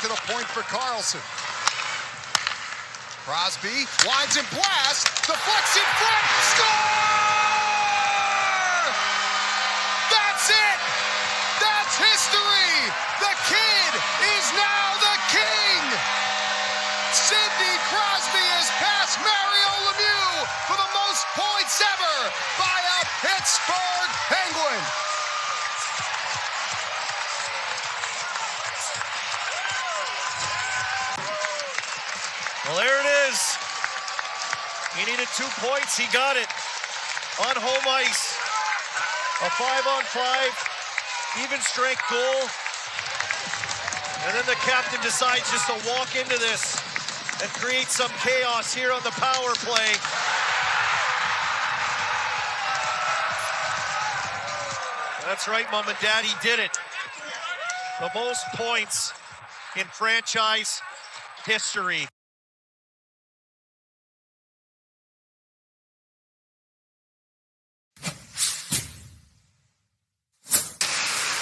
and a point for Carlson. Crosby winds and blasts, deflects in front, score! That's it! That's history! The kid is now the king! Sidney Crosby has passed Mario Lemieux for the most points ever by a Pittsburgh Penguin. Well, there it is. He needed 2 points. He got it on home ice. A 5-on-5 even strength goal. And then the captain decides just to walk into this and create some chaos here on the power play. That's right, Mom and Dad, he did it. The most points in franchise history.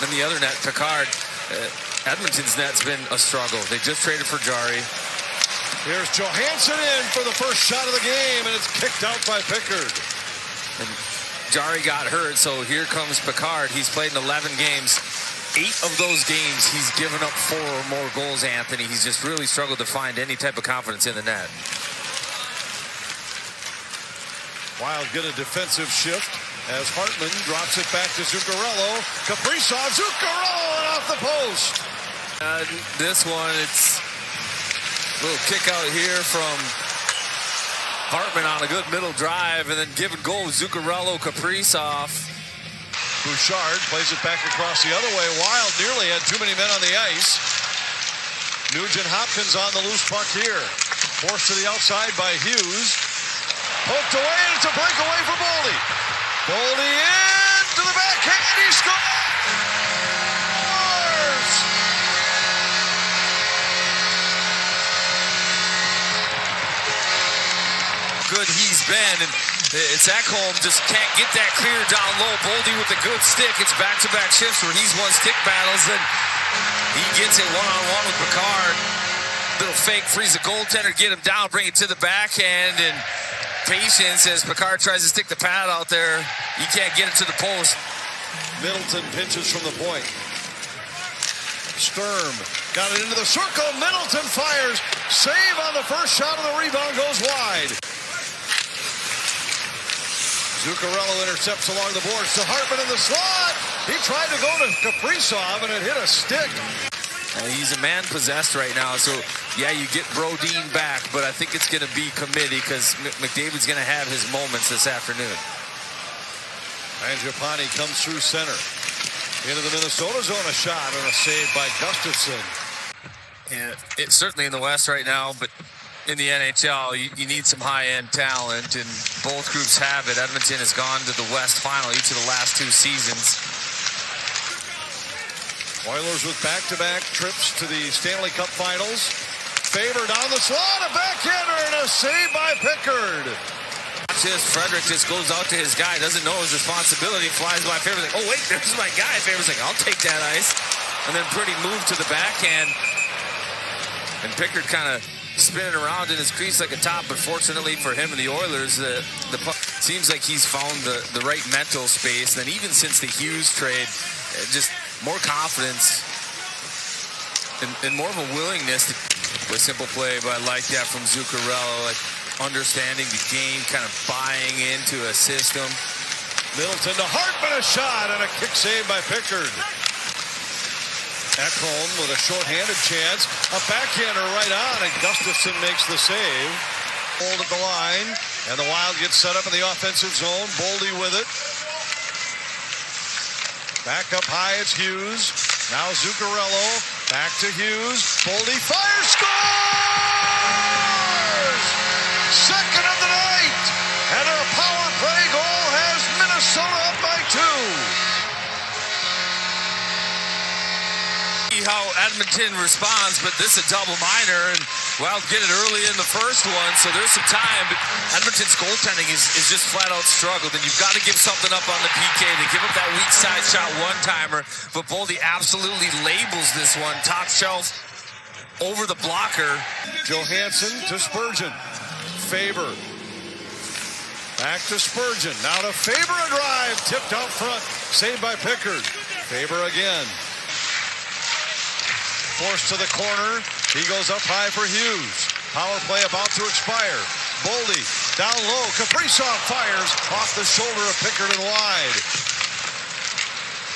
And the other net, Picard, Edmonton's net's been a struggle. They just traded for Jari. Here's Johansson in for the first shot of the game, and it's kicked out by Pickard. And Jari got hurt, so here comes Picard. He's played in 11 games. 8 of those games, he's given up 4 or more goals, Anthony. He's just really struggled to find any type of confidence in the net. Wild get a defensive shift as Hartman drops it back to Zuccarello. Kaprizov, Zuccarello off the post. This one, it's a little kick out here from Hartman on a good middle drive, and then give and go Zuccarello, Kaprizov. Bouchard plays it back across the other way. Wild nearly had too many men on the ice. Nugent Hopkins on the loose puck here. Forced to the outside by Hughes. Poked away, and it's a breakaway for Boldy. Boldy in to the backhand, he scores! Good he's been, and it's Ekholm just can't get that clear down low. Boldy with a good stick. It's back-to-back shifts where he's won stick battles, and he gets it one-on-one with Picard. Little fake freeze the goaltender, get him down, bring it to the backhand, and patience as Picard tries to stick the pad out there. He can't get it to the post. Middleton pinches from the point. Sturm got it into the circle. Middleton fires. Save on the first shot, and the rebound goes wide. Zuccarello intercepts along the boards to Hartman in the slot. He tried to go to Kaprizov, and it hit a stick. He's a man possessed right now, so yeah, you get Brodin back, but I think it's going to be committee because McDavid's going to have his moments this afternoon. Mangiapane comes through center. Into the Minnesota zone, a shot and a save by Gustafsson. Yeah, it's certainly in the West right now, but in the NHL, you need some high-end talent, and both groups have it. Edmonton has gone to the West Final each of the last 2 seasons. Oilers with back-to-back trips to the Stanley Cup Finals. Faber down the slot, a backhander, and a save by Pickard. Frederick just goes out to his guy, doesn't know his responsibility, flies by Faber, like, oh wait, there's my guy. Faber's like, I'll take that ice. And then pretty move to the backhand. And Pickard kind of spinning around in his crease like a top, but fortunately for him and the Oilers, the puck seems like he's found the right mental space. And then even since the Hughes trade, just more confidence and more of a willingness to play simple play, but I like that from Zuccarello, like understanding the game, kind of buying into a system. Middleton to Hartman, a shot and a kick save by Pickard. Ekholm with a short-handed chance, a backhander right on, and Gustafsson makes the save. Hold at the line, and the Wild gets set up in the offensive zone. Boldy with it. Back up high, it's Hughes. Now Zuccarello, back to Hughes. Boldy fires, scores! Second of the night, and a power play goal has Minnesota up by 2. See how Edmonton responds, but this is a double minor, and Wild get it early in the first one, so there's some time, but Edmonton's goaltending is just flat out struggled, and you've got to give something up on the PK. They give up that weak side shot one-timer, but Boldy absolutely labels this one, top shelf over the blocker. Johansson to Spurgeon. Faber. Back to Spurgeon. Now to Faber, a drive. Tipped out front. Saved by Pickard. Faber again. Forced to the corner. He goes up high for Hughes. Power play about to expire. Boldy down low. Kaprizov fires off the shoulder of Pickard and wide.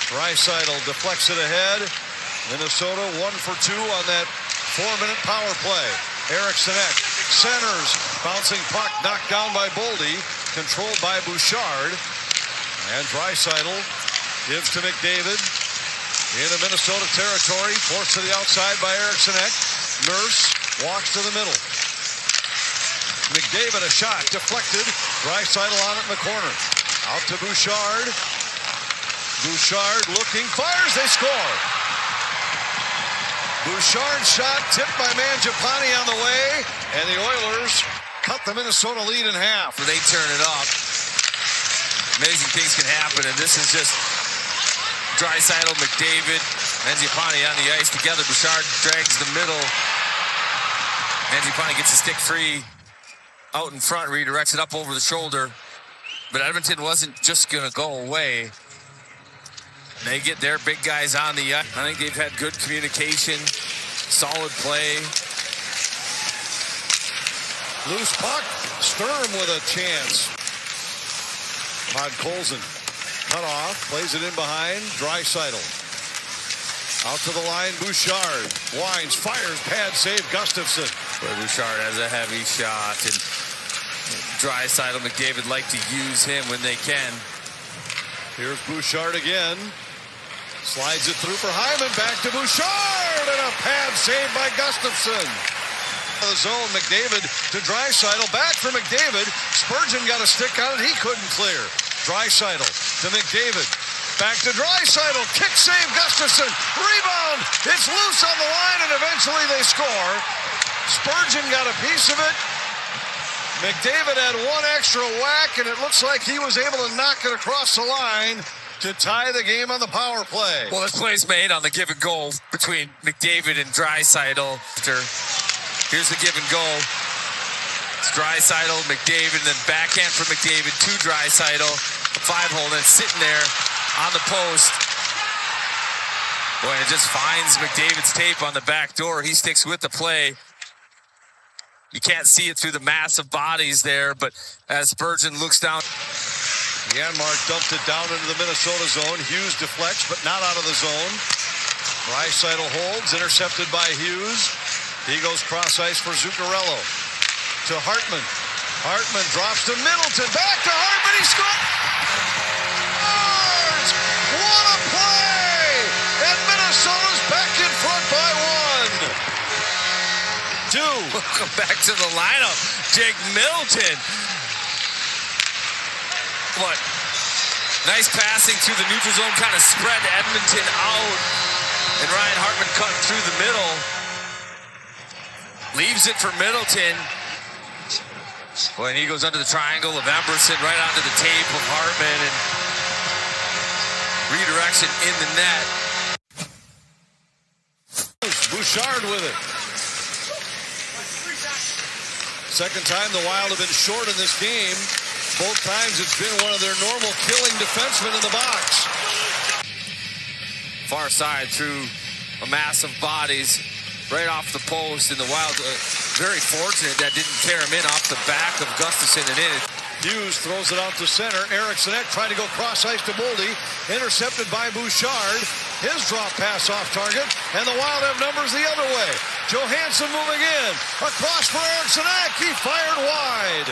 Draisaitl deflects it ahead. Minnesota 1 for 2 on that 4-minute power play. Eriksson centers. Bouncing puck knocked down by Boldy. Controlled by Bouchard. And Draisaitl gives to McDavid. Into Minnesota territory. Forced to the outside by Eriksson. Nurse walks to the middle. McDavid a shot. Deflected. Draisaitl on it in the corner. Out to Bouchard. Bouchard looking. Fires. They score. Bouchard shot tipped by Mangiapane on the way, and the Oilers cut the Minnesota lead in half. They turn it up. Amazing things can happen, and this is just Draisaitl, McDavid, Mangiapane on the ice together. Bouchard drags the middle. Mangiapane gets a stick free out in front, redirects it up over the shoulder. But Edmonton wasn't just going to go away. They get their big guys on the ice. I think they've had good communication, solid play. Loose puck. Sturm with a chance. Podkolzin cut off, plays it in behind. Draisaitl. Out to the line, Bouchard. Winds, fires, pad save, Gustafsson. Bouchard has a heavy shot, and Draisaitl, McDavid like to use him when they can. Here's Bouchard again. Slides it through for Hyman. Back to Bouchard. And a pad save by Gustafsson. The zone. McDavid to Draisaitl. Back for McDavid. Spurgeon got a stick on it. He couldn't clear. Draisaitl to McDavid. Back to Draisaitl. Kick save Gustafsson. Rebound. It's loose on the line, and eventually they score. Spurgeon got a piece of it. McDavid had one extra whack, and it looks like he was able to knock it across the line to tie the game on the power play. Well, this play's made on the give and go between McDavid and Draisaitl. Here's the give and go. It's Draisaitl, McDavid, and then backhand for McDavid to Draisaitl. A 5-hole, then sitting there on the post. Boy, it just finds McDavid's tape on the back door. He sticks with the play. You can't see it through the massive bodies there, but as Spurgeon looks down. Janmark dumped it down into the Minnesota zone. Hughes deflects, but not out of the zone. Draisaitl holds, intercepted by Hughes. He goes cross ice for Zuccarello. To Hartman. Hartman drops to Middleton. Back to Hartman. He scores! What a play! And Minnesota's back in front by 1. 2. Welcome back to the lineup. Jake Middleton. What? Nice passing through the neutral zone, kind of spread Edmonton out. And Ryan Hartman cutting through the middle. Leaves it for Middleton. Boy, and he goes under the triangle of Emberson, right onto the tape of Hartman, and redirection in the net. Bouchard with it. Second time the Wild have been short in this game. Both times it's been one of their normal killing defensemen in the box. Far side through a mass of bodies right off the post, and the Wild very fortunate that didn't tear him in off the back of Gustafsson and in. Hughes throws it out to center. Eriksson trying to go cross ice to Boldy. Intercepted by Bouchard. His drop pass off target, and the Wild have numbers the other way. Johansson moving in. Across for Eriksson. He fired wide.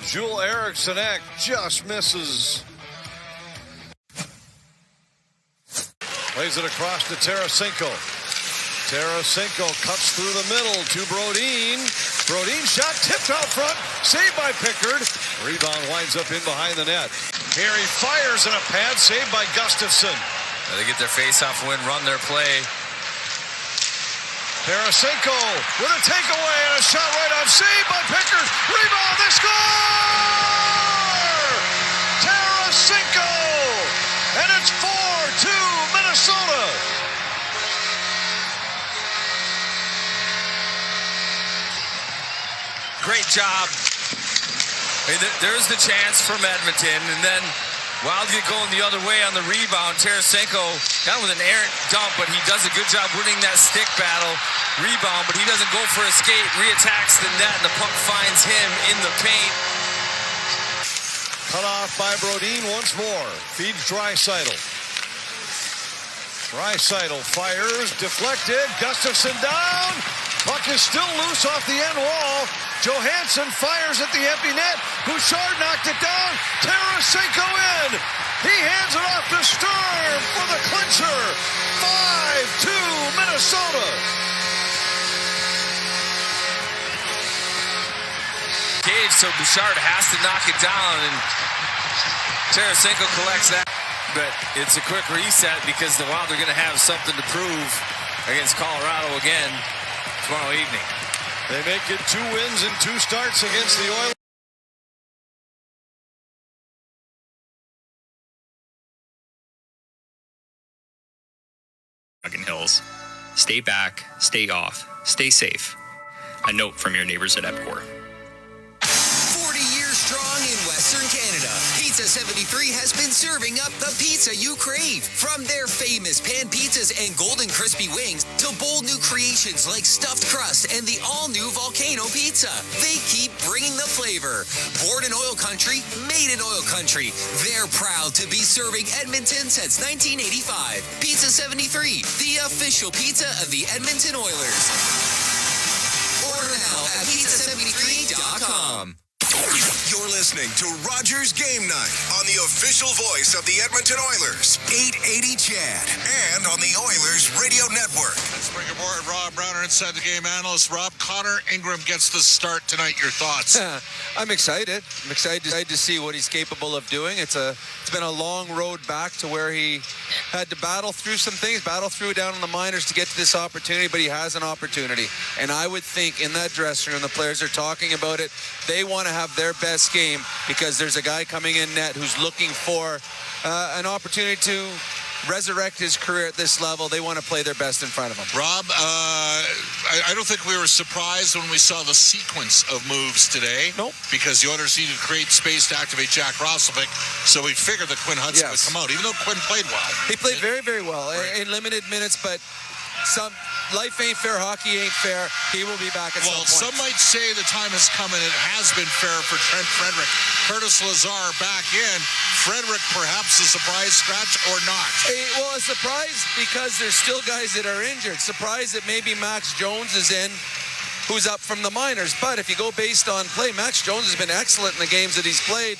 Joel Eriksson just misses. Plays it across to Tarasenko. Tarasenko cuts through the middle to Brodin. Brodin shot tipped out front. Saved by Pickard. Rebound winds up in behind the net. Here he fires in a pad. Saved by Gustafsson. They get their face-off win, run their play. Tarasenko with a takeaway and a shot right on. Saved by Pickard. Rebound. They score! Tarasenko! And it's 4-2 Minnesota. great job. I mean, there's the chance from Edmonton, and then Wild get going the other way on the rebound. Tarasenko kind of with an errant dump, but he does a good job winning that stick battle. Rebound, but he doesn't go for a skate. Re-attacks the net, and the puck finds him in the paint. Cut off by Brodin once more. Feeds Draisaitl. Draisaitl fires, deflected. Gustafsson down. Puck is still loose off the end wall. Johansson fires at the empty net. Bouchard knocked it down. Tarasenko in. He hands it off to Sturm for the clincher. 5-2 Minnesota. Cage, so Bouchard has to knock it down, and Tarasenko collects that. But it's a quick reset because the Wild are going to have something to prove against Colorado again tomorrow evening. They make it 2 wins and 2 starts against the Oilers. Hills. Stay back, stay off, stay safe. A note from your neighbors at EPCOR. 40 years strong in Western Canada, Pizza 73 has been serving up the pizza you crave. From their famous pan pizzas and golden crispy wings to bold new creations like stuffed crust and the all-new volcano pizza, they keep bringing the flavor. Born in OilCountry, made in OilCountry. They're proud to be serving Edmonton since 1985. Pizza 73, the official pizza of the Edmonton Oilers. Order now at pizza73.com. You're listening to Rogers Game Night on the official voice of the Edmonton Oilers, 880 CHAD, and on the Oilers Radio Network. Let's bring aboard Rob Browner, Inside the Game analyst. Rob, Connor Ingram gets the start tonight. Your thoughts? I'm excited. I'm excited to see what he's capable of doing. It's been a long road back to where he had to battle through some things, battle through down in the minors to get to this opportunity, but he has an opportunity. And I would think in that dressing room, the players are talking about it. They want to have their best game because there's a guy coming in net who's looking for an opportunity to resurrect his career at this level. They want to play their best in front of him. Rob, I don't think we were surprised when we saw the sequence of moves today. Nope. Because the Oilers needed to create space to activate Jack Roslovic, so we figured that Quinn Hudson would come out, even though Quinn played well. He played very, very well in limited minutes, but life ain't fair, hockey ain't fair. He will be back at some point. Some might say the time has come, and it has been fair for Trent Frederic. Curtis Lazar back in. Frederic perhaps a surprise scratch or not? Well, a surprise because there's still guys that are injured. Surprise that maybe Max Jones is in, who's up from the minors. But if you go based on play, Max Jones has been excellent in the games that he's played.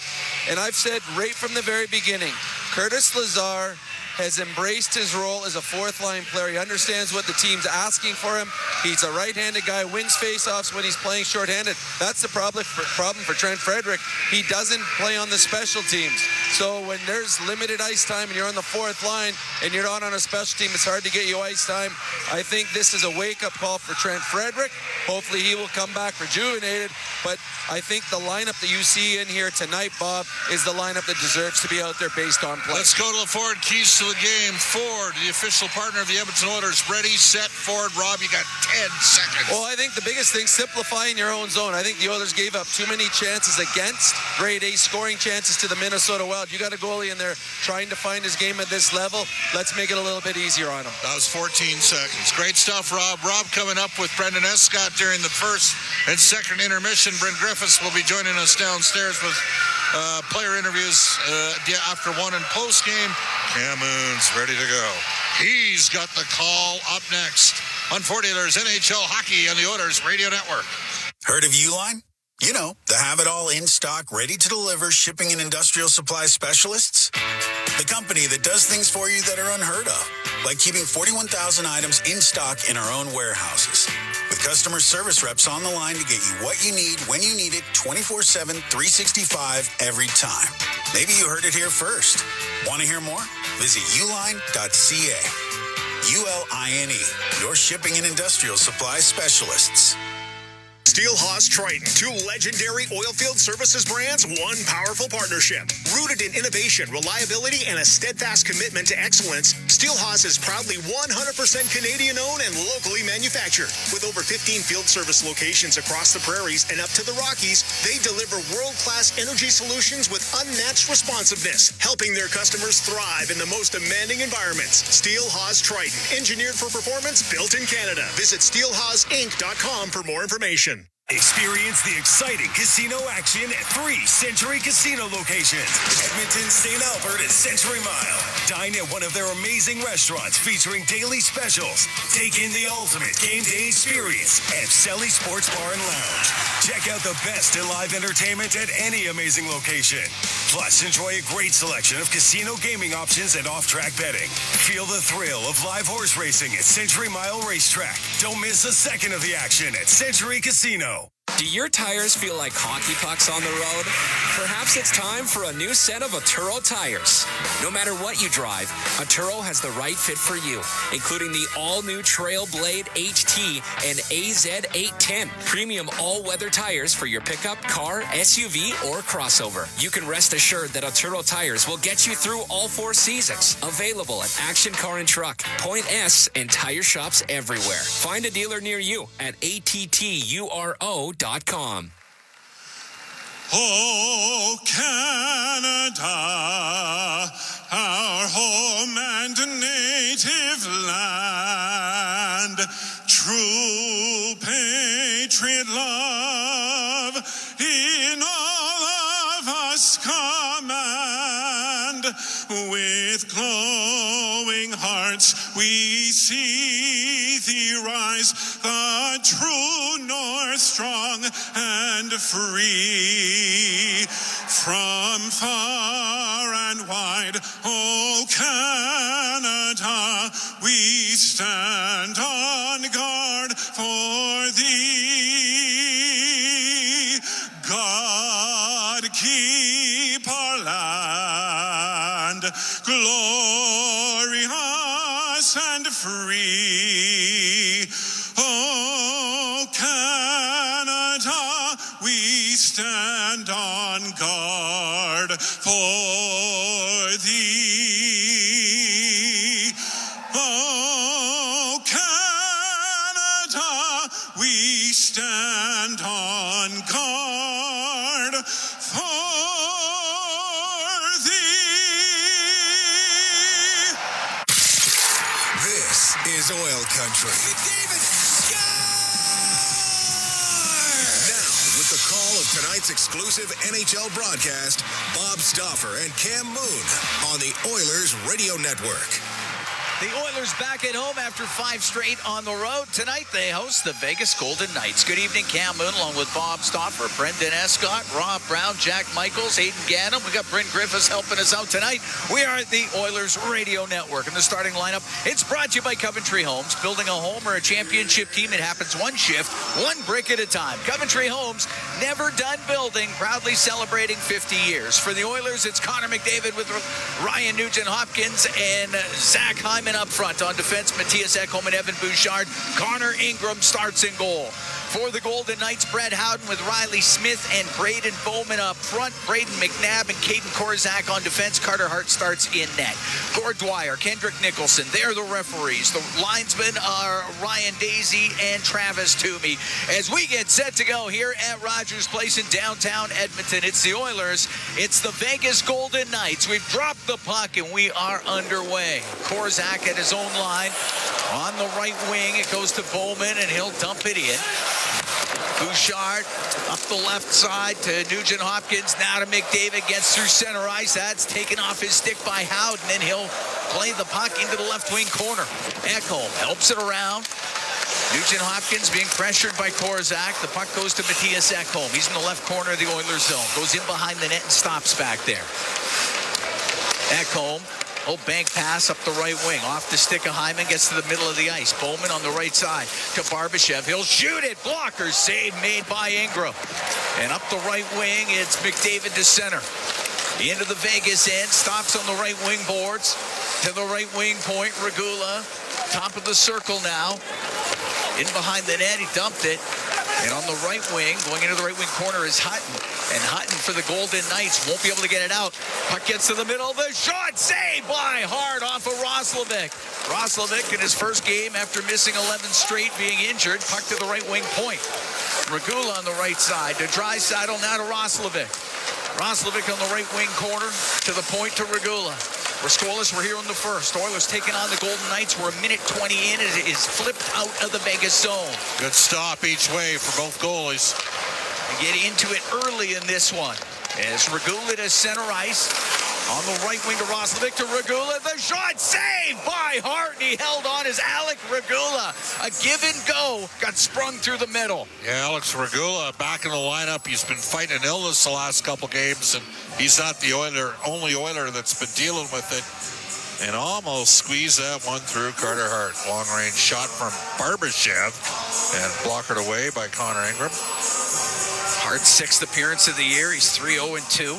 And I've said right from the very beginning, Curtis Lazar has embraced his role as a fourth-line player. He understands what the team's asking for him. He's a right-handed guy, wins face-offs when he's playing short-handed. That's the problem for Trent Frederic. He doesn't play on the special teams. So when there's limited ice time and you're on the fourth line and you're not on a special team, it's hard to get you ice time. I think this is a wake-up call for Trent Frederic. Hopefully he will come back rejuvenated. But I think the lineup that you see in here tonight, Bob, is the lineup that deserves to be out there based on play. Let's go to the Ford Keys to the game. Ford, the official partner of the Edmonton Oilers. Ready, set, Ford. Rob, you got 10 seconds. Well, I think the biggest thing, simplifying your own zone. I think the Oilers gave up too many chances against grade A scoring chances to the Minnesota Wild. You got a goalie in there trying to find his game at this level. Let's make it a little bit easier on him. That was 14 seconds. Great stuff, Rob. Rob coming up with Brendan Escott during the first and second intermission. Brent Griffiths will be joining us downstairs with player interviews after one and post game. Cam Moon's ready to go. He's got the call up next on 40 Oilers NHL Hockey on the Oilers Radio Network. Heard of Uline? You know, the have-it-all in-stock, ready-to-deliver shipping and industrial supply specialists. The company that does things for you that are unheard of, like keeping 41,000 items in stock in our own warehouses. With customer service reps on the line to get you what you need, when you need it, 24/7, 365, every time. Maybe you heard it here first. Want to hear more? Visit uline.ca. ULINE, your shipping and industrial supply specialists. Steelhouse Triton, two legendary oilfield services brands, one powerful partnership. Rooted in innovation, reliability, and a steadfast commitment to excellence, Steelhouse is proudly 100% Canadian-owned and locally manufactured. manufactured. With over 15 field service locations across the prairies and up to the Rockies, they deliver world-class energy solutions with unmatched responsiveness, helping their customers thrive in the most demanding environments. Steelhaus Triton, engineered for performance, built in Canada. Visit steelhausinc.com for more information. Experience the exciting casino action at 3 Century Casino locations. Edmonton, St. Albert, and Century Mile. Dine at one of their amazing restaurants featuring daily specials. Take in the ultimate game day experience at Selly Sports Bar and Lounge. Check out the best in live entertainment at any amazing location. Plus, enjoy a great selection of casino gaming options and off-track betting. Feel the thrill of live horse racing at Century Mile Racetrack. Don't miss a second of the action at Century Casino. Do your tires feel like hockey pucks on the road? Perhaps it's time for a new set of Atturo tires. No matter what you drive, Atturo has the right fit for you, including the all-new Trailblade HT and AZ810, premium all-weather tires for your pickup, car, SUV, or crossover. You can rest assured that Atturo tires will get you through all 4 seasons. Available at Action Car and Truck, Point S, and tire shops everywhere. Find a dealer near you at atturo.com. Oh, Canada, our home and native land, true patriot love in all of us command. With glowing hearts we see thee rise, the true North strong and free. From far and wide, oh Canada, we stand on guard for thee. God keep our land glorious and free. Oh, Canada, we stand on guard for thee. Oh, Canada, we stand on guard for thee. This is Oil Country. The call of tonight's exclusive NHL broadcast, Bob Stauffer and Cam Moon on the Oilers Radio Network. The Oilers back at home after 5 straight on the road. Tonight they host the Vegas Golden Knights. Good evening, Cam Moon, along with Bob Stauffer, Brendan Escott, Rob Brown, Jack Michaels, Hayden Gannon. We got Bryn Griffiths helping us out tonight. We are at the Oilers Radio Network. In the starting lineup, it's brought to you by Coventry Homes. Building a home or a championship team, it happens one shift, one brick at a time. Coventry Homes, never done building, proudly celebrating 50 years. For the Oilers, it's Connor McDavid with Ryan Nugent-Hopkins and Zach Hyman up front. On defense, Matthias Ekholm and Evan Bouchard. Connor Ingram starts in goal. For the Golden Knights, Brett Howden with Riley Smith and Braden Bowman up front. Braden McNabb and Caden Korzak on defense. Carter Hart starts in net. Gord Dwyer, Kendrick Nicholson, they're the referees. The linesmen are Ryan Daisy and Travis Toomey. As we get set to go here at Rogers Place in downtown Edmonton, it's the Oilers. It's the Vegas Golden Knights. We've dropped the puck and we are underway. Korzak at his own line. On the right wing, it goes to Bowman and he'll dump it in. Bouchard up the left side to Nugent-Hopkins. Now to McDavid, gets through center ice. That's taken off his stick by Howden, and he'll play the puck into the left wing corner. Ekholm helps it around. Nugent-Hopkins being pressured by Korzak. The puck goes to Matthias Ekholm. He's in the left corner of the Oilers zone. Goes in behind the net and stops back there. Ekholm. Oh, bank pass up the right wing. Off the stick of Hyman, gets to the middle of the ice. Bowman on the right side to Barbashev. He'll shoot it. Blocker save made by Ingram. And up the right wing, it's McDavid to center. Into the Vegas end. Stops on the right wing boards. To the right wing point, Regula. Top of the circle now. In behind the net, he dumped it. And on the right wing, going into the right wing corner is Hutton. And Hutton for the Golden Knights won't be able to get it out. Puck gets to the middle. The shot saved by Hart off of Roslovic. Roslovic in his first game after missing 11 straight being injured. Puck to the right wing point. Regula on the right side to Draisaitl, now to Roslovic. Roslovic on the right wing corner to the point to Regula. We're scoreless. We're here in the first. Oilers taking on the Golden Knights. We're a minute 20 in. It is flipped out of the Vegas zone. Good stop each way for both goalies. We get into it early in this one. As Regula to center ice. On the right wing to Roslovic to Regula. The shot saved by Hart. And he held on as Alec Regula. A give and go got sprung through the middle. Yeah, Alex Regula back in the lineup. He's been fighting an illness the last couple games, and he's not the only Oiler that's been dealing with it. And almost squeezed that one through Carter Hart. Long-range shot from Barbashev and blockered away by Connor Ingram. Hart's sixth appearance of the year. He's 3-0-2.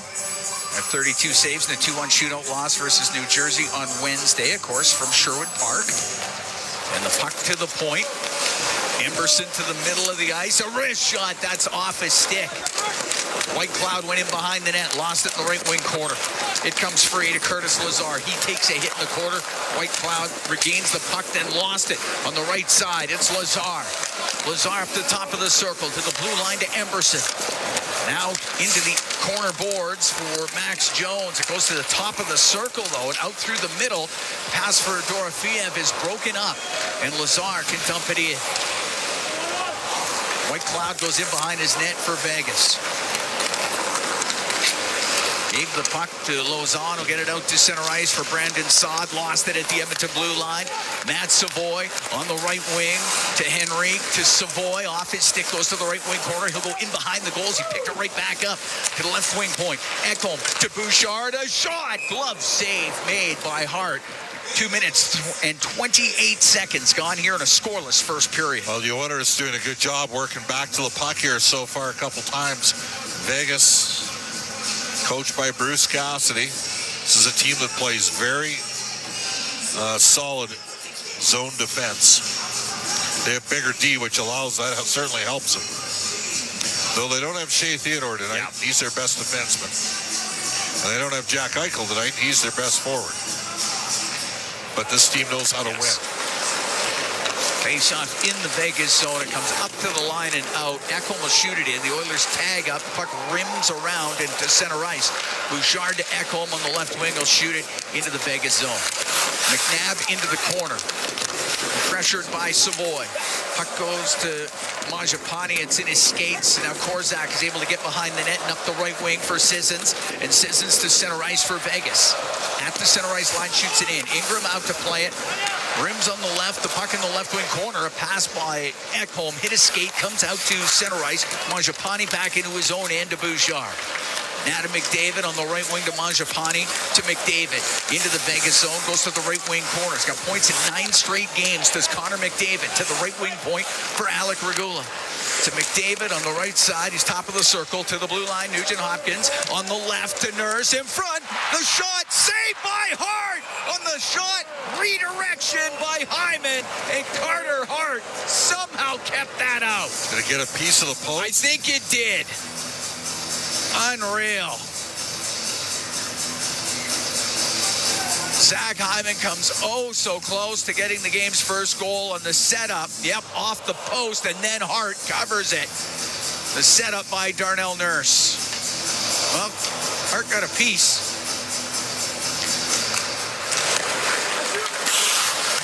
At 32 saves in a 2-1 shootout loss versus New Jersey on Wednesday, of course, from Sherwood Park. And the puck to the point. Emberson to the middle of the ice. A wrist shot. That's off his stick. White Cloud went in behind the net. Lost it in the right wing corner. It comes free to Curtis Lazar. He takes a hit in the corner. White Cloud regains the puck, then lost it on the right side. It's Lazar. Lazar up the top of the circle to the blue line to Emberson. Now into the corner boards for Max Jones. It goes to the top of the circle, though, and out through the middle. Pass for Dorofeev is broken up, and Lazar can dump it in. White Cloud goes in behind his net for Vegas. Gave the puck to Lausanne. Will get it out to center ice for Brandon Saad. Lost it at the Edmonton blue line. Matt Savoy on the right wing to Henry to Savoy. Off his stick, goes to the right wing corner. He'll go in behind the goals. He picked it right back up to the left wing point. Ekholm to Bouchard. A shot. Glove save made by Hart. 2 minutes and 28 seconds gone here in a scoreless first period. Well, the Oilers doing a good job working back to the puck here so far a couple times. Vegas, coached by Bruce Cassidy. This is a team that plays very solid zone defense. They have bigger D, which allows that, certainly helps them. Though they don't have Shea Theodore tonight, he's their best defenseman. And they don't have Jack Eichel tonight, he's their best forward. But this team knows how to win. Face-off in the Vegas zone. It comes up to the line and out. Ekholm will shoot it in. The Oilers tag up. The puck rims around into center ice. Bouchard to Ekholm on the left wing will shoot it into the Vegas zone. McNabb into the corner. Pressured by Savoy. Puck goes to Mangiapane. It's in his skates. Now Korzak is able to get behind the net and up the right wing for Sissons. And Sissons to center ice for Vegas. At the center ice line, shoots it in. Ingram out to play it. Rims on the left. The puck in the left wing corner. A pass by Ekholm. Hit his skate. Comes out to center ice. Mangiapane back into his own end to Bouchard. Now to McDavid on the right wing to Mangiapane to McDavid. Into the Vegas zone. Goes to the right wing corner. He's got points in 9 straight games. Does Connor McDavid to the right wing point for Alec Regula. To McDavid on the right side. He's top of the circle to the blue line. Nugent Hopkins on the left to Nurse in front. The shot saved by Hart. On the shot, redirection by Hyman. And Carter Hart somehow kept that out. Did it get a piece of the post? I think it did. Unreal. Zach Hyman comes oh so close to getting the game's first goal on the setup. Yep, off the post, and then Hart covers it. The setup by Darnell Nurse. Well, Hart got a piece.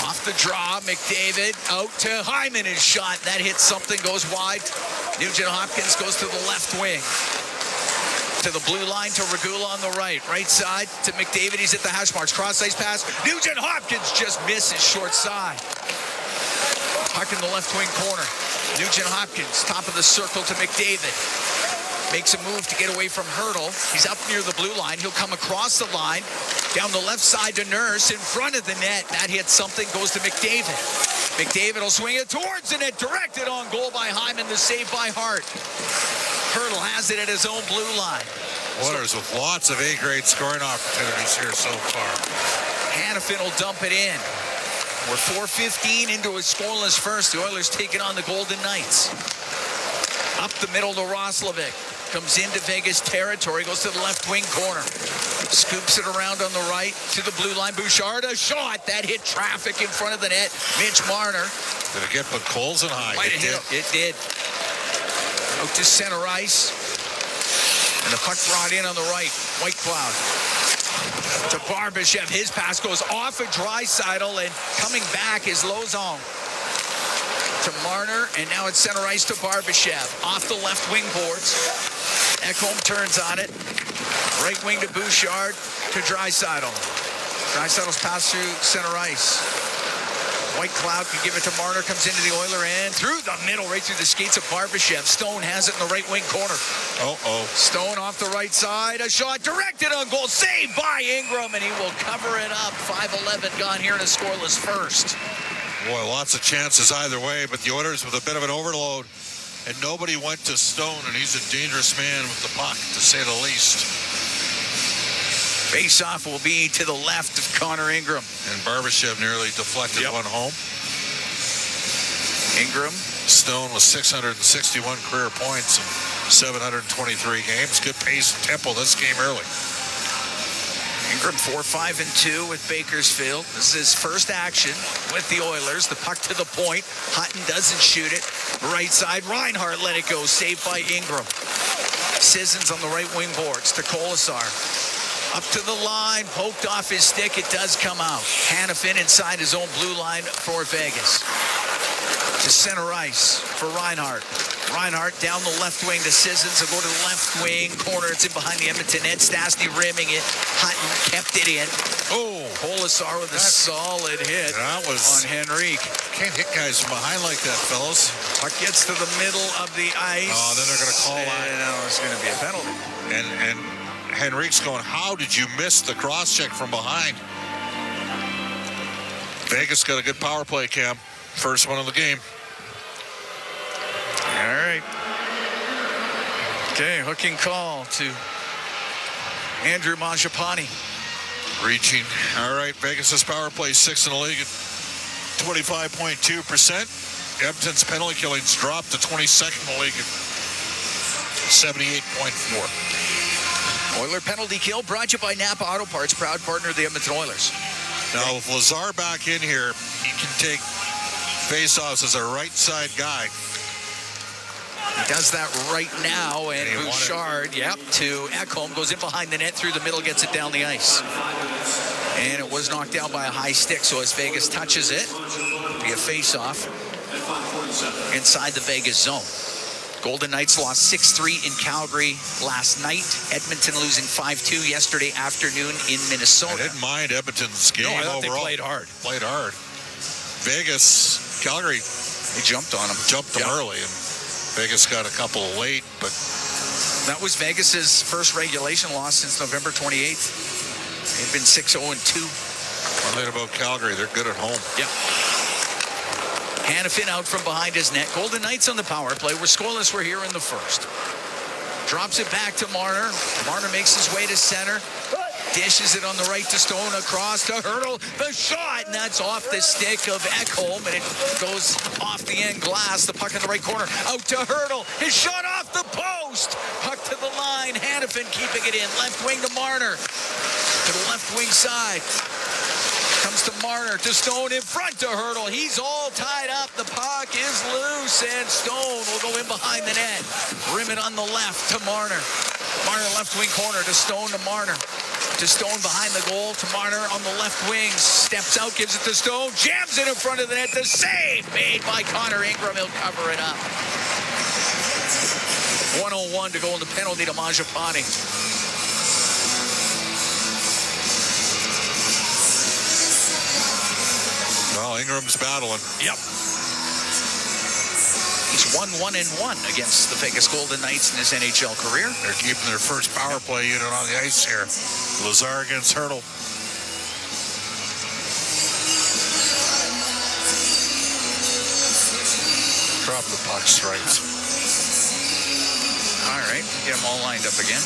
Off the draw, McDavid out to Hyman. His shot, that hits something, goes wide. Nugent Hopkins goes to the left wing. To the blue line to Regula on the right. Right side to McDavid. He's at the hash marks. Cross-ice pass. Nugent Hopkins just misses short side. Puck in the left wing corner. Nugent Hopkins, top of the circle to McDavid. Makes a move to get away from Hurdle. He's up near the blue line. He'll come across the line. Down the left side to Nurse. In front of the net. That hits something. Goes to McDavid. McDavid will swing it towards the net. Directed on goal by Hyman. The save by Hart. Hurdle has it at his own blue line. Oilers with lots of A-grade scoring opportunities here so far. Hannafin will dump it in. We're 4:15 into a scoreless first. The Oilers taking on the Golden Knights. Up the middle to Roslovic. Comes into Vegas territory, goes to the left wing corner. Scoops it around on the right to the blue line. Bouchard, a shot that hit traffic in front of the net. Mitch Marner. Did it get but Coles and high? It did. Out to center ice. And the puck brought in on the right. White Cloud. To Barbashev. His pass goes off of Draisaitl, and coming back is Lauzon. To Marner, and now it's center ice to Barbashev. Off the left wing boards. Ekholm turns on it. Right wing to Bouchard, to Draisaitl. Draisaitl's pass through center ice. White Cloud can give it to Marner, comes into the Oiler end, through the middle, right through the skates of Barbashev. Stone has it in the right wing corner. Stone off the right side, a shot directed on goal, saved by Ingram, and he will cover it up. 5:11 gone here in a scoreless first. Boy, lots of chances either way, but the Oilers with a bit of an overload, and nobody went to Stone, and he's a dangerous man with the puck, to say the least. Face-off will be to the left of Connor Ingram. And Barbashev nearly deflected one home. Ingram. Stone with 661 career points in 723 games. Good pace and tempo this game early. Ingram 4-5-2 with Bakersfield. This is his first action with the Oilers. The puck to the point. Hutton doesn't shoot it. Right side, Reinhart let it go. Saved by Ingram. Sissons on the right wing boards to Colasar. Up to the line, poked off his stick. It does come out. Hanifin inside his own blue line for Vegas. To center ice for Reinhart. Reinhart down the left wing to Sissons. He'll go to the left wing corner. It's in behind the Edmonton net. Stastny rimming it. Hutton kept it in. Colasar with a solid hit on Henrique. Can't hit guys from behind like that, fellas. Puck gets to the middle of the ice. Oh, then they're going to call on. No, it's going to be a penalty. And Henrique's going, how did you miss the cross check from behind? Vegas got a good power play, Cam. First one of the game. All right. Okay, hooking call to Andrew Mangiapane. Reaching. All right, Vegas' power play 6th in the league at 25.2%. Edmonton's penalty killings dropped to 22nd in the league at 78.4%. Oiler penalty kill brought to you by Napa Auto Parts, proud partner of the Edmonton Oilers. Now, with Lazar back in here, he can take faceoffs as a right side guy. He does that right now, and Bouchard, to Ekholm, goes in behind the net, through the middle, gets it down the ice. And it was knocked down by a high stick, so as Vegas touches it, it'll be a face-off inside the Vegas zone. Golden Knights lost 6-3 in Calgary last night. Edmonton losing 5-2 yesterday afternoon in Minnesota. I didn't mind Edmonton's game overall. They played hard. Vegas, Calgary, they jumped on them. Jumped them early, and Vegas got a couple late, but that was Vegas's first regulation loss since November 28th. They've been 6-0-2. One thing about Calgary, they're good at home. Yep. Hanifin out from behind his net. Golden Knights on the power play. We're scoreless. We're here in the first. Drops it back to Marner. Marner makes his way to center. Dishes it on the right to Stone, across to Hurdle. The shot, and that's off the stick of Ekholm, and it goes off the end glass. The puck in the right corner. Out to Hurdle. His shot off the post. Puck to the line. Hanifin keeping it in. Left wing to Marner. To the left wing side. Comes to Marner, to Stone, in front to Hurdle. He's all tied up. The puck is loose, and Stone will go in behind the net. Rim it on the left to Marner. Marner left wing corner to Stone to Marner. To Stone behind the goal, to Marner on the left wing. Steps out, gives it to Stone. Jams it in front of the net. The save made by Connor Ingram. He'll cover it up. 1:01 to go in the penalty to Mangiapane. Well, Ingram's battling. Yep. He's 1-1-1 against the Vegas Golden Knights in his NHL career. They're keeping their first power play unit on the ice here. Lazar against Hurdle. Drop the puck strikes. All right, get them all lined up again.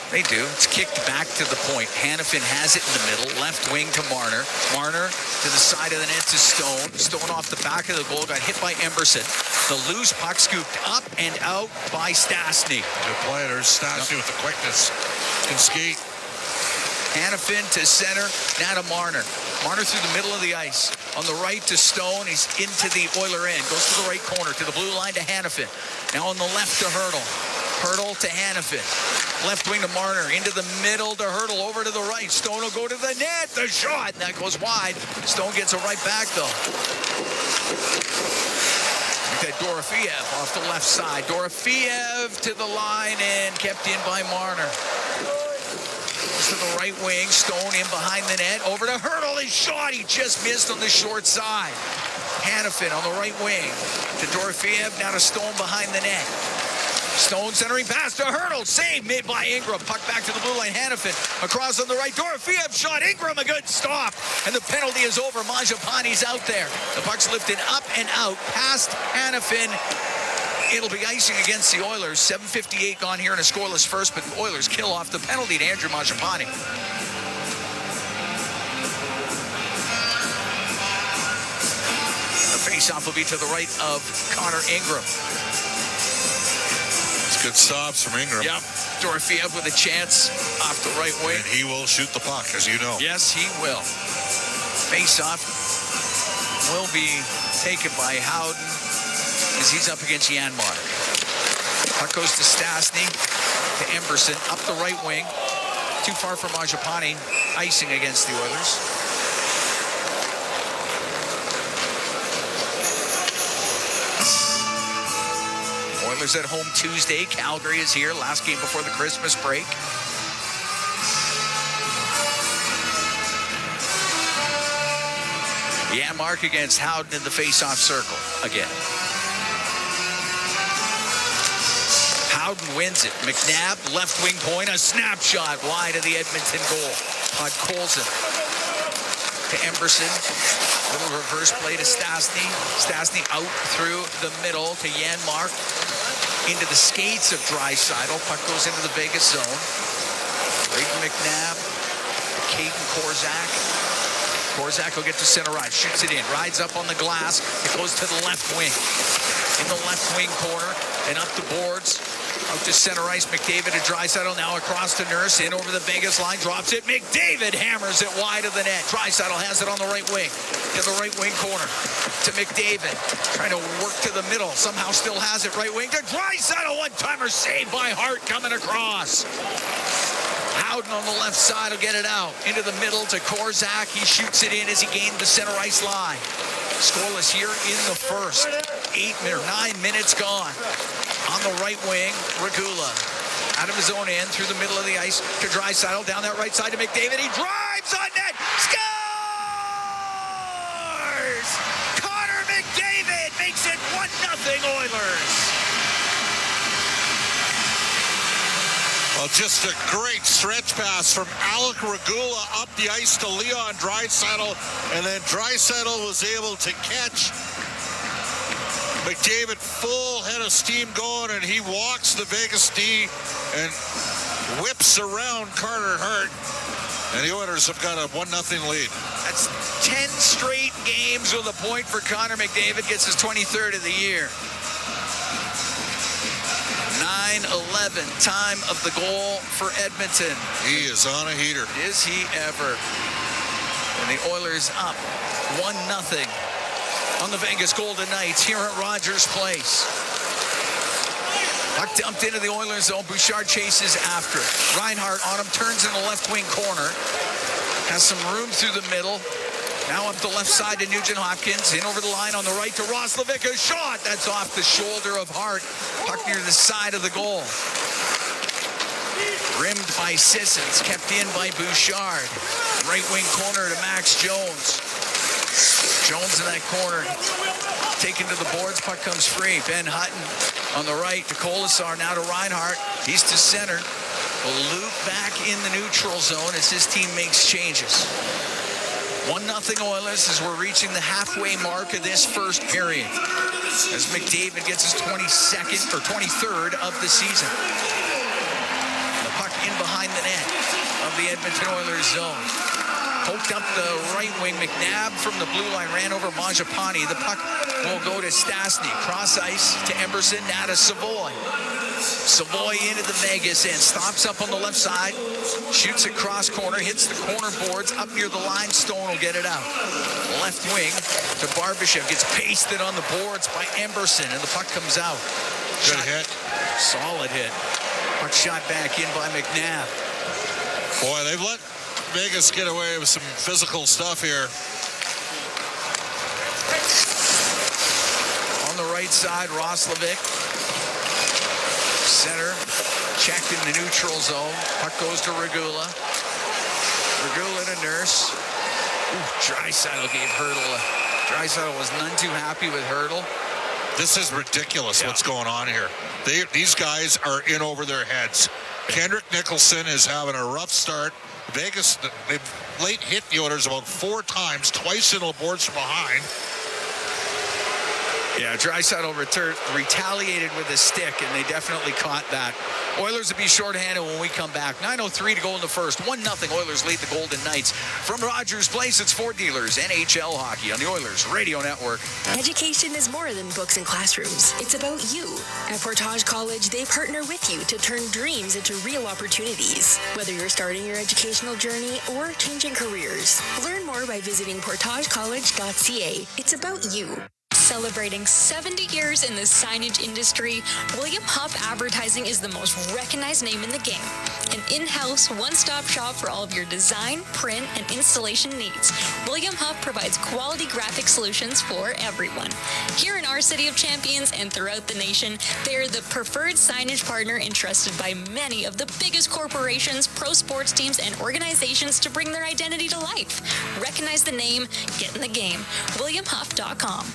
They do. It's kicked back to the point. Hannafin has it in the middle. Left wing to Marner. Marner to the side of the net to Stone. Stone off the back of the goal. Got hit by Emberson. The loose puck scooped up and out by Stastny. Good play. There's Stastny with the quickness. Can skate. Hannafin to center. Now to Marner. Marner through the middle of the ice. On the right to Stone. He's into the Oiler end. Goes to the right corner. To the blue line to Hannafin. Now on the left to Hurdle. Hurdle to Hannafin. Left wing to Marner. Into the middle to Hurdle. Over to the right. Stone will go to the net. The shot. And that goes wide. Stone gets it right back, though. Look at Dorofeev off the left side. Dorofeev to the line and kept in by Marner. To the right wing. Stone in behind the net. Over to Hurdle. His shot. He just missed on the short side. Hannafin on the right wing. To Dorofeev. Now to Stone behind the net. Stone centering pass to Hurdle. Save made by Ingram. Puck back to the blue line. Hannafin across on the right. Dorofeev shot. Ingram a good stop. And the penalty is over. Mangiapane's out there. The puck's lifted up and out past Hannafin. It'll be icing against the Oilers. 7:58 gone here in a scoreless first, but the Oilers kill off the penalty to Andrew Mangiapane. The faceoff will be to the right of Connor Ingram. Good stops from Ingram. Yep. Dorofeev with a chance off the right wing. And he will shoot the puck, as you know. Yes, he will. Face-off will be taken by Howden as he's up against Janmark. Puck goes to Stastny, to Emberson, up the right wing. Too far for Mangiapane, icing against the Oilers. Oilers at home Tuesday. Calgary is here. Last game before the Christmas break. Janmark against Howden in the face-off circle again. Howden wins it. McNabb, left wing point, a snapshot wide of the Edmonton goal. On Colson to Emberson. Little reverse play to Stastny. Stastny out through the middle to Janmark. Into the skates of Draisaitl. Puck goes into the Vegas zone. Braden McNabb. Caden Korczak. Korczak will get to center ice. Shoots it in. Rides up on the glass. It goes to the left wing. In the left wing corner. And up the boards. Out to center ice. McDavid to Draisaitl. Now across to Nurse. In over the Vegas line. Drops it. McDavid hammers it wide of the net. Draisaitl has it on the right wing. To the right wing corner. To McDavid. Trying to work to the middle. Somehow still has it. Right wing to Draisaitl. One-timer saved by Hart coming across. Howden on the left side will get it out. Into the middle to Korczak. He shoots it in as he gained the center ice line. Scoreless here in the first. 9 minutes gone. On the right wing, Regula. Out of his own end, through the middle of the ice to Draisaitl. Down that right side to McDavid. He drives on net. Scores! Connor McDavid makes it 1-0 Oilers. Well, just a great stretch pass from Alec Regula up the ice to Leon Draisaitl, and then Draisaitl was able to catch McDavid full head of steam going, and he walks the Vegas D and whips around Carter Hart, and the Oilers have got a 1-0 lead. That's 10 straight games with a point for Connor McDavid. Gets his 23rd of the year. 9-11 time of the goal for Edmonton. He is on a heater. Is he ever? And the Oilers up 1-0 on the Vegas Golden Knights here at Rogers Place. Puck dumped into the Oilers zone. Bouchard chases after. Reinhart on him, turns in the left wing corner. Has some room through the middle. Now up the left side to Nugent Hopkins. In over the line on the right to Roslovic. A shot. That's off the shoulder of Hart. Puck near the side of the goal. Rimmed by Sissons. Kept in by Bouchard. Right wing corner to Max Jones. Jones in that corner. Taken to the boards. Puck comes free. Ben Hutton on the right to Colasar. Now to Reinhart. He's to center. Will loop back in the neutral zone as his team makes changes. 1-0 Oilers as we're reaching the halfway mark of this first period. As McDavid gets his 22nd or 23rd of the season. The puck in behind behind the net of the Edmonton Oilers zone. Poked up the right wing. McNabb from the blue line ran over Mangiapane. The puck will go to Stastny. Cross ice to Emberson. Now to Savoy. Savoy into the Vegas end. Stops up on the left side. Shoots it cross corner. Hits the corner boards. Up near the line. Stone will get it out. Left wing to Barbashev. Gets pasted on the boards by Emberson. And the puck comes out. Good hit. Solid hit. Puck shot back in by McNabb. Boy, they've let Vegas get away with some physical stuff here. On the right side, Roslovic. Center, checked in the neutral zone. Puck goes to Regula. Regula to Nurse. Draisaitl gave Hurdle. Draisaitl was none too happy with Hurdle. This is ridiculous what's going on here. These guys are in over their heads. Kendrick Nicholson is having a rough start. Vegas, they've late hit the Oilers about 4 times, twice in the boards from behind. Yeah, Draisaitl retaliated with his stick, and they definitely caught that. Oilers will be shorthanded when we come back. 9:03 to go in the first. 1-0 Oilers lead the Golden Knights. From Rogers Place, it's Fort Dealers, NHL hockey on the Oilers Radio Network. Education is more than books and classrooms. It's about you. At Portage College, they partner with you to turn dreams into real opportunities. Whether you're starting your educational journey or changing careers, learn more by visiting portagecollege.ca. It's about you. Celebrating 70 years in the signage industry, William Huff Advertising is the most recognized name in the game. An in-house, one-stop shop for all of your design, print, and installation needs. William Huff provides quality graphic solutions for everyone. Here in our City of Champions and throughout the nation, they are the preferred signage partner entrusted by many of the biggest corporations, pro sports teams, and organizations to bring their identity to life. Recognize the name, get in the game. WilliamHuff.com.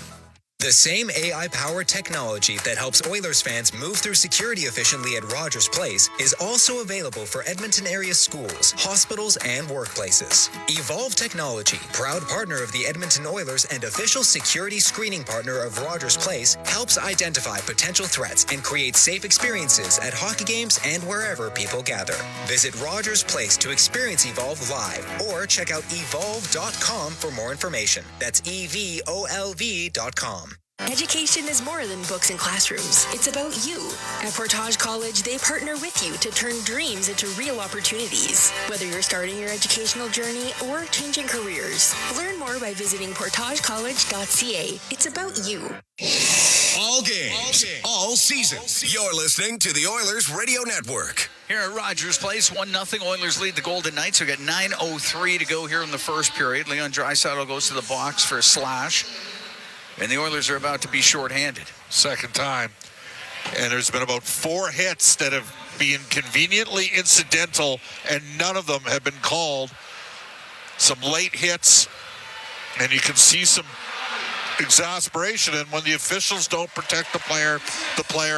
The same AI-powered technology that helps Oilers fans move through security efficiently at Rogers Place is also available for Edmonton area schools, hospitals, and workplaces. Evolve Technology, proud partner of the Edmonton Oilers and official security screening partner of Rogers Place, helps identify potential threats and create safe experiences at hockey games and wherever people gather. Visit Rogers Place to experience Evolve live or check out evolve.com for more information. That's EVOLV.com. Education is more than books and classrooms. It's about you. At Portage College, they partner with you to turn dreams into real opportunities. Whether you're starting your educational journey or changing careers, learn more by visiting portagecollege.ca. It's about you. All games, all season. You're listening to the Oilers Radio Network. Here at Rogers Place, 1-0 Oilers lead the Golden Knights. We've got 9:03 to go here in the first period. Leon Draisaitl goes to the box for a slash. And the Oilers are about to be shorthanded. Second time. And there's been about 4 hits that have been conveniently incidental, and none of them have been called. Some late hits, and you can see some exasperation. And when the officials don't protect the player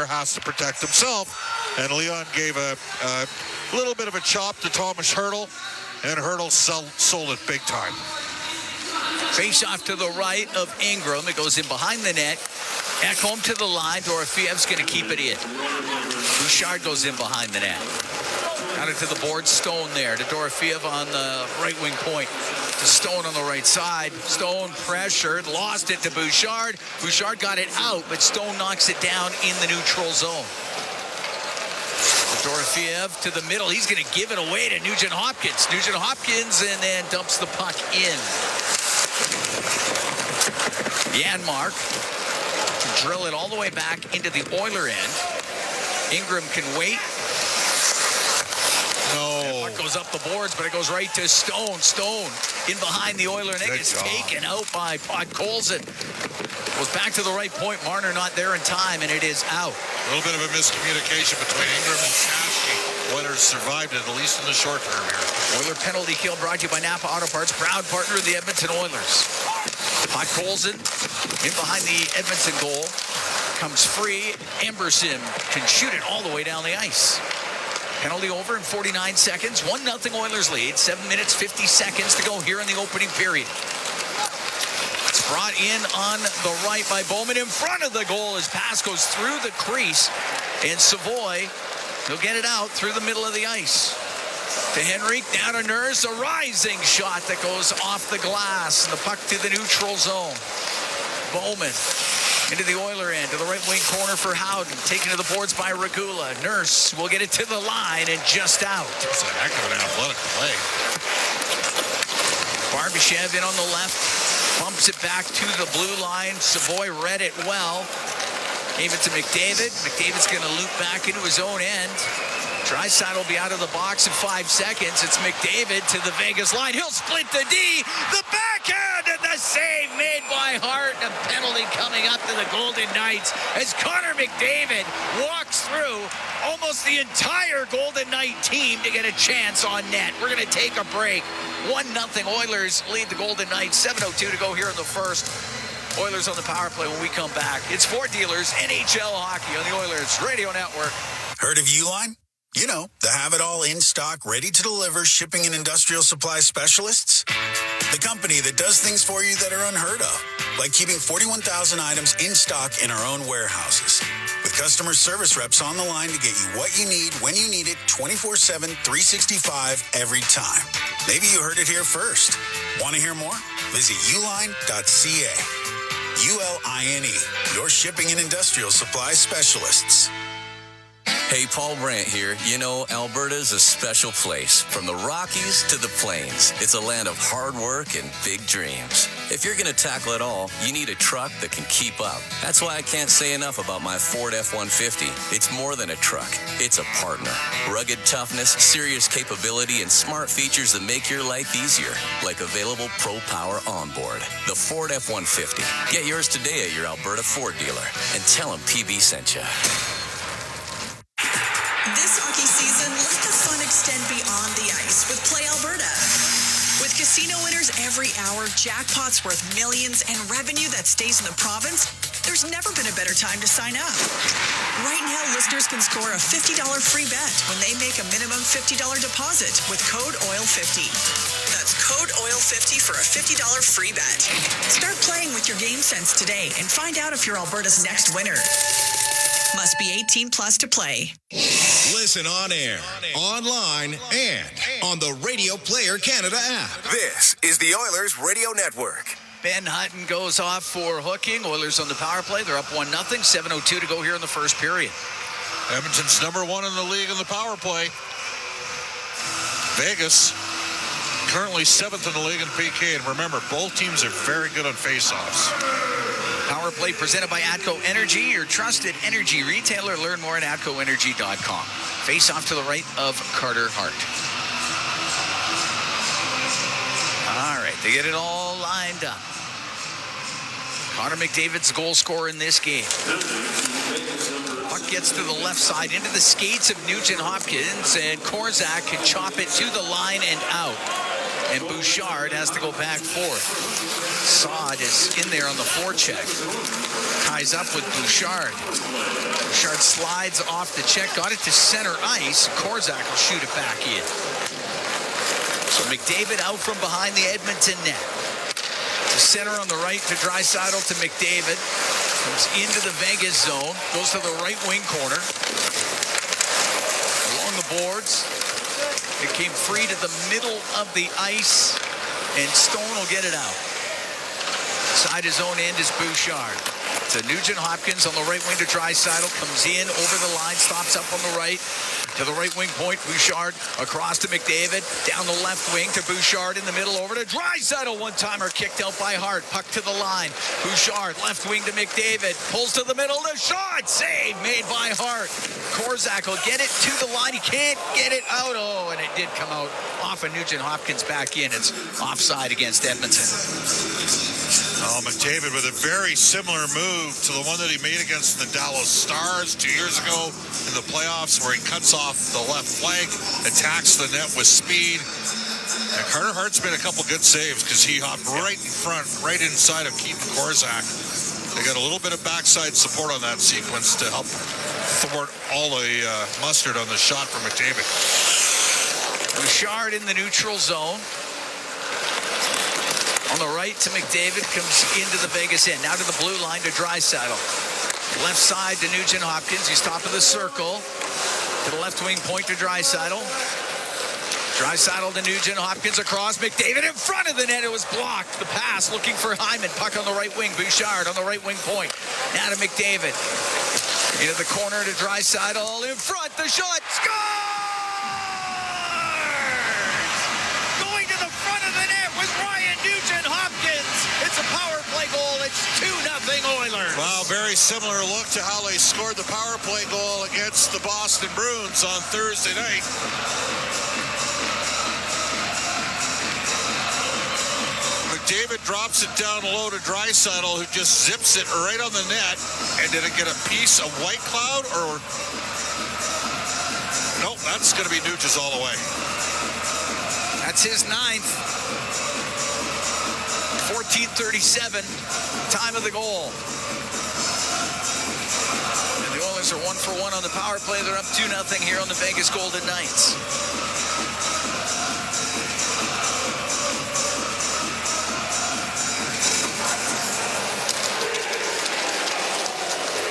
has to protect himself. And Leon gave a little bit of a chop to Thomas Hurdle, and Hurdle sold it big time. Face off to the right of Ingram. It goes in behind the net. Ekholm to the line. Dorofiev's going to keep it in. Bouchard goes in behind the net. Got it to the board. Stone there to Dorofiev on the right wing point. To Stone on the right side. Stone pressured. Lost it to Bouchard. Bouchard got it out, but Stone knocks it down in the neutral zone. Dorofiev to the middle. He's going to give it away to Nugent Hopkins. Nugent Hopkins and then dumps the puck in. Janmark can drill it all the way back into the Oiler end. Ingram can wait. No. That puck goes up the boards, but it goes right to Stone. Stone in behind the Oiler net is taken out by Podkolzin. Goes back to the right point. Marner not there in time, and it is out. A little bit of a miscommunication between Ingram and Shasky. Oilers survived it, at least in the short term here. Oiler penalty kill brought to you by Napa Auto Parts, proud partner of the Edmonton Oilers. Podkolzin in behind the Edmonton goal. Comes free. Emberson can shoot it all the way down the ice. Penalty over in 49 seconds. 1-0 Oilers lead. 7 minutes, 50 seconds to go here in the opening period. It's brought in on the right by Bowman in front of the goal. His pass goes through the crease. And Savoy, he'll get it out through the middle of the ice. To Henrique, now to Nurse, a rising shot that goes off the glass, and the puck to the neutral zone. Bowman into the Oiler end, to the right wing corner for Howden, taken to the boards by Regula. Nurse will get it to the line and just out. It's a heck of an athletic play. Barbashev in on the left, bumps it back to the blue line. Savoy read it well. Gave it to McDavid. McDavid's going to loop back into his own end. Draisaitl will be out of the box in 5 seconds. It's McDavid to the Vegas line. He'll split the D. The backhand and the save made by Hart. A penalty coming up to the Golden Knights as Connor McDavid walks through almost the entire Golden Knight team to get a chance on net. We're going to take a break. 1-0 Oilers lead the Golden Knights. 7:02 to go here in the first. Oilers on the power play when we come back. It's Ford Dealers NHL Hockey on the Oilers Radio Network. Heard of Uline? You know, the have-it-all in-stock, ready-to-deliver shipping and industrial supply specialists. The company that does things for you that are unheard of, like keeping 41,000 items in stock in our own warehouses. With customer service reps on the line to get you what you need, when you need it, 24/7, 365, every time. Maybe you heard it here first. Want to hear more? Visit uline.ca. ULINE, your shipping and industrial supply specialists. Hey, Paul Brandt here. You know, Alberta's a special place. From the Rockies to the Plains, it's a land of hard work and big dreams. If you're going to tackle it all, you need a truck that can keep up. That's why I can't say enough about my Ford F-150. It's more than a truck. It's a partner. Rugged toughness, serious capability, and smart features that make your life easier, like available Pro Power onboard. The Ford F-150. Get yours today at your Alberta Ford dealer and tell them PB sent you. This hockey season, let the fun extend beyond the ice with Play Alberta. With casino winners every hour, jackpots worth millions, and revenue that stays in the province, there's never been a better time to sign up. Right now, listeners can score a $50 free bet when they make a minimum $50 deposit with code OIL50. That's code OIL50 for a $50 free bet. Start playing with your game sense today and find out if you're Alberta's next winner. Must be 18 plus to play. Listen on air, online, and on the Radio Player Canada app. This is the Oilers Radio Network. Ben Hutton goes off for hooking. Oilers on the power play. They're up 1-0. 7:02 to go here in the first period. Edmonton's number 1 in the league in the power play. Vegas currently 7th in the league in PK. And remember, both teams are very good on faceoffs. Power play presented by ATCO Energy, your trusted energy retailer. Learn more at atcoenergy.com. Face off to the right of Carter Hart. All right, they get it all lined up. Connor McDavid's goal scorer in this game. Puck gets to the left side into the skates of Nugent Hopkins, and Korzak can chop it to the line and out. And Bouchard has to go back forth. Saad is in there on the forecheck. Ties up with Bouchard. Bouchard slides off the check, got it to center ice. Korzak will shoot it back in. So McDavid out from behind the Edmonton net. To center on the right to Draisaitl to McDavid. Comes into the Vegas zone. Goes to the right wing corner. Along the boards. It came free to the middle of the ice. And Stone will get it out. Side his own end is Bouchard. To Nugent Hopkins on the right wing to Draisaitl. Comes in over the line. Stops up on the right. To the right wing point, Bouchard across to McDavid. Down the left wing to Bouchard in the middle over to Draisaitl. One-timer kicked out by Hart. Puck to the line. Bouchard left wing to McDavid. Pulls to the middle. The shot. Save made by Hart. Korzak will get it to the line. He can't get it out. Oh, and it did come out off of Nugent Hopkins back in. It's offside against Edmonton. Oh, McDavid with a very similar move to the one that he made against the Dallas Stars 2 years ago in the playoffs, where he cuts off the left flank, attacks the net with speed. And Carter Hart's made a couple good saves because he hopped right in front, right inside of Keaton Korzak. They got a little bit of backside support on that sequence to help thwart all the mustard on the shot from McDavid. Bouchard in the neutral zone. On the right to McDavid, comes into the Vegas end. Now to the blue line to Draisaitl. Left side to Nugent Hopkins. He's top of the circle. To the left wing point to Draisaitl. Draisaitl to Nugent, Hopkins across, McDavid in front of the net. It was blocked. The pass looking for Hyman. Puck on the right wing. Bouchard on the right wing point. Now to McDavid. Into the corner to Draisaitl in front. The shot. Scores! Going to the front of the net was Ryan Nugent Hopkins. It's a power play goal. It's 2-0 Oilers. Wow, very similar look to how they scored the power play goal against the Boston Bruins on Thursday night. McDavid drops it down low to Draisaitl, who just zips it right on the net. And did it get a piece of White Cloud or? Nope, that's going to be Nugent's all the way. That's his 9th. 14:37, time of the goal. And the Oilers are 1 for 1 on the power play. They're up 2-0 here on the Vegas Golden Knights.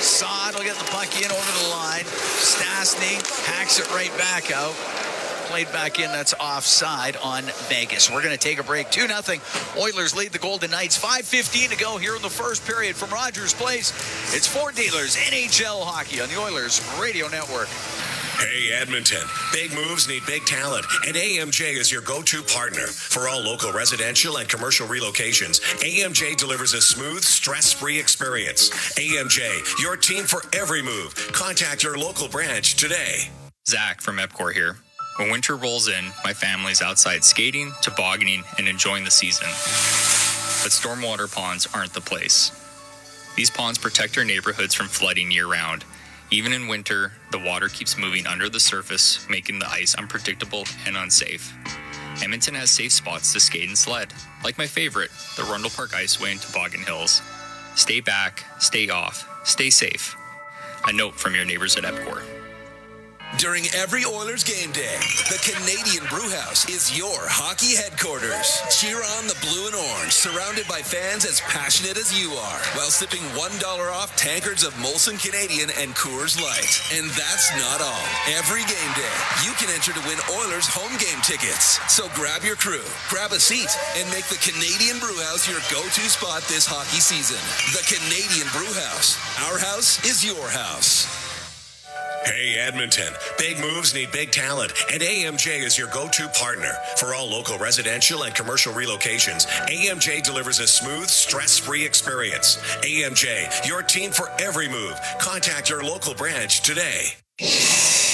Saad will get the puck in over the line. Stastny hacks it right back out. Played back in, that's offside on Vegas. We're going to take a break. 2-0. Oilers lead the Golden Knights. 5:15 to go here in the first period from Rogers Place. It's Ford Dealers NHL Hockey on the Oilers Radio Network. Hey, Edmonton. Big moves need big talent, and AMJ is your go-to partner. For all local residential and commercial relocations, AMJ delivers a smooth, stress-free experience. AMJ, your team for every move. Contact your local branch today. Zach from Epcor here. When winter rolls in, my family's outside skating, tobogganing, and enjoying the season. But stormwater ponds aren't the place. These ponds protect our neighborhoods from flooding year-round. Even in winter, the water keeps moving under the surface, making the ice unpredictable and unsafe. Edmonton has safe spots to skate and sled, like my favorite, the Rundle Park Iceway in Toboggan Hills. Stay back, stay off, stay safe. A note from your neighbors at Epcor. During every Oilers game day, the Canadian Brewhouse is your hockey headquarters. Cheer on the blue and orange, surrounded by fans as passionate as you are, while sipping $1 off tankards of Molson Canadian and Coors Light. And that's not all. Every game day, you can enter to win Oilers home game tickets. So grab your crew, grab a seat, and make the Canadian Brewhouse your go-to spot this hockey season. The Canadian Brewhouse. Our house is your house. Hey, Edmonton. Big moves need big talent, and AMJ is your go-to partner. For all local residential and commercial relocations, AMJ delivers a smooth, stress-free experience. AMJ, your team for every move. Contact your local branch today.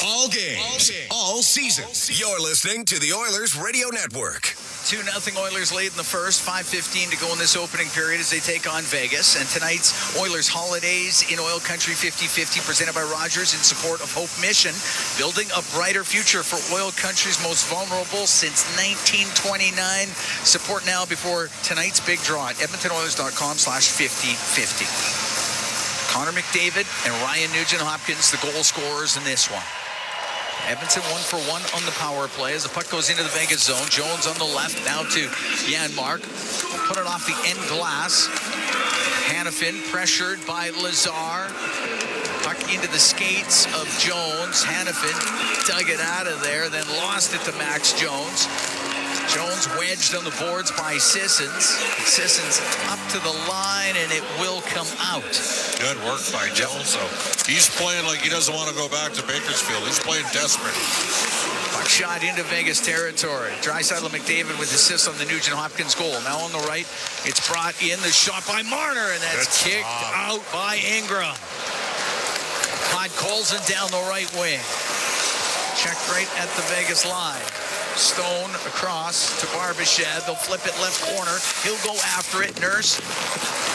All games, all season. You're listening to the Oilers Radio Network. 2-0 Oilers lead in the first. 5:15 to go in this opening period as they take on Vegas. And tonight's Oilers Holidays in OilCountry 50-50 presented by Rogers in support of Hope Mission, building a brighter future for OilCountry's most vulnerable since 1929. Support now before tonight's big draw at EdmontonOilers.com/50-50. Connor McDavid and Ryan Nugent-Hopkins, the goal scorers in this one. Edmonton 1 for 1 on the power play as the puck goes into the Vegas zone. Jones on the left, now to Janmark. Put it off the end glass. Hannafin pressured by Lazar. Puck into the skates of Jones. Hannafin dug it out of there, then lost it to Max Jones. Jones wedged on the boards by Sissons. Sissons up to the line, and it will come out. Good work by Jones, though. He's playing like he doesn't want to go back to Bakersfield. He's playing desperate. Puck shot into Vegas territory. Draisaitl McDavid with assists on the Nugent-Hopkins goal. Now on the right, it's brought in. The shot by Marner, and that's kicked out by Ingram. Colson down the right wing. Checked right at the Vegas line. Stone across to Barbashev. They'll flip it left corner. He'll go after it. Nurse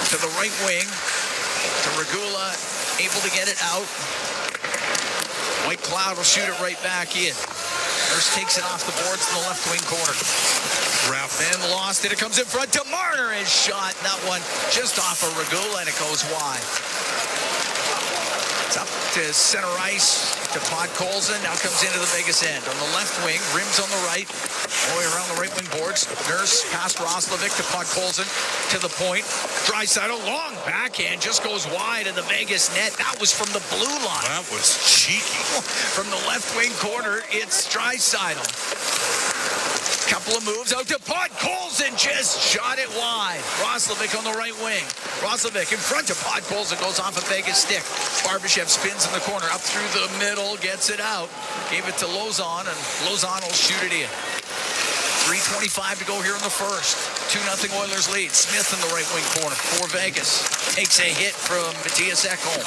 to the right wing. To Regula. Able to get it out. White Cloud will shoot it right back in. Nurse takes it off the boards in the left wing corner. Ralph then lost it. It comes in front to Marner. His shot. That one just off of Regula, and it goes wide. It's up to center ice to Colson. Now comes into the Vegas end. On the left wing, rims on the right. All the way around the right wing boards. Nurse past Roslovic to Colson to the point. Draisaitl, long backhand, just goes wide in the Vegas net. That was from the blue line. That was cheeky. From the left wing corner, it's Draisaitl. Couple of moves out to Podkolzin, just shot it wide. Roslovic on the right wing. Roslovic in front of Podkolzin, goes off a Vegas stick. Barbashev spins in the corner, up through the middle, gets it out. Gave it to Lozon, and Lozon will shoot it in. 3:25 to go here in the first. 2-0 Oilers lead. Smith in the right wing corner for Vegas. Takes a hit from Matthias Ekholm.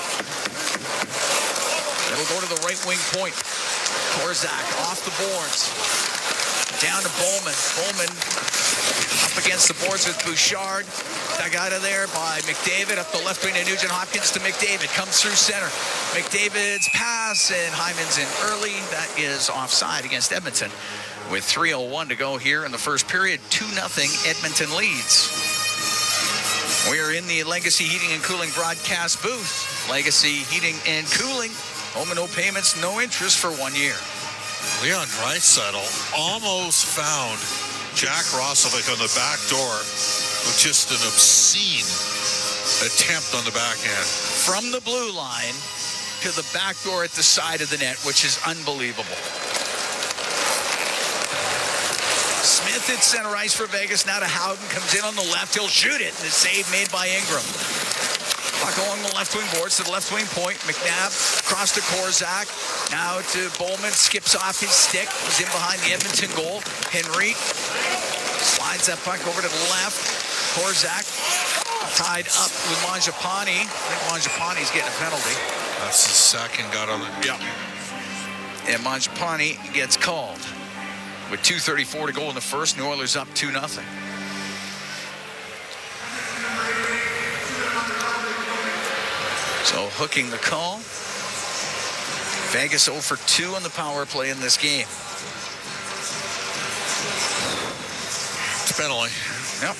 It'll go to the right wing point. Korzak off the boards. Down to Bowman. Bowman up against the boards with Bouchard. Dug out of there by McDavid. Up the left wing to Nugent Hopkins to McDavid. Comes through center. McDavid's pass, and Hyman's in early. That is offside against Edmonton. With 3:01 to go here in the first period, 2-0 Edmonton leads. We are in the Legacy Heating and Cooling broadcast booth. Legacy Heating and Cooling. Home and no payments, no interest for 1 year. Leon Draisaitl almost found Jack Roslovic on the back door with just an obscene attempt on the backhand. From the blue line to the back door at the side of the net, which is unbelievable. Smith at center ice for Vegas. Now to Howden. Comes in on the left. He'll shoot it. And the save made by Ingram. Puck along the left wing boards to the left wing point. McNabb across to Korzak. Now to Bowman. Skips off his stick. Was in behind the Edmonton goal. Henry slides that puck over to the left. Korzak tied up with Mangiapane. I think Mangiapane's getting a penalty. That's the second got on the... Yeah. And Mangiapane gets called. With 2:34 to go in the first, New Oilers up 2-0. So hooking the call. Vegas 0 for 2 on the power play in this game. It's a penalty. Yep.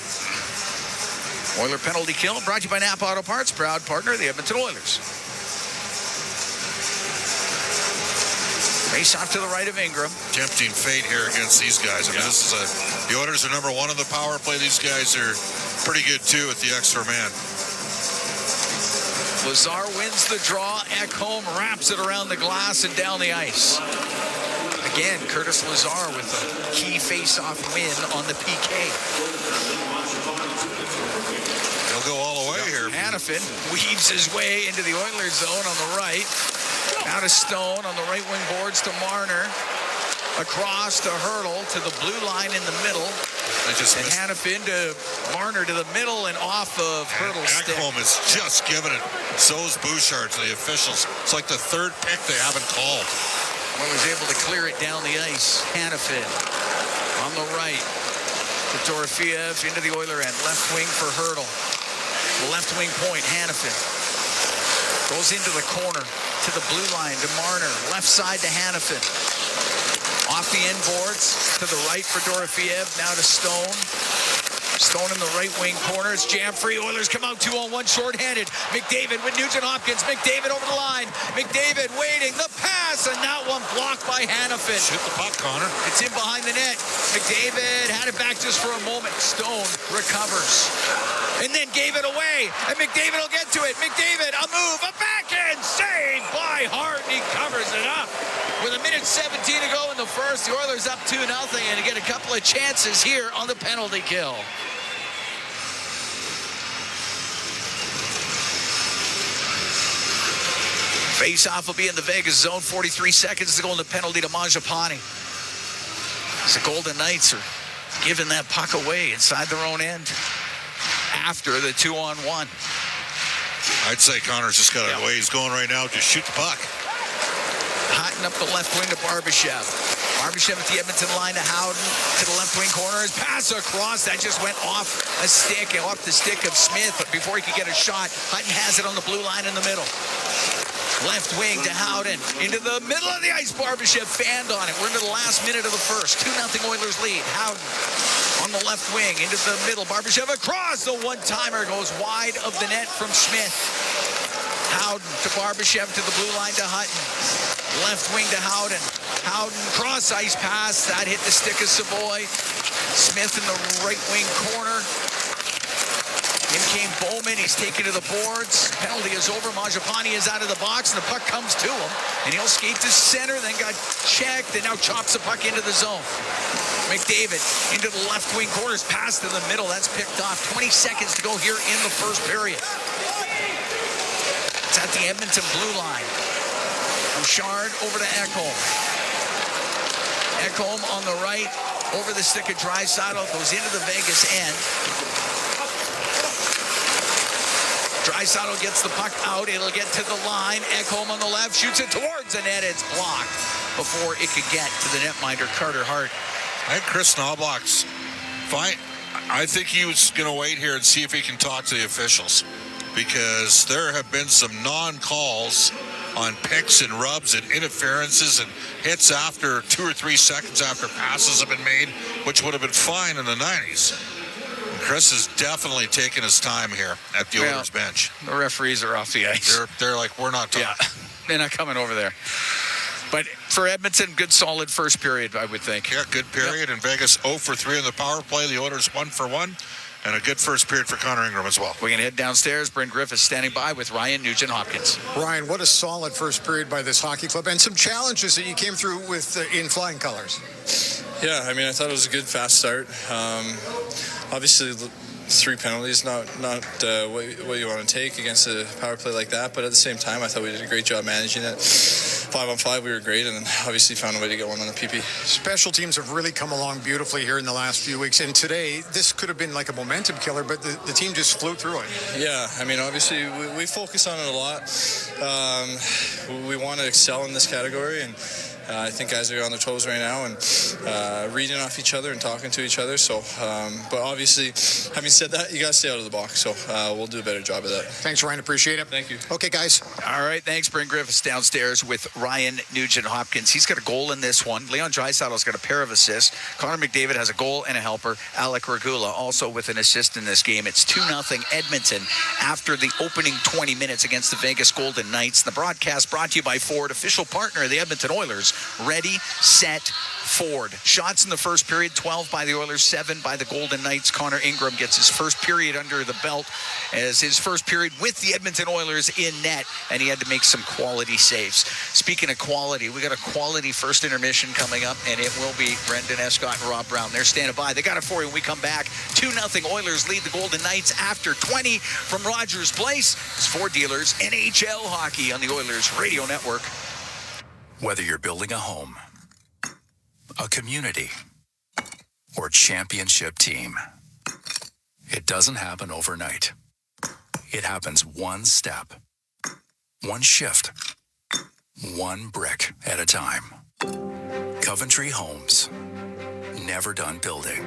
Oiler penalty kill brought to you by Napa Auto Parts, proud partner of the Edmonton Oilers. Face off to the right of Ingram. Tempting fate here against these guys. I mean, this is the Oilers are number 1 on the power play. These guys are pretty good too at the extra man. Lazar wins the draw. Ekholm wraps it around the glass and down the ice. Again, Curtis Lazar with a key face-off win on the PK. He'll go all the way here. Hanifin weaves his way into the Oilers zone on the right. Out of Stone on the right wing boards to Marner. Across to Hurdle to the blue line in the middle. And Hanifin to Marner to the middle and off of Hurdle's stick. Ekholm is just giving it. So is Bouchard to the officials. It's like the third pick they haven't called. Well, was able to clear it down the ice. Hanifin on the right to Dorofeev into the Oiler end. Left wing for Hurdle. Left wing point, Hanifin. Goes into the corner to the blue line to Marner. Left side to Hanifin. Off the end boards to the right for Dorofeev. Now to Stone. Stone in the right wing corner. It's jam free. Oilers come out 2-on-1 shorthanded. McDavid with Nugent Hopkins. McDavid over the line. McDavid waiting. The pass, and that one blocked by Hanifin. Shoot the puck, Connor. It's in behind the net. McDavid had it back just for a moment. Stone recovers. And then gave it away. And McDavid will get to it. McDavid, a move, a backhand save by Hart. He covers it up. With 1:17 to go in the first, the Oilers up 2-0 and to get a couple of chances here on the penalty kill. Face-off will be in the Vegas zone. 43 seconds to go in the penalty to Mangiapane. As the Golden Knights are giving that puck away inside their own end after the 2-on-1. I'd say Connor's just got it away. He's going right now. Just shoot the puck. Hotting up the left wing to Barbashev. Barbashev at the Edmonton line to Howden to the left wing corner. His pass across. That just went off a stick, off the stick of Smith. But before he could get a shot, Hutton has it on the blue line in the middle. Left wing to Howden. Into the middle of the ice. Barbashev fanned on it. We're into the last minute of the first. 2-0 Oilers lead. Howden on the left wing into the middle. Barbashev across. The one-timer goes wide of the net from Smith. Howden to Barbashev to the blue line to Hutton. Left wing to Howden. Howden cross ice pass. That hit the stick of Savoy. Smith in the right wing corner. In came Bowman. He's taken to the boards. Penalty is over. Majapani is out of the box, and the puck comes to him. And he'll skate to center, then got checked, and now chops the puck into the zone. McDavid into the left wing corners, pass to the middle. That's picked off. 20 seconds to go here in the first period. It's at the Edmonton blue line. Bouchard over to Ekholm. Ekholm on the right, over the stick of Draisaitl, goes into the Vegas end. Draisaitl gets the puck out. It'll get to the line. Ekholm on the left, shoots it towards the net. It's blocked before it could get to the netminder, Carter Hart. I think Chris Knobloch's fine. I think he was going to wait here and see if he can talk to the officials, because there have been some non-calls on picks and rubs and interferences and hits after 2 or 3 seconds after passes have been made, which would have been fine in the 90s. Chris is definitely taking his time here at the Oilers bench. The referees are off the ice. They're like, we're not talking. Yeah, they're not coming over there. But for Edmonton, good solid first period, I would think. Yeah, good period. And Vegas 0 for 3 on the power play. The Oilers 1 for 1. And a good first period for Connor Ingram as well. We're going to head downstairs. Bryn Griffiths standing by with Ryan Nugent-Hopkins. Ryan, what a solid first period by this hockey club, and some challenges that you came through with in flying colors. Yeah, I mean, I thought it was a good, fast start. Obviously, 3 penalties, not what you want to take against a power play like that. But at the same time, I thought we did a great job managing it. 5-on-5, we were great, and then obviously found a way to get one on the PP. Special teams have really come along beautifully here in the last few weeks. And today, this could have been like a momentum killer, but the team just flew through it. Yeah, I mean, obviously, we focus on it a lot. We want to excel in this category, and I think guys are on their toes right now and reading off each other and talking to each other. So, but obviously, having said that, you got to stay out of the box. So we'll do a better job of that. Thanks, Ryan. Appreciate it. Thank you. Okay, guys. All right. Thanks, Bryn Griffiths downstairs with Ryan Nugent-Hopkins. He's got a goal in this one. Leon Draisaitl's got a pair of assists. Connor McDavid has a goal and a helper. Alec Regula also with an assist in this game. It's 2-0 Edmonton after the opening 20 minutes against the Vegas Golden Knights. The broadcast brought to you by Ford, official partner of the Edmonton Oilers. Ready, set, Ford. Shots in the first period, 12 by the Oilers, 7 by the Golden Knights. Connor Ingram gets his first period under the belt as his first period with the Edmonton Oilers in net, and he had to make some quality saves. Speaking of quality, we got a quality first intermission coming up, and it will be Brendan Escott and Rob Brown. They're standing by. They got it for you when we come back. 2-0 Oilers lead the Golden Knights after 20 from Rogers Place. It's Ford Dealers NHL Hockey on the Oilers Radio Network. Whether you're building a home, a community, or championship team, it doesn't happen overnight. It happens one step, one shift, one brick at a time. Coventry Homes, never done building.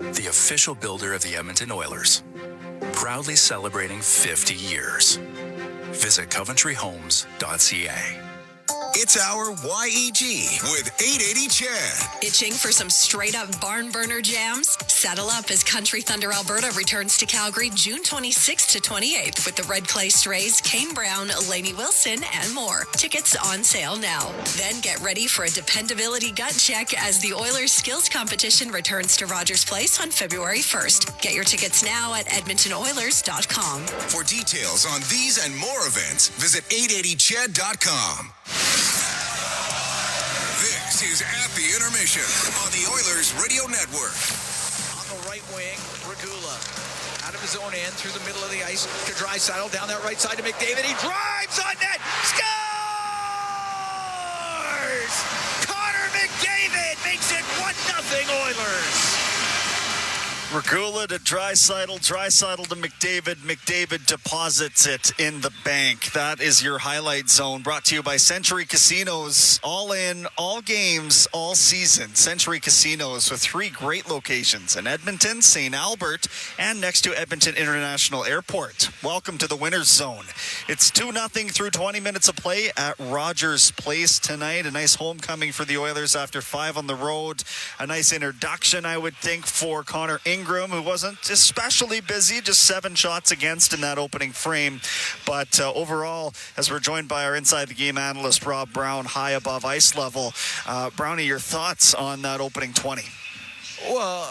The official builder of the Edmonton Oilers, proudly celebrating 50 years. Visit coventryhomes.ca. It's our YEG with 880 Chad. Itching for some straight-up barn burner jams? Saddle up as Country Thunder Alberta returns to Calgary June 26th to 28th with the Red Clay Strays, Kane Brown, Lainey Wilson, and more. Tickets on sale now. Then get ready for a dependability gut check as the Oilers Skills Competition returns to Rogers Place on February 1st. Get your tickets now at edmontonoilers.com. For details on these and more events, visit 880ched.com. This is At the Intermission on the Oilers Radio Network. On the right wing, Regula out of his own end through the middle of the ice to Draisaitl, down that right side to McDavid. He drives on net, scores! Connor McDavid makes it 1-0 Oilers. Regula to Draisaitl, Draisaitl to McDavid, McDavid deposits it in the bank. That is your highlight zone, brought to you by Century Casinos. All in, all games, all season. Century Casinos with 3 great locations in Edmonton, St. Albert, and next to Edmonton International Airport. Welcome to the winner's zone. It's 2-0 through 20 minutes of play at Rogers Place tonight. A nice homecoming for the Oilers after 5 on the road. A nice introduction, I would think, for Connor Ingram, who wasn't especially busy, just 7 shots against in that opening frame. But overall, as we're joined by our Inside the Game analyst, Rob Brown, high above ice level. Brownie, your thoughts on that opening 20? Well,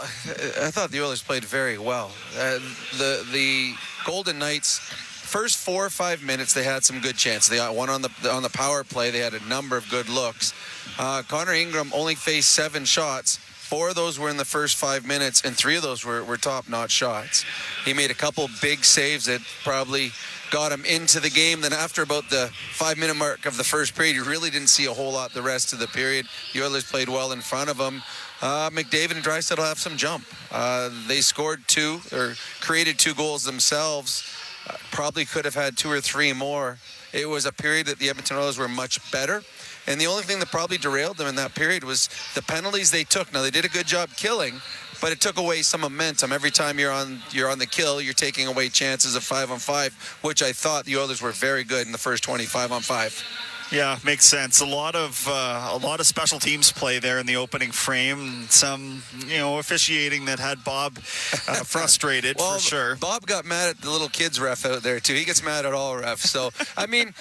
I thought the Oilers played very well. The Golden Knights, first 4 or 5 minutes, they had some good chances. They got one on the power play. They had a number of good looks. Connor Ingram only faced 7 shots. 4 of those were in the first 5 minutes, and 3 of those were top-notch shots. He made a couple big saves that probably got him into the game. Then after about the 5-minute mark of the first period, you really didn't see a whole lot the rest of the period. The Oilers played well in front of him. McDavid and Draisaitl have some jump. They scored 2 or created 2 goals themselves. Probably could have had 2 or 3 more. It was a period that the Edmonton Oilers were much better. And the only thing that probably derailed them in that period was the penalties they took. Now, they did a good job killing, but it took away some momentum. Every time you're on the kill, you're taking away chances of 5-on-5, which I thought the Oilers were very good in the first 25-on-5. Yeah, makes sense. A lot of special teams play there in the opening frame. Some, officiating that had Bob frustrated for sure. Bob got mad at the little kids ref out there too. He gets mad at all refs. So I mean,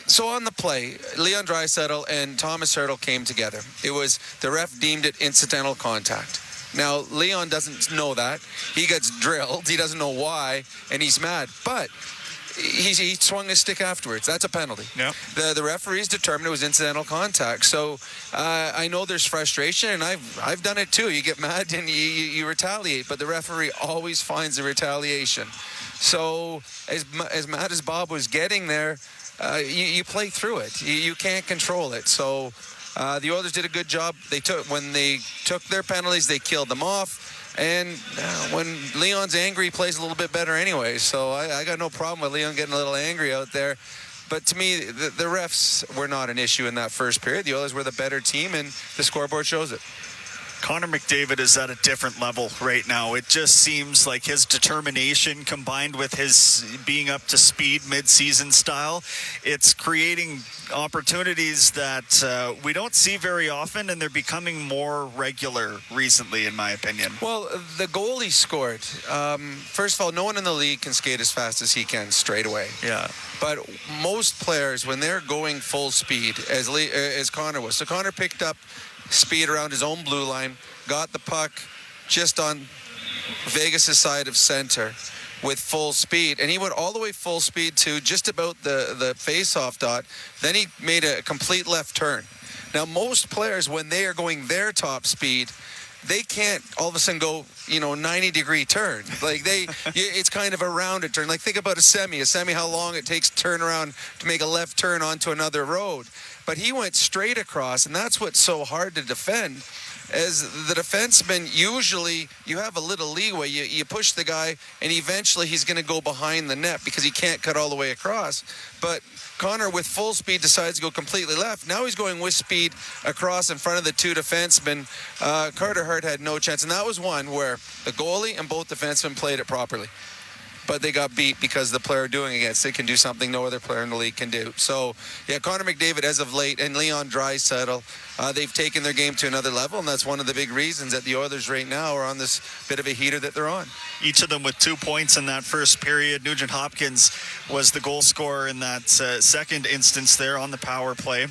so on the play, Leon Draisaitl and Thomas Hertl came together. It was the ref deemed it incidental contact. Now Leon doesn't know that. He gets drilled. He doesn't know why, and he's mad. But he swung his stick afterwards. That's a penalty. Yep. The referees determined it was incidental contact. So I know there's frustration, and I've done it too. You get mad and you retaliate, but the referee always finds a retaliation. So as mad as Bob was getting there, you play through it. You can't control it. So the Oilers did a good job. When they took their penalties, they killed them off. And when Leon's angry, he plays a little bit better anyway. So I got no problem with Leon getting a little angry out there. But to me, the refs were not an issue in that first period. The Oilers were the better team, and the scoreboard shows it. Connor McDavid is at a different level right now. It just seems like his determination combined with his being up to speed mid-season style, it's creating opportunities that we don't see very often, and they're becoming more regular recently, in my opinion. Well, the goal he scored, first of all, no one in the league can skate as fast as he can straight away. Yeah. But most players, when they're going full speed, as Connor was, so Connor picked up speed around his own blue line, got the puck just on Vegas' side of center with full speed, and he went all the way full speed to just about the face-off dot. Then he made a complete left turn. Now, most players, when they are going their top speed, they can't all of a sudden go, 90-degree turn. Like it's kind of a rounded turn. Like think about a semi, how long it takes to turn around to make a left turn onto another road. But he went straight across, and that's what's so hard to defend. As the defenseman, usually you have a little leeway. You push the guy, and eventually he's going to go behind the net because he can't cut all the way across. But Connor, with full speed, decides to go completely left. Now he's going with speed across in front of the 2 defensemen. Carter Hart had no chance, and that was one where the goalie and both defensemen played it properly. But they got beat because the player doing against it can do something no other player in the league can do. So, yeah, Connor McDavid as of late and Leon Draisaitl, they've taken their game to another level, and that's one of the big reasons that the Oilers right now are on this bit of a heater that they're on. Each of them with 2 points in that first period. Nugent Hopkins was the goal scorer in that second instance there on the power play.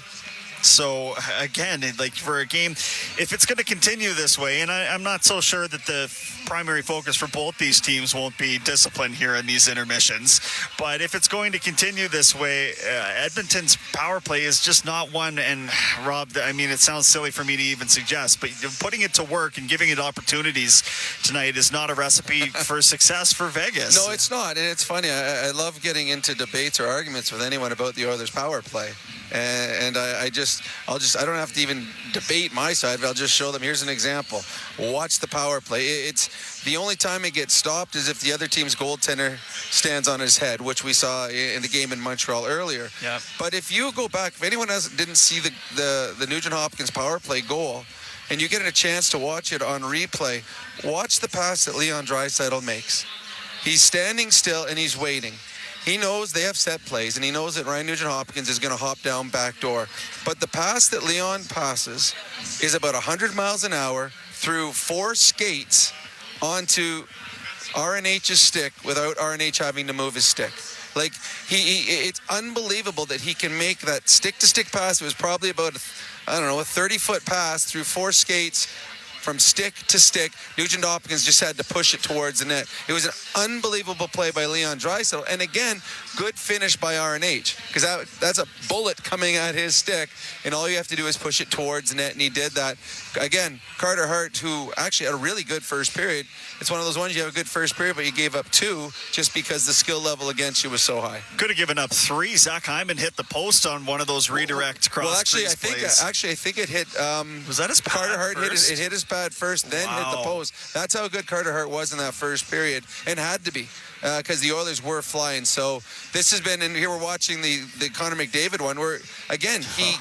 So, again, like for a game, if it's going to continue this way, and I'm not so sure that the primary focus for both these teams won't be discipline here in these intermissions, but if it's going to continue this way, Edmonton's power play is just not one, and Rob, I mean, it sounds silly for me to even suggest, but putting it to work and giving it opportunities tonight is not a recipe for success for Vegas. No, it's not, and it's funny. I love getting into debates or arguments with anyone about the Oilers' power play. And I don't have to even debate my side, but I'll just show them. Here's an example. Watch the power play. It's the only time it gets stopped is if the other team's goaltender stands on his head, which we saw in the game in Montreal earlier. Yeah. But if you go back, if anyone didn't see the Nugent Hopkins power play goal, and you get a chance to watch it on replay, watch the pass that Leon Draisaitl makes. He's standing still and he's waiting. He knows they have set plays, and he knows that Ryan Nugent-Hopkins is going to hop down back door. But the pass that Leon passes is about 100 miles an hour through 4 skates onto RNH's stick without RNH having to move his stick. Like, it's unbelievable that he can make that stick-to-stick pass. It was probably about, a 30-foot pass through 4 skates from stick to stick. Nugent Hopkins just had to push it towards the net. It was an unbelievable play by Leon Draisaitl. And again, good finish by RNH, because that's a bullet coming at his stick, and all you have to do is push it towards the net, and he did that. Again, Carter Hart, who actually had a really good first period. It's one of those ones you have a good first period, but you gave up 2 just because the skill level against you was so high. Could have given up 3. Zach Hyman hit the post on one of those redirect cross. Well, actually, I plays. think it hit. Was that his pad Carter Hart first? It hit his pad first, then hit the post. That's how good Carter Hart was in that first period, and had to be, because the Oilers were flying. So this has been, and here we're watching the Connor McDavid one, where again he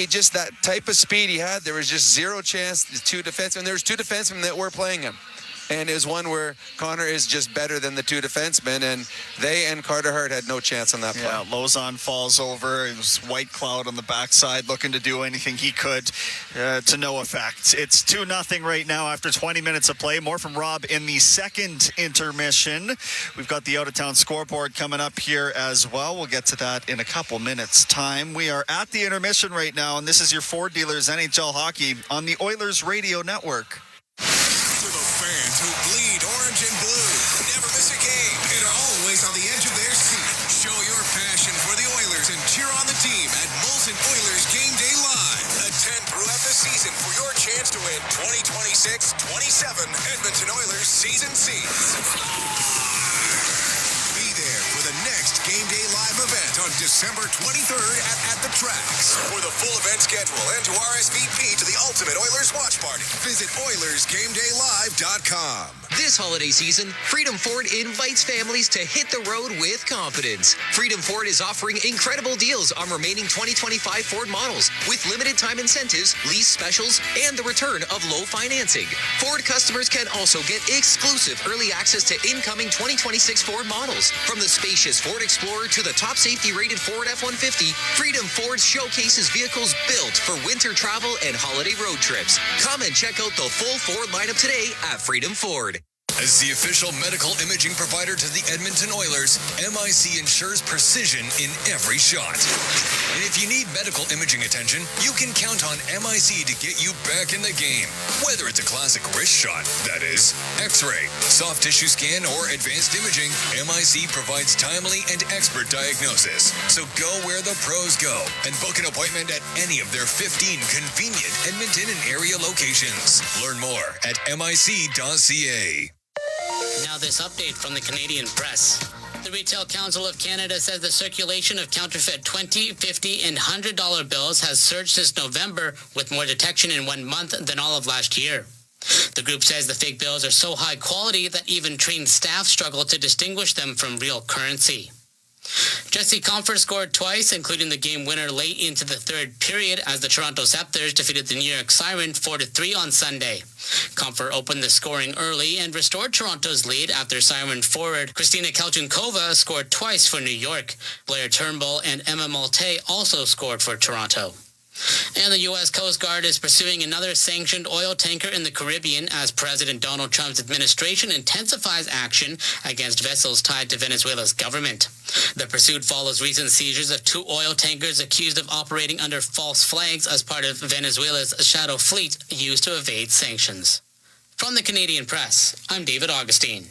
just, that type of speed he had, there was just zero chance. The 2 defensemen, there was 2 defensemen that were playing him. And it was one where Connor is just better than the 2 defensemen, and they and Carter Hart had no chance on that play. Yeah, Lozon falls over. It was White Cloud on the backside looking to do anything he could to no effect. It's 2-0 right now after 20 minutes of play. More from Rob in the second intermission. We've got the out-of-town scoreboard coming up here as well. We'll get to that in a couple minutes' time. We are at the intermission right now, and this is your Ford Dealers NHL Hockey on the Oilers Radio Network. To the fans who bleed orange and blue, never miss a game, and are always on the edge of their seat. Show your passion for the Oilers and cheer on the team at Molson Oilers Game Day Live. Attend throughout the season for your chance to win 2026-27 Edmonton Oilers season seats. Be there for the next Game Day Live event on December 23rd at the Tracks. For the full event schedule and to RSVP to the Ultimate Oilers Watch Party, visit OilersGameDayLive.com. This holiday season, Freedom Ford invites families to hit the road with confidence. Freedom Ford is offering incredible deals on remaining 2025 Ford models with limited time incentives, lease specials, and the return of low financing. Ford customers can also get exclusive early access to incoming 2026 Ford models. From the spacious Ford Explorer to the top safety-rated Ford F-150, Freedom Ford showcases vehicles built for winter travel and holiday road trips. Come and check out the full Ford lineup today at Freedom Ford. As the official medical imaging provider to the Edmonton Oilers, MIC ensures precision in every shot. And if you need medical imaging attention, you can count on MIC to get you back in the game. Whether it's a classic wrist shot, that is, X-ray, soft tissue scan, or advanced imaging, MIC provides timely and expert diagnosis. So go where the pros go and book an appointment at any of their 15 convenient Edmonton and area locations. Learn more at mic.ca. Now this update from the Canadian Press. The Retail Council of Canada says the circulation of counterfeit $20, $50, and $100 bills has surged since November, with more detection in 1 month than all of last year. The group says the fake bills are so high quality that even trained staff struggle to distinguish them from real currency. Jesse Compher scored twice, including the game winner late into the third period as the Toronto Scepters defeated the New York Siren 4-3 on Sunday. Compher opened the scoring early and restored Toronto's lead after Siren forward Kristina Kalchunkova scored twice for New York. Blair Turnbull and Emma Malte also scored for Toronto. And the U.S. Coast Guard is pursuing another sanctioned oil tanker in the Caribbean as President Donald Trump's administration intensifies action against vessels tied to Venezuela's government. The pursuit follows recent seizures of 2 oil tankers accused of operating under false flags as part of Venezuela's shadow fleet used to evade sanctions. From the Canadian Press, I'm David Augustine.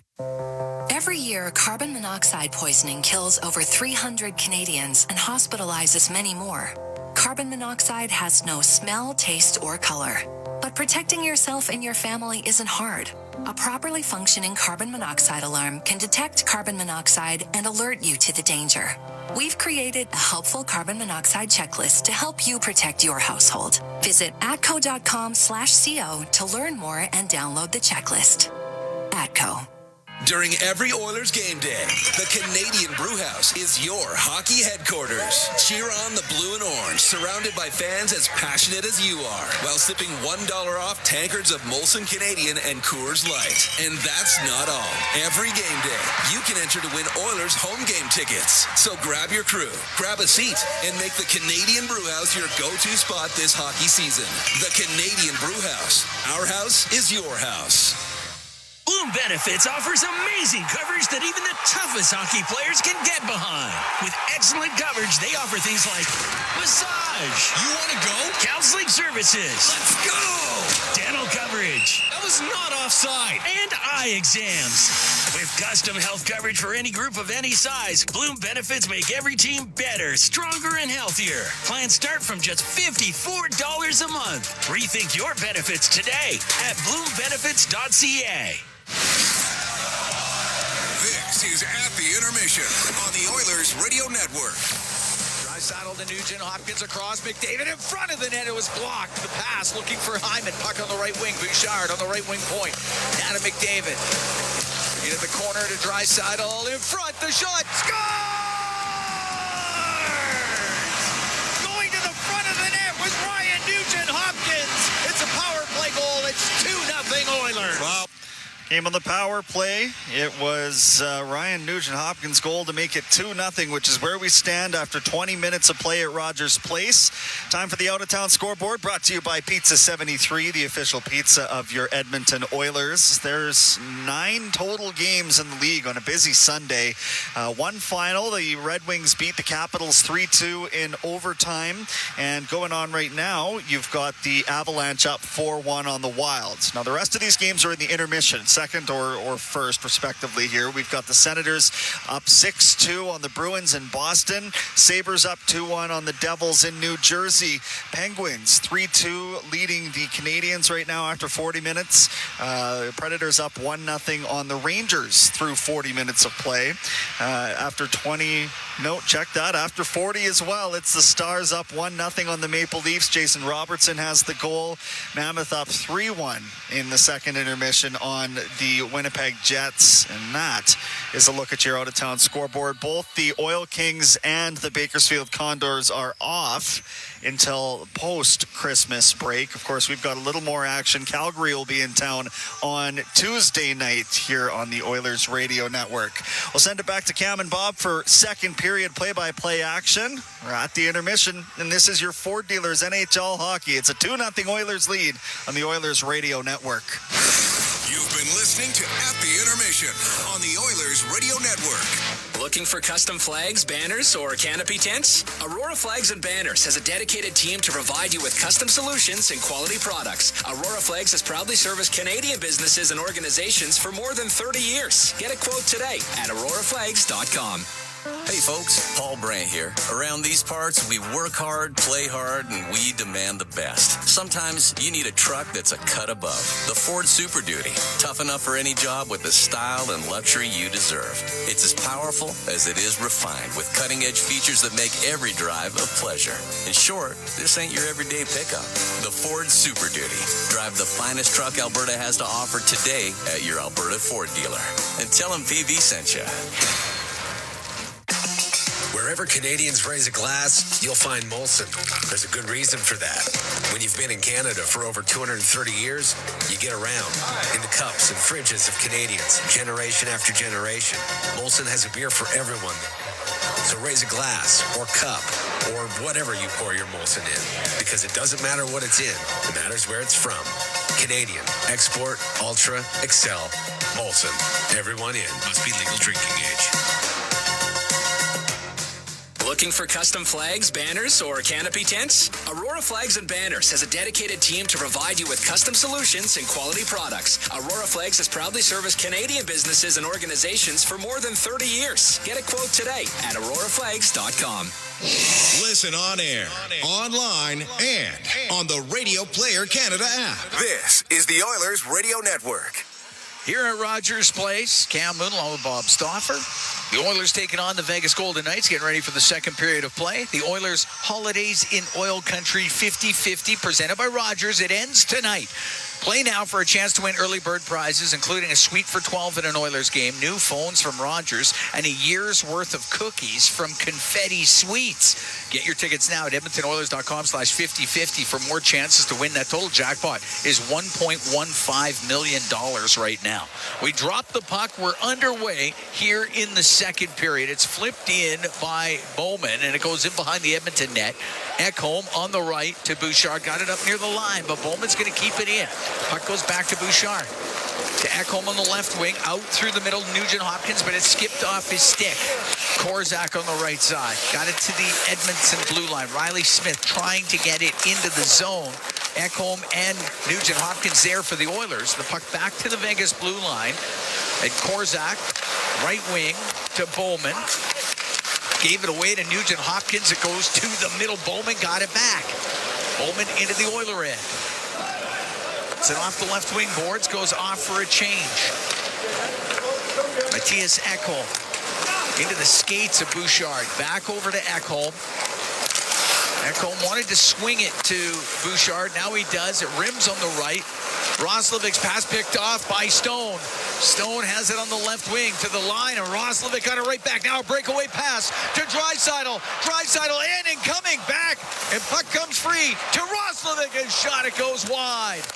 Every year, carbon monoxide poisoning kills over 300 Canadians and hospitalizes many more. Carbon monoxide has no smell, taste, or color. But protecting yourself and your family isn't hard. A properly functioning carbon monoxide alarm can detect carbon monoxide and alert you to the danger. We've created a helpful carbon monoxide checklist to help you protect your household. Visit atco.com/co to learn more and download the checklist. ATCO. During every Oilers game day, the Canadian Brewhouse is your hockey headquarters. Cheer on the blue and orange, surrounded by fans as passionate as you are, while sipping $1 off tankards of Molson Canadian and Coors Light. And that's not all. Every game day, you can enter to win Oilers home game tickets. So grab your crew, grab a seat, and make the Canadian Brewhouse your go-to spot this hockey season. The Canadian Brewhouse. Our house is your house. Bloom Benefits offers amazing coverage that even the toughest hockey players can get behind. With excellent coverage, they offer things like massage, massage. You want to go? Counseling services. Let's go! Dental coverage. That was not offside. And eye exams. With custom health coverage for any group of any size, Bloom Benefits make every team better, stronger, and healthier. Plans start from just $54 a month. Rethink your benefits today at bloombenefits.ca. This is At the Intermission on the Oilers Radio Network. Draisaitl to Nugent Hopkins across McDavid in front of the net. It was blocked. The pass looking for Hyman. Puck on the right wing. Bouchard on the right wing point. Down to McDavid. Into the corner to Draisaitl in front. The shot. Scores! Going to the front of the net was Ryan Nugent Hopkins. It's a power play goal. It's 2-0 Oilers. Wow. Game on the power play. It was Ryan Nugent-Hopkins' goal to make it 2-0, which is where we stand after 20 minutes of play at Rogers Place. Time for the out-of-town scoreboard, brought to you by Pizza 73, the official pizza of your Edmonton Oilers. There's 9 total games in the league on a busy Sunday. One final, the Red Wings beat the Capitals 3-2 in overtime. And going on right now, you've got the Avalanche up 4-1 on the Wilds. Now, the rest of these games are in the intermission, second or first, respectively here. We've got the Senators up 6-2 on the Bruins in Boston. Sabres up 2-1 on the Devils in New Jersey. Penguins 3-2 leading the Canadiens right now after 40 minutes. Predators up 1-0 on the Rangers through 40 minutes of play. After 20... No, check that. After 40 as well, it's the Stars up 1-0 on the Maple Leafs. Jason Robertson has the goal. Mammoth up 3-1 in the second intermission on the Winnipeg Jets. And that is a look at your out-of-town scoreboard. Both the Oil Kings and the Bakersfield Condors are off until post-Christmas break. Of course, we've got a little more action. Calgary will be in town on Tuesday night here on the Oilers Radio Network. We'll send it back to Cam and Bob for second period play-by-play action. We're at the intermission, and this is your Ford Dealers NHL Hockey. It's a 2-0 Oilers lead on the Oilers Radio Network. You've been listening to At the Intermission on the Oilers Radio Network. Looking for custom flags, banners, or canopy tents? Aurora Flags and Banners has a dedicated team to provide you with custom solutions and quality products. Aurora Flags has proudly serviced Canadian businesses and organizations for more than 30 years. Get a quote today at auroraflags.com. Hey folks, Paul Brandt here. Around these parts, we work hard, play hard, and we demand the best. Sometimes you need a truck that's a cut above. The Ford Super Duty. Tough enough for any job with the style and luxury you deserve. It's as powerful as it is refined, with cutting-edge features that make every drive a pleasure. In short, this ain't your everyday pickup. The Ford Super Duty. Drive the finest truck Alberta has to offer today at your Alberta Ford dealer. And tell them PV sent you. Wherever Canadians raise a glass, you'll find Molson. There's a good reason for that. When you've been in Canada for over 230 years, you get around in the cups and fridges of Canadians, generation after generation. Molson has a beer for everyone. So raise a glass or cup or whatever you pour your Molson in, because it doesn't matter what it's in. It matters where it's from. Canadian, export, ultra, excel, Molson. Everyone in. Must be legal drinking age. Looking for custom flags, banners, or canopy tents? Aurora Flags and Banners has a dedicated team to provide you with custom solutions and quality products. Aurora Flags has proudly serviced Canadian businesses and organizations for more than 30 years. Get a quote today at auroraflags.com. Listen on air, online, and on the Radio Player Canada app. This is the Oilers Radio Network. Here at Rogers Place, Cam Moon along with Bob Stauffer. The Oilers taking on the Vegas Golden Knights, getting ready for the second period of play. The Oilers Holidays in OilCountry 50-50, presented by Rogers. It ends tonight. Play now for a chance to win early bird prizes, including a suite for 12 in an Oilers game, new phones from Rogers, and a year's worth of cookies from Confetti Sweets. Get your tickets now at edmontonoilers.com/5050 for more chances to win. That total jackpot is $1.15 million right now. We dropped the puck. We're underway here in the second period. It's flipped in by Bowman, and it goes in behind the Edmonton net. Ekholm on the right to Bouchard. Got it up near the line, but Bowman's going to keep it in. Puck goes back to Bouchard. to Ekholm on the left wing, out through the middle, Nugent Hopkins, but it skipped off his stick. Korzak on the right side, got it to the Edmonton blue line. Riley Smith trying to get it into the zone. Ekholm and Nugent Hopkins there for the Oilers. The puck back to the Vegas blue line. And Korzak, right wing to Bowman. Gave it away to Nugent Hopkins. It goes to the middle. Bowman got it back. Bowman into the Oiler end. Sent off the left wing boards. Goes off for a change. Matthias Ekholm into the skates of Bouchard. Back over to Ekholm. Ekholm wanted to swing it to Bouchard. Now he does. It rims on the right. Roslovic's pass picked off by Stone. Stone has it on the left wing to the line, and Roslovic got it right back. Now a breakaway pass to Draisaitl. Draisaitl in and coming back, and puck comes free to Roslovic, and shot. It goes wide.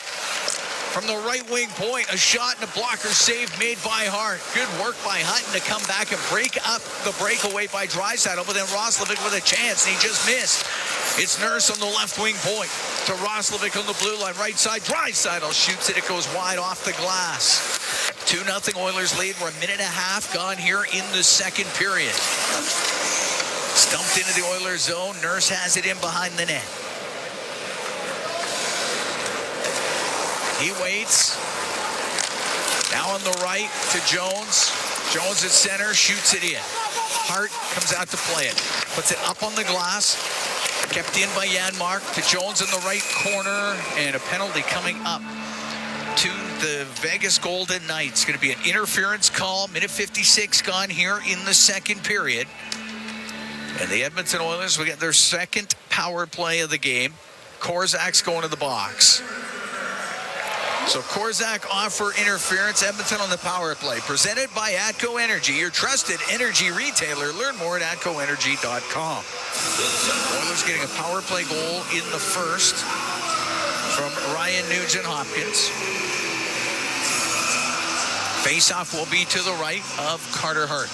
From the right wing point, a shot and a blocker save made by Hart. Good work by Hutton to come back and break up the breakaway by Draisaitl, but then Roslovic with a chance, and he just missed. It's Nurse on the left wing point to Roslovic on the blue line, right side. Draisaitl shoots it. It goes wide off the glass. 2-0 Oilers lead. We're a minute and a half gone here in the second period. Stumped into the Oilers zone. Nurse has it in behind the net. He waits. Now on the right to Jones. Jones at center, shoots it in. Hart comes out to play it. Puts it up on the glass. Kept in by Janmark to Jones in the right corner. And a penalty coming up to the Vegas Golden Knights. Going to be an interference call. Minute 56 gone here in the second period. And the Edmonton Oilers will get their second power play of the game. Korzak's going to the box. So Korzak off for interference. Edmonton on the power play. Presented by ATCO Energy, your trusted energy retailer. Learn more at atcoenergy.com. Oilers getting a power play goal in the first from Ryan Nugent-Hopkins. Face-off will be to the right of Carter Hart.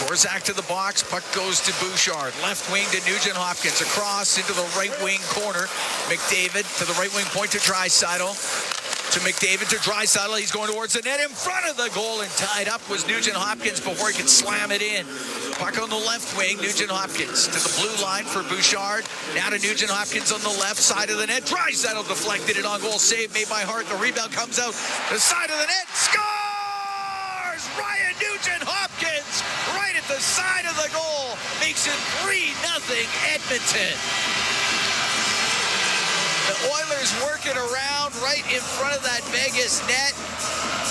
Korzak to the box. Puck goes to Bouchard. Left wing to Nugent-Hopkins. Across into the right wing corner. McDavid to the right wing point to Draisaitl. To McDavid to Draisaitl. He's going towards the net in front of the goal, and tied up was Nugent-Hopkins before he could slam it in. Puck on the left wing. Nugent-Hopkins to the blue line for Bouchard. Now to Nugent-Hopkins on the left side of the net. Draisaitl deflected it on goal. Save made by Hart. The rebound comes out the side of the net. Scores! Ryan Nugent-Hopkins right at the side of the goal. Makes it 3-0 Edmonton. The Oilers work it around right in front of that Vegas net,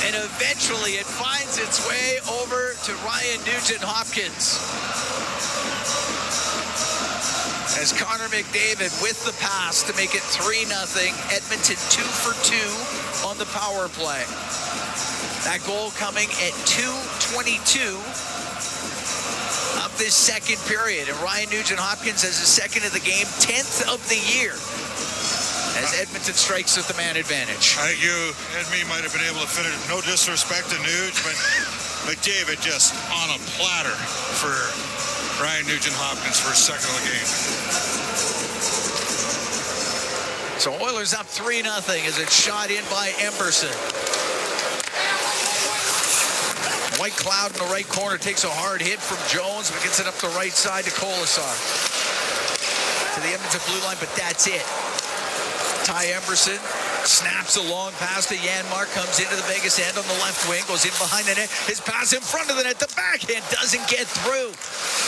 and eventually it finds its way over to Ryan Nugent-Hopkins. As Connor McDavid with the pass to make it 3-0. Edmonton 2 for 2 on the power play. That goal coming at 2:22 of this second period. And Ryan Nugent-Hopkins has his second of the game, 10th of the year, as Edmonton strikes with the man advantage. I think you and me might have been able to finish. No disrespect to Nuge, but McDavid just on a platter for Ryan Nugent-Hopkins for his second of the game. So Oilers up 3-0 as it's shot in by Emberson. White Cloud in the right corner takes a hard hit from Jones, but gets it up the right side to Kolasar. To the Edmonton blue line, but that's it. Ty Emberson snaps a long pass to Janmark, comes into the Vegas end on the left wing, goes in behind the net. His pass in front of the net, the backhand doesn't get through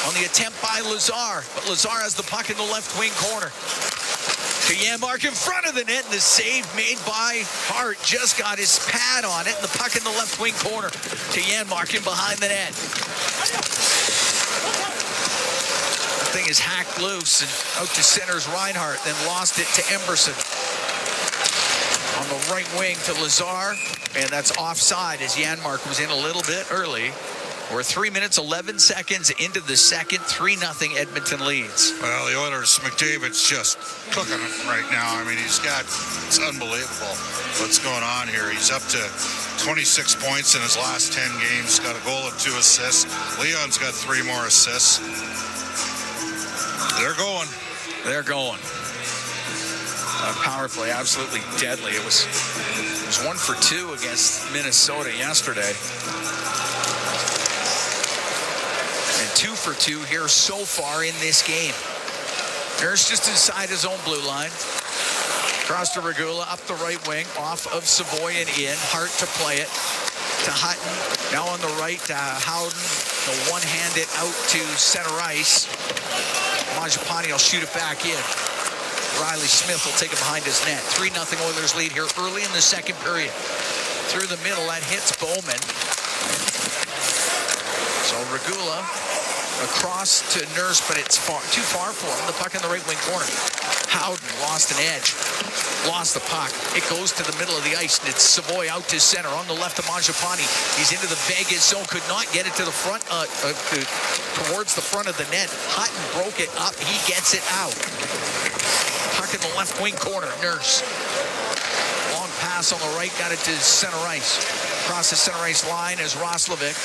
on the attempt by Lazar, but Lazar has the puck in the left wing corner. To Janmark in front of the net, and the save made by Hart. Just got his pad on it, and the puck in the left wing corner to Janmark in behind the net. The thing is hacked loose, and out to center's Reinhart, then lost it to Emberson. On the right wing to Lazar, and that's offside as Janmark was in a little bit early. We're 3 minutes, 11 seconds into the second. 3-0 Edmonton leads. Well, the Oilers, McDavid's just cooking it right now. I mean, it's unbelievable what's going on here. He's up to 26 points in his last 10 games. Got a goal and 2 assists. Leon's got 3 more assists. They're going. They're going. Power play, absolutely deadly. It was 1 for 2 against Minnesota yesterday. And 2 for 2 here so far in this game. Nurse just inside his own blue line. Cross to Regula, up the right wing, off of Savoy and in. Hart to play it to Hutton. Now on the right to Howden. The one-handed out to center ice. Mangiapane will shoot it back in. Riley Smith will take it behind his net. 3-0 Oilers lead here early in the second period. Through the middle, that hits Bowman. So Regula across to Nurse, but it's too far for him. The puck in the right wing corner. Howden lost an edge. Lost the puck. It goes to the middle of the ice, and it's Savoy out to center. On the left to Mangiapane. He's into the Vegas zone. Could not get it to the front, towards the front of the net. Hutton broke it up. He gets it out. Puck in the left wing corner. Nurse. Long pass on the right. Got it to center ice. Across the center ice line is Roslovic.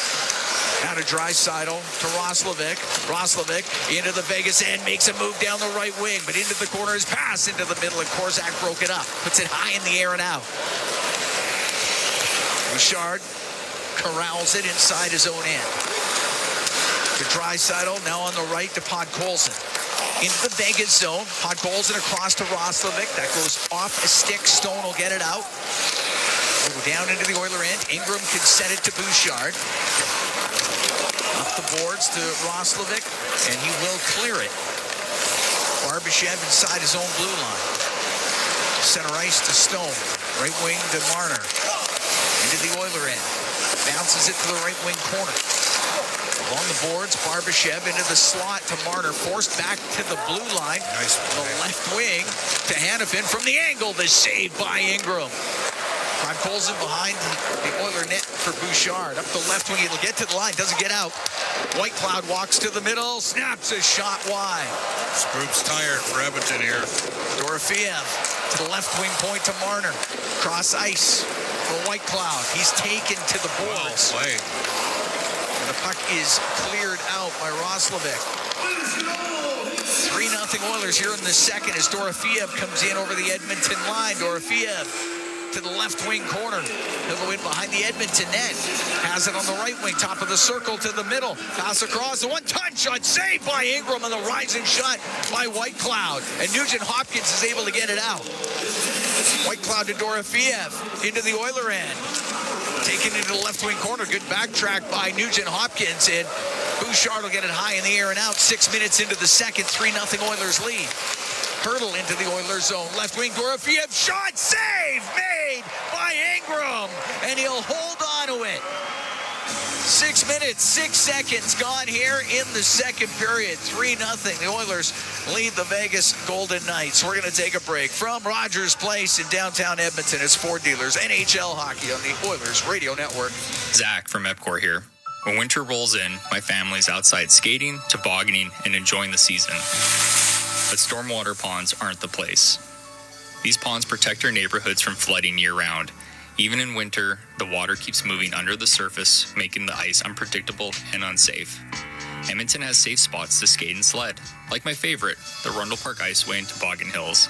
Now to Draisaitl, to Roslovic. Roslovic into the Vegas end, makes a move down the right wing, but into the corner is pass into the middle, and Korczak broke it up. Puts it high in the air and out. Bouchard corrals it inside his own end. To Draisaitl, now on the right to Podkolzin. Into the Vegas zone. Podkolzin across to Roslovic. That goes off a stick. Stone will get it out. We'll go down into the Oiler end. Ingram can set it to Bouchard. Up the boards to Roslovic, and he will clear it. Barbashev inside his own blue line. Center ice to Stone. Right wing to Marner. Into the Oiler end. Bounces it to the right wing corner. Along the boards, Barbashev into the slot to Marner. Forced back to the blue line. Nice. The left wing to Hanifin from the angle. The save by Ingram. Podkolzin behind the Oiler net for Bouchard. Up the left wing, he'll get to the line, doesn't get out. Whitecloud walks to the middle, snaps a shot wide. This group's tired for Edmonton here. Dorofeev to the left wing point to Marner. Cross ice for Whitecloud. He's taken to the boards. Well played. And the puck is cleared out by Roslovic. 3-0 Oilers here in the second as Dorofeev comes in over the Edmonton line. Dorofeev to the left wing corner. He'll go in behind the Edmonton net. Has it on the right wing, top of the circle to the middle. Pass across, a one-touch shot saved by Ingram, and the rising shot by Whitecloud. And Nugent Hopkins is able to get it out. Whitecloud to Dorofeev into the Oiler end. Taken into the left wing corner. Good backtrack by Nugent Hopkins, and Bouchard will get it high in the air and out. 6 minutes into the second, 3-0 Oilers lead. Hurdle into the Oilers zone. Left wing, Dorofeev, shot, save, made by Ingram, and he'll hold on to it. 6 minutes, 6 seconds gone here in the second period. 3-0. The Oilers lead the Vegas Golden Knights. We're going to take a break from Rogers Place in downtown Edmonton. It's Ford Dealers NHL hockey on the Oilers Radio Network. Zach from EPCOR here. When winter rolls in, my family's outside skating, tobogganing, and enjoying the season. But stormwater ponds aren't the place. These ponds protect our neighborhoods from flooding year-round. Even in winter, the water keeps moving under the surface, making the ice unpredictable and unsafe. Edmonton has safe spots to skate and sled, like my favorite, the Rundle Park Iceway in Toboggan Hills.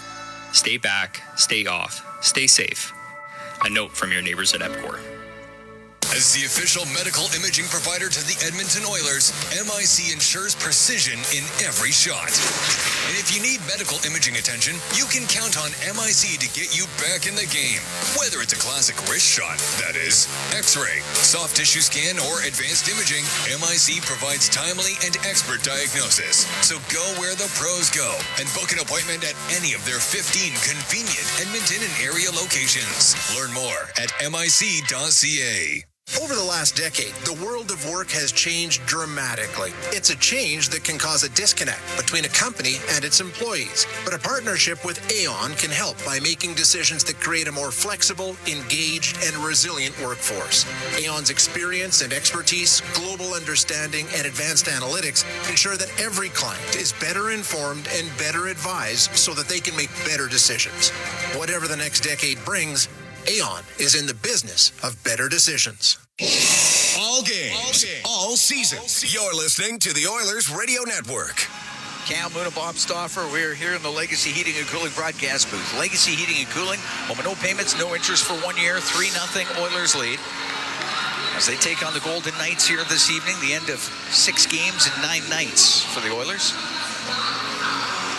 Stay back, stay off, stay safe. A note from your neighbors at EPCOR. As the official medical imaging provider to the Edmonton Oilers, MIC ensures precision in every shot. And if you need medical imaging attention, you can count on MIC to get you back in the game. Whether it's a classic wrist shot, that is, X-ray, soft tissue scan, or advanced imaging, MIC provides timely and expert diagnosis. So go where the pros go and book an appointment at any of their 15 convenient Edmonton and area locations. Learn more at mic.ca. Over the last decade, the world of work has changed dramatically. It's a change that can cause a disconnect between a company and its employees. But a partnership with Aon can help by making decisions that create a more flexible, engaged, and resilient workforce. Aon's experience and expertise, global understanding, and advanced analytics ensure that every client is better informed and better advised so that they can make better decisions. Whatever the next decade brings, Aon is in the business of better decisions. All games, all seasons. You're listening to the Oilers Radio Network. Cam Moon and Bob Stauffer. We're here in the Legacy Heating and Cooling broadcast booth. Legacy Heating and Cooling, home of no payments, no interest for 1 year, 3-0 Oilers lead. As they take on the Golden Knights here this evening, the end of 6 games and 9 nights for the Oilers.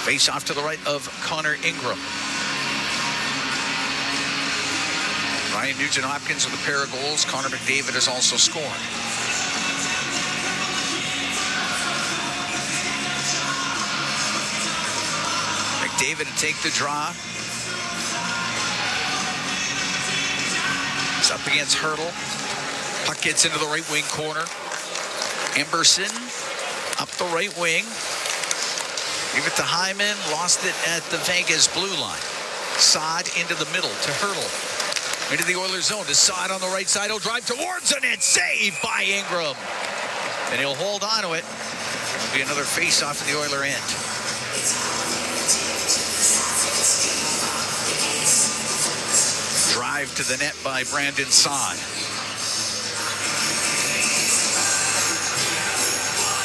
Face off to the right of Connor Ingram. Ryan Nugent-Hopkins with a pair of goals. Connor McDavid has also scored. McDavid to take the draw. He's up against Hurdle. Puck gets into the right wing corner. Emberson up the right wing. Give it to Hyman. Lost it at the Vegas blue line. Saad into the middle to Hurdle. Into the Oilers zone to Saad on the right side. He'll drive towards the net. Saved by Ingram. And he'll hold on to it. It'll be another face-off at the Oiler end. Drive to the net by Brandon Saad.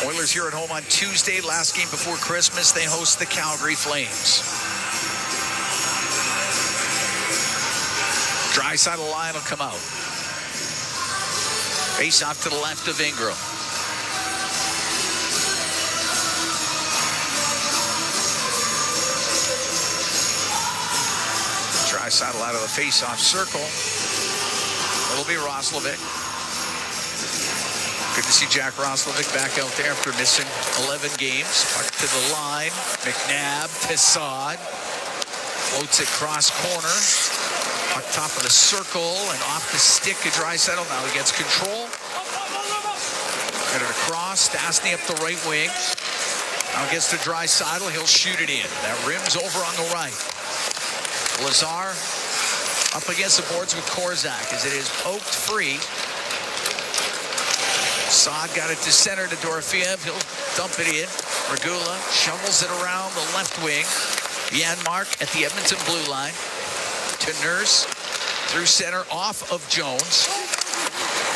Oilers here at home on Tuesday. Last game before Christmas. They host the Calgary Flames. Dry side of the line will come out. Face off to the left of Ingram. Dry side out of the face-off circle. It'll be Roslovic. Good to see Jack Roslovic back out there after missing 11 games. Puck to the line. McNabb to Saad. Floats it cross corner. Puck top of the circle and off the stick of Draisaitl. Now he gets control. Get it across. Stastny up the right wing. Now gets to Draisaitl. He'll shoot it in. That rims over on the right. Lazar up against the boards with Korzak as it is poked free. Saad got it to center to Dorofeev. He'll dump it in. Regula shovels it around the left wing. Janmark at the Edmonton blue line. To Nurse, through center, off of Jones.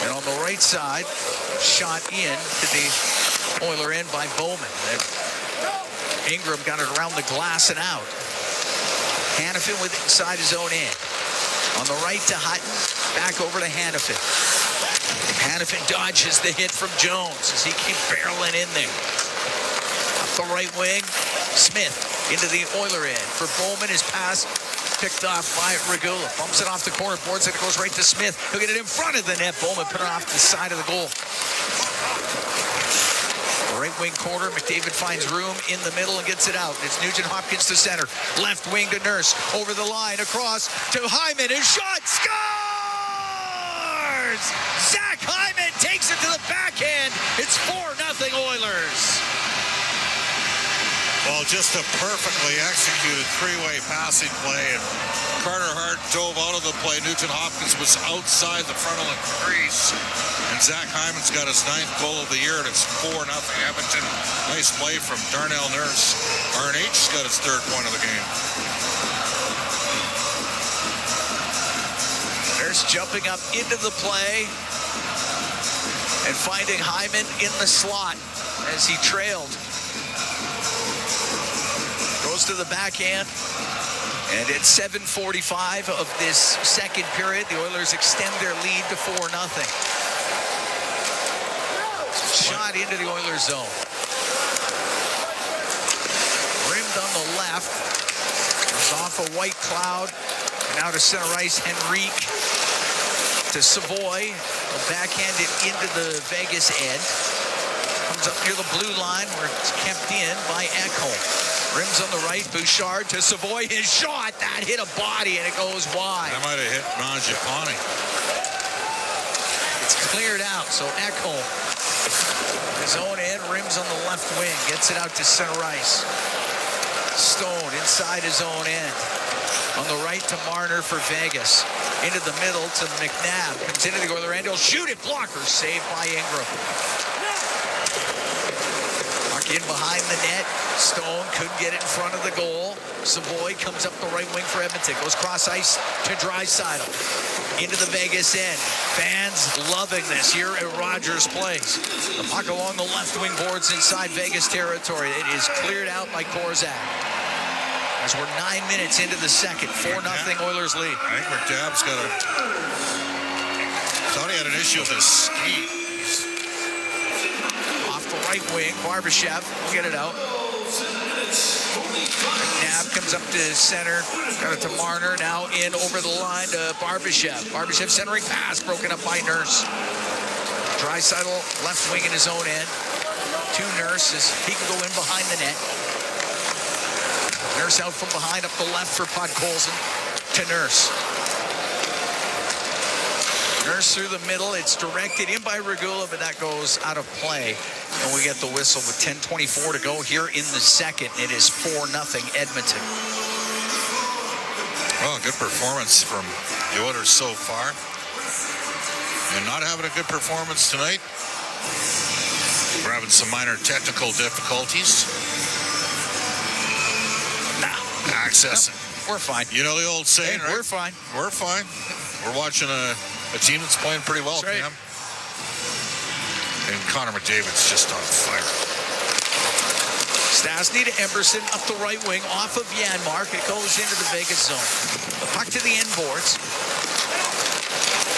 And on the right side, shot in to the Oiler end by Bowman. And Ingram got it around the glass and out. Hanifin with inside his own end. On the right to Hutton, back over to Hanifin. Hanifin dodges the hit from Jones as he came barreling in there. Up the right wing, Smith into the Oiler end. For Bowman, his pass picked off by Regula. Bumps it off the corner, boards it, it goes right to Smith. He'll get it in front of the net. Bowman put it off the side of the goal. Right wing corner, McDavid finds room in the middle and gets it out. It's Nugent-Hopkins to center. Left wing to Nurse. Over the line, across to Hyman. His shot scores! Zach Hyman takes it to the backhand. It's 4-0 Oilers. Well, just a perfectly executed three-way passing play, and Carter Hart dove out of the play. Nugent-Hopkins was outside the front of the crease, and Zach Hyman's got his 9th goal of the year, and it's 4-0 Edmonton. Nice play from Darnell Nurse. RNH's got his 3rd point of the game. Nurse jumping up into the play and finding Hyman in the slot as he trailed. Goes to the backhand, and at 7:45 of this second period, the Oilers extend their lead to 4-0. Shot into the Oilers zone. Rimmed on the left. It's off a White Cloud. Now to center ice, Henrique to Savoy. Backhanded into the Vegas end. Comes up near the blue line where it's kept in by Ekholm. Rims on the right, Bouchard to Savoy. His shot, that hit a body and it goes wide. That might have hit Mangiapane. It's cleared out, so Ekholm, his own end, rims on the left wing, gets it out to center ice. Stone inside his own end. On the right to Marner for Vegas. Into the middle to McNabb. Comes into the Oiler end. He'll shoot it. Blocker saved by Ingram. In behind the net. Stone couldn't get it in front of the goal. Savoy comes up the right wing for Edmonton. Goes cross ice to Draisaitl. into the Vegas end. Fans loving this here at Rogers Place. The puck along the left wing boards inside Vegas territory. It is cleared out by Korzak. As we're 9 minutes into the second, 4-0 Oilers lead. I think McDabb's got a... Thought he had an issue with his ski. Off the right wing, Barbashev will get it out. McNabb comes up to center, got it to Marner, now in over the line to Barbashev. Barbashev centering pass, broken up by Nurse. Draisaitl left wing in his own end. To Nurse as he can go in behind the net. Nurse out from behind up the left for Podkolzin to Nurse. Nurse through the middle. It's directed in by Regula, but that goes out of play. And we get the whistle with 10:24 to go here in the second. It is 4-0 Edmonton. Well, good performance from the Oilers so far. And not having a good performance tonight. We're having some minor technical difficulties. Accessing. We're fine. You know the old saying, right? We're fine. We're fine. We're watching a team that's playing pretty well, That's right. Cam. And Connor McDavid's just on fire. Stastny to Emberson up the right wing off of Janmark. It goes into the Vegas zone. The puck to the end boards.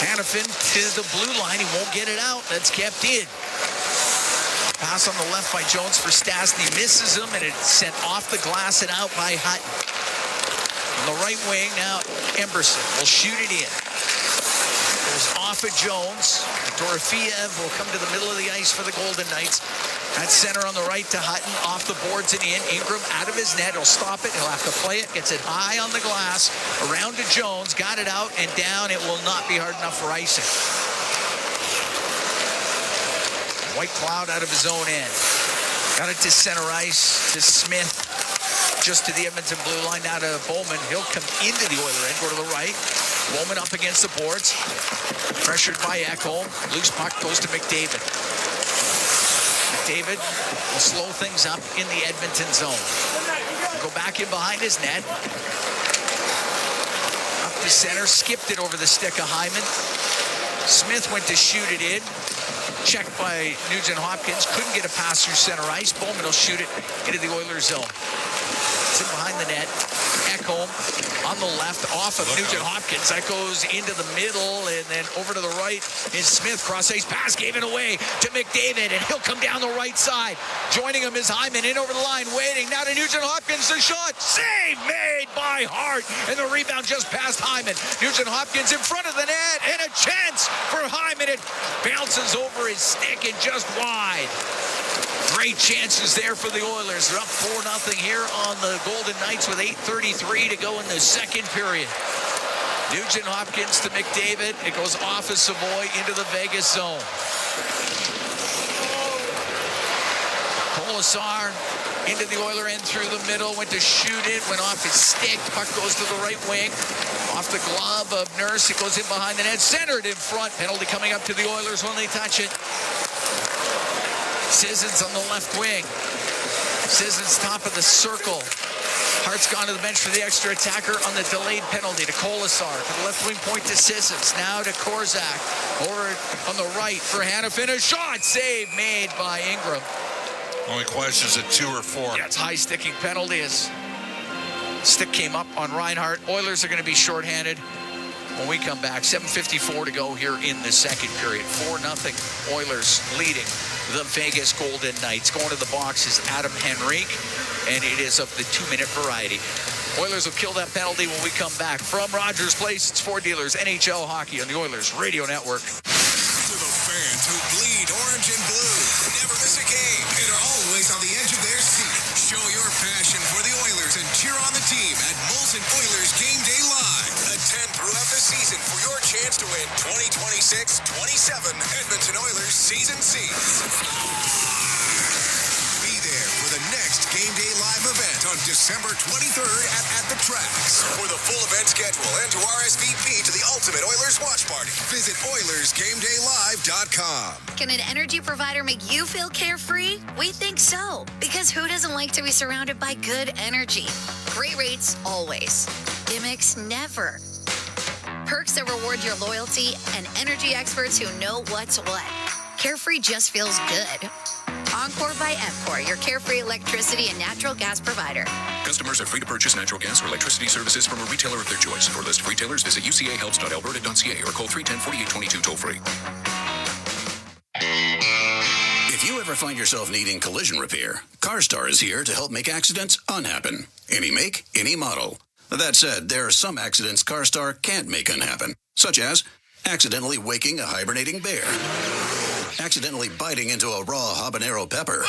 Hanifin to the blue line. He won't get it out. That's kept in. Pass on the left by Jones for Stastny. Misses him, and it's sent off the glass and out by Hutton. On the right wing now, Emberson will shoot it in. Goes off of Jones. Dorofeev will come to the middle of the ice for the Golden Knights. At center on the right to Hutton. Off the boards and in. Ingram out of his net. He'll stop it. He'll have to play it. Gets it high on the glass. Around to Jones. Got it out and down. It will not be hard enough for icing. White Cloud out of his own end. Got it to center ice to Smith. Just to the Edmonton blue line. Now to Bowman. He'll come into the Oiler end. Go to the right. Bowman up against the boards. Pressured by Ekholm. Loose puck goes to McDavid. McDavid will slow things up in the Edmonton zone. Go back in behind his net. Up to center. Skipped it over the stick of Hyman. Smith went to shoot it in. Checked by Nugent Hopkins. Couldn't get a pass through center ice. Bowman will shoot it into the Oilers zone. It's in behind the net. Ekholm on the left off of Nugent Hopkins. That goes into the middle and then over to the right is Smith. Cross ice pass gave it away to McDavid and he'll come down the right side. Joining him is Hyman in over the line waiting. Now to Nugent Hopkins. The shot. Save made by Hart. And the rebound just past Hyman. Nugent Hopkins in front of the net and a chance for Hyman. It bounces over his stick and just wide. Great chances there for the Oilers. They're up 4-0 here on the Golden Knights with 8:33 to go in the second period. Nugent Hopkins to McDavid. It goes off of Savoy into the Vegas zone. Colasar into the Oiler end through the middle. Went to shoot it. Went off his stick. Puck goes to the right wing. Off the glove of Nurse. It goes in behind the net. Centered in front. Penalty coming up to the Oilers when they touch it. Sissons on the left wing. Sissons top of the circle. Hart's gone to the bench for the extra attacker on the delayed penalty to Colasar. To the left wing point to Sissons. Now to Korzak. Over on the right for Hanifin. A shot save made by Ingram. Only question is it 2 or 4? Yeah, it's high sticking penalty as stick came up on Reinhart. Oilers are going to be shorthanded when we come back. 7:54 to go here in the second period. 4-0 Oilers leading the Vegas Golden Knights. Going to the box is Adam Henrique, and it is of the 2-minute variety. Oilers will kill that penalty when we come back. From Rogers Place, it's Ford Dealers NHL Hockey on the Oilers Radio Network. To the fans who bleed orange and blue, never miss a game, and are always on the edge of their seat. Show your passion for the Oilers and cheer on the team at Molson Oilers Game Day Live. Attend throughout the season for your chance to win 2026-27 Edmonton Oilers season seats. Be there for the next Game Day Live event on December 23rd at the Tracks. For the full event schedule and to RSVP to the Ultimate Oilers Watch Party, visit OilersGameDayLive.com. Can an energy provider make you feel carefree? We think so. Because who doesn't like to be surrounded by good energy? Great rates always. Gimmicks never. perks that reward your loyalty, and energy experts who know what's what. Carefree just feels good. Encore by EPCOR, your carefree electricity and natural gas provider. Customers are free to purchase natural gas or electricity services from a retailer of their choice. For a list of retailers, visit ucahelps.alberta.ca or call 310-4822 toll-free. If you ever find yourself needing collision repair, CarStar is here to help make accidents unhappen. Any make, any model. That said, there are some accidents CarStar can't make unhappen, such as accidentally waking a hibernating bear, accidentally biting into a raw habanero pepper,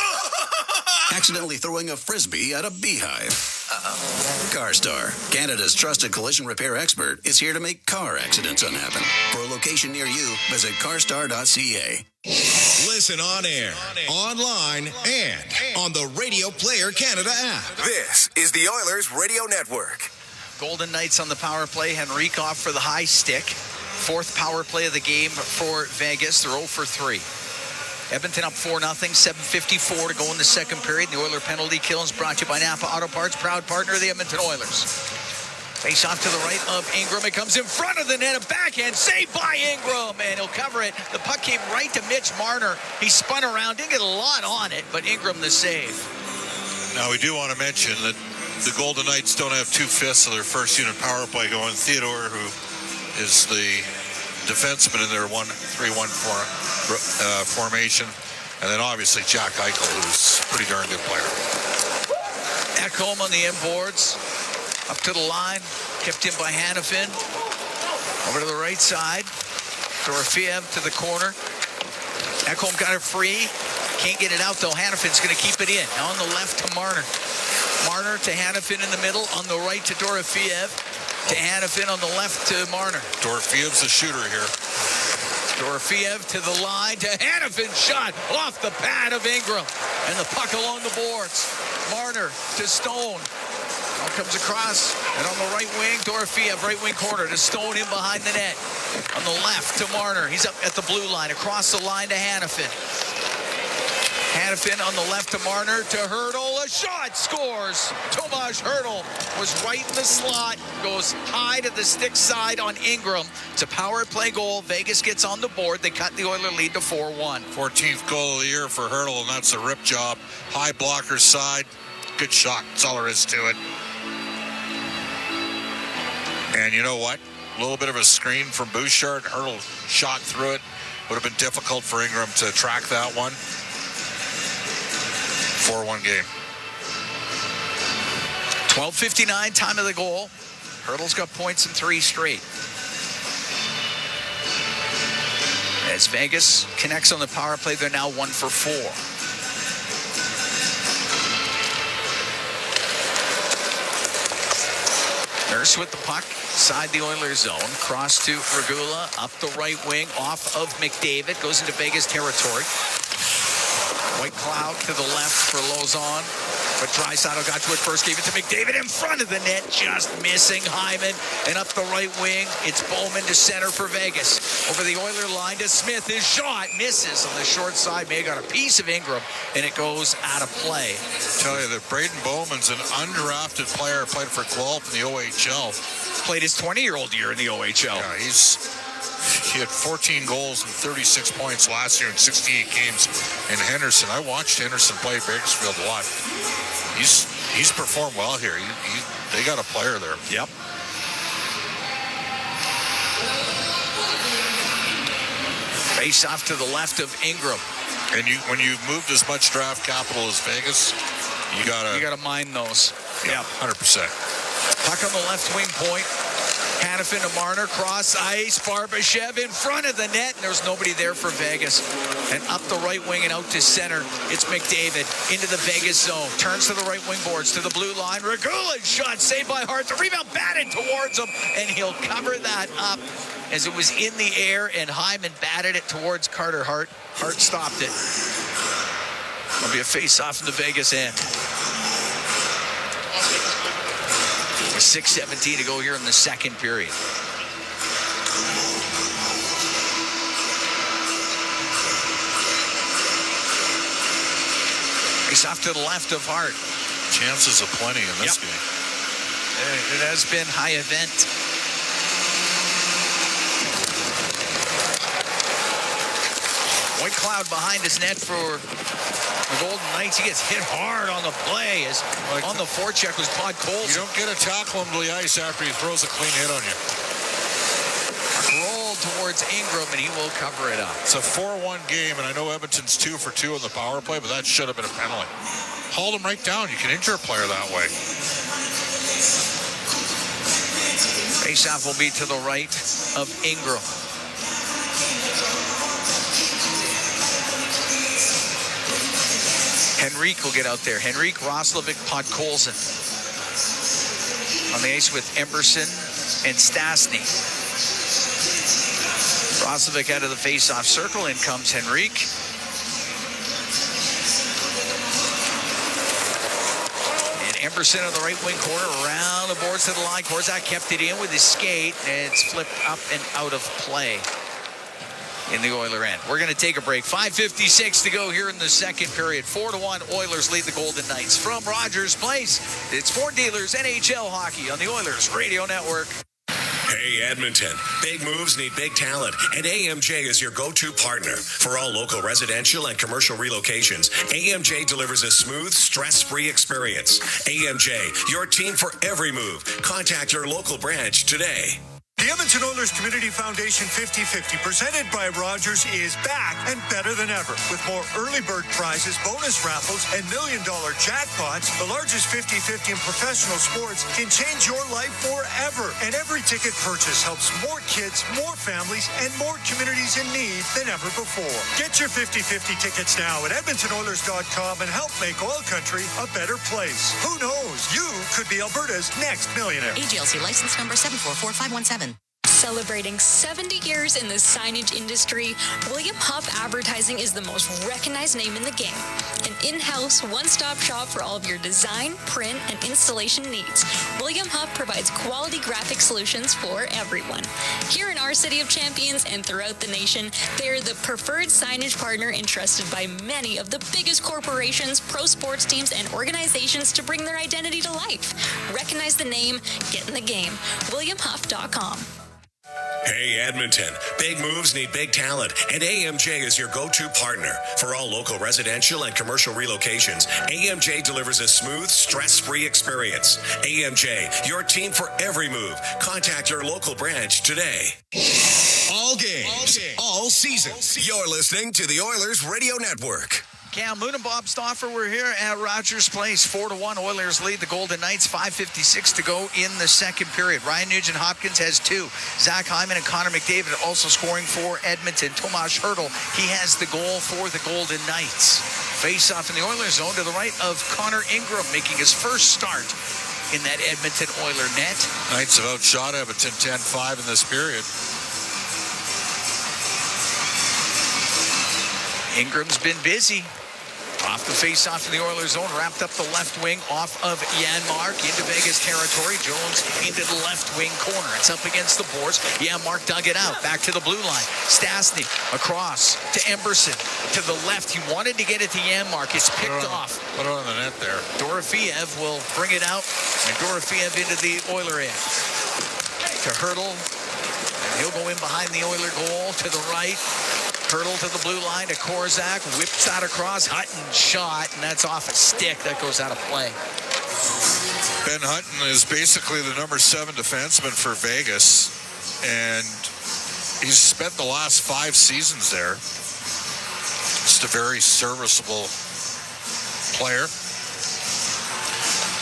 accidentally throwing a frisbee at a beehive. CarStar, Canada's trusted collision repair expert, is here to make car accidents unhappen. For a location near you, visit carstar.ca. Listen on air, online, and on the Radio Player Canada app. This is the Oilers Radio Network. Golden Knights on the power play. Henrique off for the high stick. Fourth power play of the game for Vegas. They're 0 for 3. Edmonton up 4-0, 7:54 to go in the second period. The Oiler penalty kill is brought to you by Napa Auto Parts, proud partner of the Edmonton Oilers. Face off to the right of Ingram. It comes in front of the net. A backhand saved by Ingram, and he'll cover it. The puck came right to Mitch Marner. He spun around, didn't get a lot on it, but Ingram the save. Now, we do want to mention that the Golden Knights don't have 2/5 of their first unit power play going. Theodore, who is the defenseman in their 1-3-1 formation, and then obviously Jack Eichel, who's a pretty darn good player. Ekholm on the inboards, up to the line, kept in by Hanifin. Over to the right side, Dorofiev to the corner. Ekholm got it free, can't get it out though. Hanifin's going to keep it in. Now on the left to Marner. Marner to Hanifin in the middle, on the right to Dorofiev. To Hanifin on the left to Marner. Dorofiev's the shooter here. Dorofiev to the line to Hanifin, shot off the pad of Ingram. And the puck along the boards. Marner to Stone. Now comes across, and on the right wing, Dorofiev, right wing corner to Stone in behind the net. On the left to Marner. He's up at the blue line, across the line to Hanifin. Hanifin on the left to Marner, to Hurdle, a shot, scores. Tomas Hurdle was right in the slot, goes high to the stick side on Ingram. It's a power play goal. Vegas gets on the board. They cut the Oiler lead to 4-1. 14th goal of the year for Hurdle, and that's a rip job. High blocker side, good shot. That's all there is to it. And you know what? A little bit of a screen from Bouchard. Hurdle shot through it. Would have been difficult for Ingram to track that one. 4-1 game. 12:59, time of the goal. Hurdle's got points in 3 straight. As Vegas connects on the power play, they're now 1 for 4. Nurse with the puck, side the Oilers zone. Cross to Regula, up the right wing, off of McDavid. Goes into Vegas territory. White Cloud to the left for Lauzon. But Draisaitl got to it first, gave it to McDavid in front of the net, just missing Hyman. And up the right wing, it's Bowman to center for Vegas. Over the Oiler line to Smith. His shot misses on the short side. May have got a piece of Ingram, and it goes out of play. I tell you that Braden Bowman's an undrafted player, played for Guelph in the OHL. Played his 20-year-old year in the OHL. Yeah, he had 14 goals and 36 points last year in 68 games in Henderson. I watched Henderson play Bakersfield a lot. He's performed well here. They got a player there. Yep. Face off to the left of Ingram. And when you moved as much draft capital as Vegas, you gotta mine those. Yeah, 100%. Puck on the left wing point. Hanifin to Marner, cross ice, Barbashev in front of the net, and there's nobody there for Vegas. And up the right wing and out to center, it's McDavid into the Vegas zone. Turns to the right wing boards, to the blue line. Regula's shot, saved by Hart. The rebound batted towards him, and he'll cover that up as it was in the air, and Hyman batted it towards Carter Hart. Hart stopped it. It'll be a face-off in the Vegas end. 6:17 to go here in the second period. He's off to the left of Hart. Chances of plenty in this game. It has been high event. White Cloud behind his net for the Golden Knights. He gets hit hard on the play as on the forecheck was Todd Coles. You don't get a tackle him to the ice after he throws a clean hit on you. Roll towards Ingram, and he will cover it up. It's a 4-1 game, and I know Edmonton's 2 for 2 on the power play, but that should have been a penalty. Haul him right down. You can injure a player that way. Faceoff will be to the right of Ingram. Henrique will get out there. Henrique, Roslovic, Podkolzin. On the ice with Emberson and Stastny. Roslovic out of the face-off circle. In comes Henrique. And Emberson on the right wing corner around the boards to the line. Korczak kept it in with his skate, and it's flipped up and out of play in the Oiler end. We're going to take a break. 5:56 to go here in the second period. 4-1, Oilers lead the Golden Knights. From Rogers Place, it's Ford Dealers NHL Hockey on the Oilers Radio Network. Hey, Edmonton. Big moves need big talent, and AMJ is your go-to partner. For all local residential and commercial relocations, AMJ delivers a smooth, stress-free experience. AMJ, your team for every move. Contact your local branch today. The Edmonton Oilers Community Foundation 50-50, presented by Rogers, is back and better than ever. With more early bird prizes, bonus raffles, and million-dollar jackpots, the largest 50-50 in professional sports can change your life forever. And every ticket purchase helps more kids, more families, and more communities in need than ever before. Get your 50-50 tickets now at EdmontonOilers.com and help make OilCountry a better place. Who knows? You could be Alberta's next millionaire. AGLC license number 744517. Celebrating 70 years in the signage industry, William Huff Advertising is the most recognized name in the game. An in-house, one-stop shop for all of your design, print, and installation needs. William Huff provides quality graphic solutions for everyone. Here in our City of Champions and throughout the nation, they are the preferred signage partner entrusted by many of the biggest corporations, pro sports teams, and organizations to bring their identity to life. Recognize the name, get in the game. WilliamHuff.com. Hey, Edmonton. Big moves need big talent, and AMJ is your go-to partner. For all local residential and commercial relocations, AMJ delivers a smooth, stress-free experience. AMJ, your team for every move. Contact your local branch today. All games, all seasons. You're listening to the Oilers Radio Network. Cam Moon and Bob Stauffer, we're here at Rogers Place. 4-1, Oilers lead the Golden Knights. 5:56 to go in the second period. Ryan Nugent-Hopkins has 2. Zach Hyman and Connor McDavid also scoring for Edmonton. Tomas Hertl, he has the goal for the Golden Knights. Face-off in the Oilers zone to the right of Connor Ingram, making his first start in that Edmonton Oiler net. Knights have outshot Edmonton 10-5 in this period. Ingram's been busy. Off the face-off in the Oilers zone, wrapped up the left wing off of Janmark into Vegas territory. Jones into the left wing corner. It's up against the boards. Janmark dug it out. Back to the blue line. Stastny across to Emberson. To the left. He wanted to get it to Janmark. It's picked off. Put it on the net there. Dorofeev will bring it out. And Dorofeev into the Oiler end. To Hertl. And he'll go in behind the Oiler goal to the right. Hertl to the blue line to Korczak, whips out across, Hutton shot, and that's off a stick. That goes out of play. Ben Hutton is basically the number 7 defenseman for Vegas, and he's spent the last 5 seasons there. Just a very serviceable player,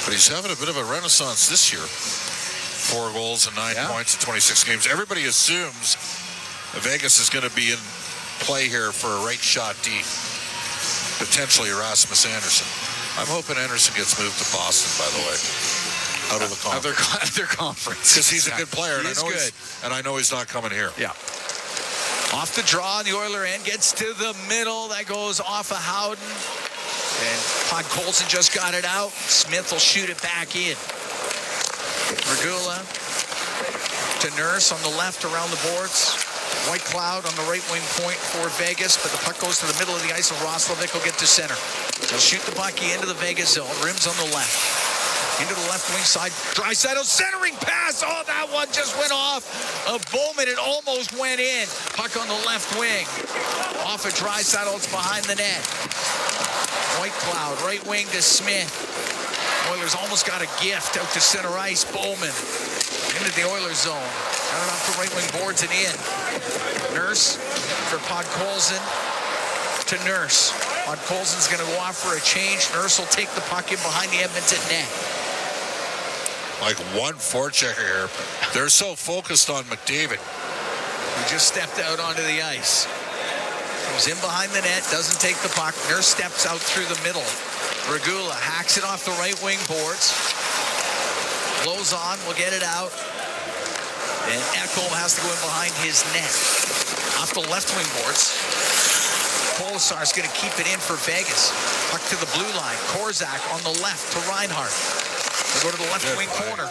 but he's having a bit of a renaissance this year. 4 goals and 9 points in 26 games. Everybody assumes Vegas is going to be in play here for a right shot D, potentially Rasmus Anderson. I'm hoping Anderson gets moved to Boston, by the way, out of the conference. Other conference. Because he's a good player, and I know he's not coming here. Yeah. Off the draw, the Oiler end gets to the middle. That goes off of Howden. And Podkolzin just got it out. Smith will shoot it back in. Regula to Nurse on the left around the boards. White Cloud on the right wing point for Vegas, but the puck goes to the middle of the ice, and Roslovic will get to center. He'll shoot the puck into the Vegas zone. Rims on the left. Into the left wing side. Draisaitl centering pass. Oh, that one just went off of Bowman. It almost went in. Puck on the left wing. Off of Draisaitl. It's behind the net. Whitecloud, right wing to Smith. Oilers almost got a gift out to center ice. Bowman into the Oilers zone. Got it off the right wing boards and in. Nurse for Podkolzin to Nurse. Podkolzin's going to go off for a change. Nurse will take the puck in behind the Edmonton net. Like one forechecker here. They're so focused on McDavid. Who just stepped out onto the ice. Goes in behind the net, doesn't take the puck. Nurse steps out through the middle. Regula hacks it off the right wing boards. Blows on, will get it out. And Ekholm has to go in behind his net. Off the left wing boards. Polisar's going to keep it in for Vegas. Puck to the blue line. Korzak on the left to Reinhart. They go to the left wing corner.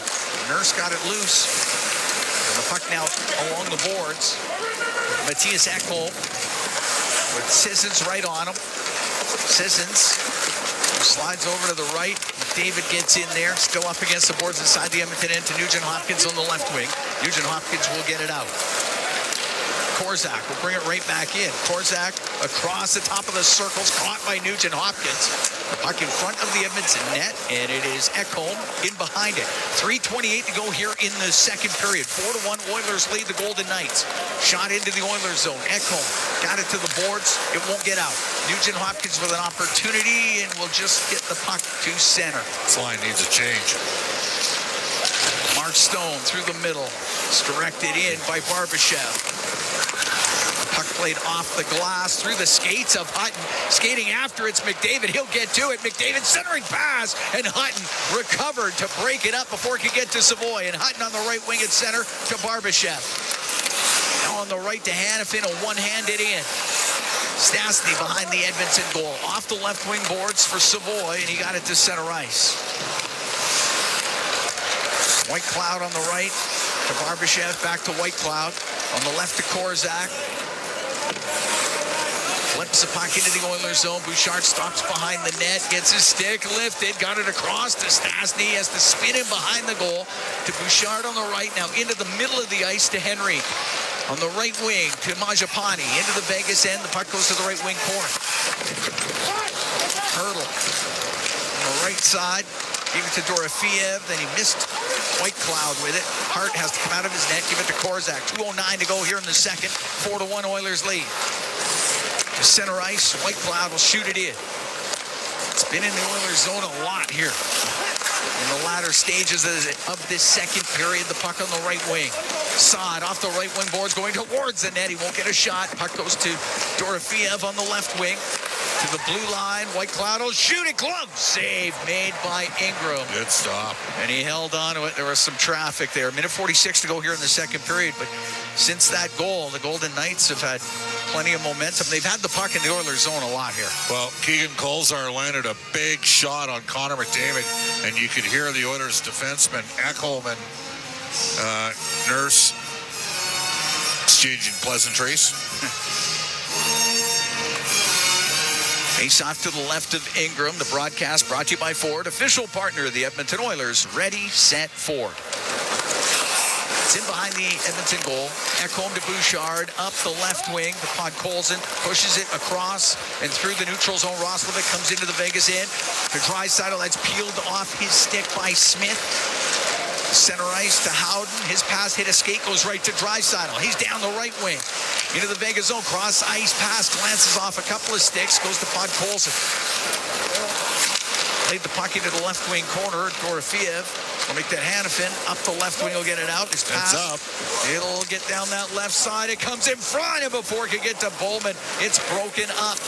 Nurse got it loose. And the puck now along the boards. Matthias Ekholm with Sissons right on him. Sissons slides over to the right. McDavid gets in there. Still up against the boards inside the Edmonton end to Nugent Hopkins on the left wing. Nugent Hopkins will get it out. Korzak will bring it right back in. Korzak across the top of the circles, caught by Nugent Hopkins. Puck in front of the Edmonton net, and it is Ekholm in behind it. 3:28 to go here in the second period. 4-1 Oilers lead the Golden Knights. Shot into the Oilers zone. Ekholm got it to the boards. It won't get out. Nugent Hopkins with an opportunity, and will just get the puck to center. This line needs a change. Mark Stone through the middle. It's directed in by Barbashev. Puck played off the glass through the skates of Hutton. Skating after it's McDavid. He'll get to it. McDavid centering pass. And Hutton recovered to break it up before it could get to Savoy. And Hutton on the right wing at center to Barbashev. Now on the right to Hanifin. A one-handed in. Stastny behind the Edmonton goal. Off the left wing boards for Savoy. And he got it to center ice. Whitecloud on the right to Barbashev. Back to Whitecloud. On the left to Korzak. Flips the puck into the Oilers zone. Bouchard stops behind the net. Gets his stick lifted. Got it across to Stastny. Has to spin in behind the goal to Bouchard on the right. Now into the middle of the ice to Henry. On the right wing to Majapani. Into the Vegas end. The puck goes to the right wing corner. Hurdle. On the right side. Gave it to Dorofeev. Then he missed Whitecloud with it. Hart has to come out of his net. Give it to Korzak. 2:09 to go here in the second. 4-1 Oilers lead. To center ice. Whitecloud will shoot it in. It's been in the Oilers zone a lot here. In the latter stages of this second period, the puck on the right wing. Saad off the right wing boards going towards the net. He won't get a shot. Puck goes to Dorofeev on the left wing. To the blue line. Whitecloud will shoot it. Glove save made by Ingram. Good stop. And he held on to it. There was some traffic there. Minute 46 to go here in the second period. But since that goal, the Golden Knights have had plenty of momentum. They've had the puck in the Oilers zone a lot here. Well, Keegan Kolzar landed a big shot on Connor McDavid, and you could hear the Oilers defenseman Ekholm and Nurse exchanging pleasantries. Face off to the left of Ingram. The broadcast brought to you by Ford, official partner of the Edmonton Oilers. Ready, set, Ford. It's in behind the Edmonton goal. Ekholm to Bouchard, up the left wing. The Podkolzin pushes it across and through the neutral zone. Roslovic comes into the Vegas end. To Draisaitl, that's peeled off his stick by Smith. Center ice to Howden. His pass hit a skate, goes right to Draisaitl. He's down the right wing. Into the Vegas zone. Cross ice pass, glances off a couple of sticks, goes to Podkolzin. Played the puck into the left wing corner. Dorofeev will make that Hanifin. Up the left wing, will get it out. His pass. It's up. It'll get down that left side. It comes in front, and before it can get to Bowman, it's broken up.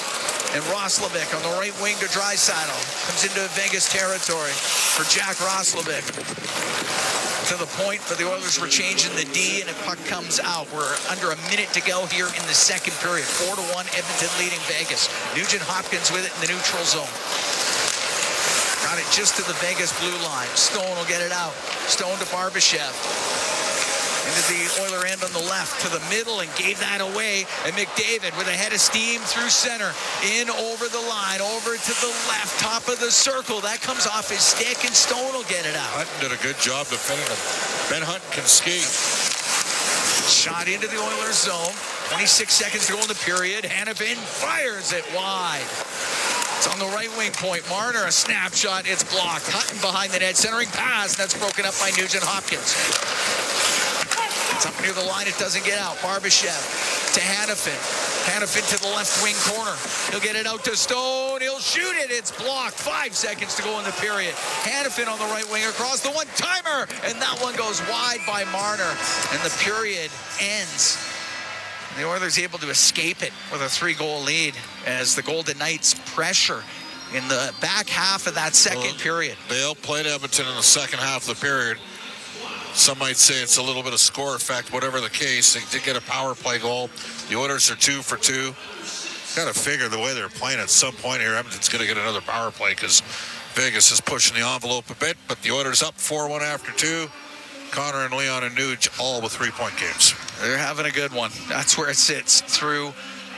And Roslovic on the right wing to Draisaitl. Comes into Vegas territory for Jack Roslovic. To the point, but the Oilers were changing the D, and a puck comes out. We're under a minute to go here in the second period. 4-1, Edmonton leading Vegas. Nugent Hopkins with it in the neutral zone. Got it just to the Vegas blue line. Stone will get it out. Stone to Barbashev. into the Oiler end on the left to the middle and gave that away. And McDavid with a head of steam through center, in over the line, over to the left, top of the circle. That comes off his stick, and Stone will get it out. Hutton did a good job defending him. Ben Hutton can skate. Shot into the Oilers zone. 26 seconds to go in the period. Hanifin fires it wide. It's on the right wing point. Marner, a snapshot. It's blocked. Hutton behind the net. Centering pass. That's broken up by Nugent Hopkins. It's up near the line. It doesn't get out. Barbashev to Hanifin. Hanifin to the left wing corner. He'll get it out to Stone. He'll shoot it. It's blocked. 5 seconds to go in the period. Hanifin on the right wing across the one-timer. And that one goes wide by Marner. And the period ends. The Oilers able to escape it with a 3-goal lead as the Golden Knights pressure in the back half of that second period. They outplayed Edmonton in the second half of the period. Some might say it's a little bit of score effect, whatever the case. They did get a power play goal. The Oilers are 2 for 2. Got to figure the way they're playing at some point here, Edmonton's going to get another power play because Vegas is pushing the envelope a bit. But the Oilers up 4-1 after 2. Connor and Leon and Nuge all with 3-point games. They're having a good one. That's where it sits through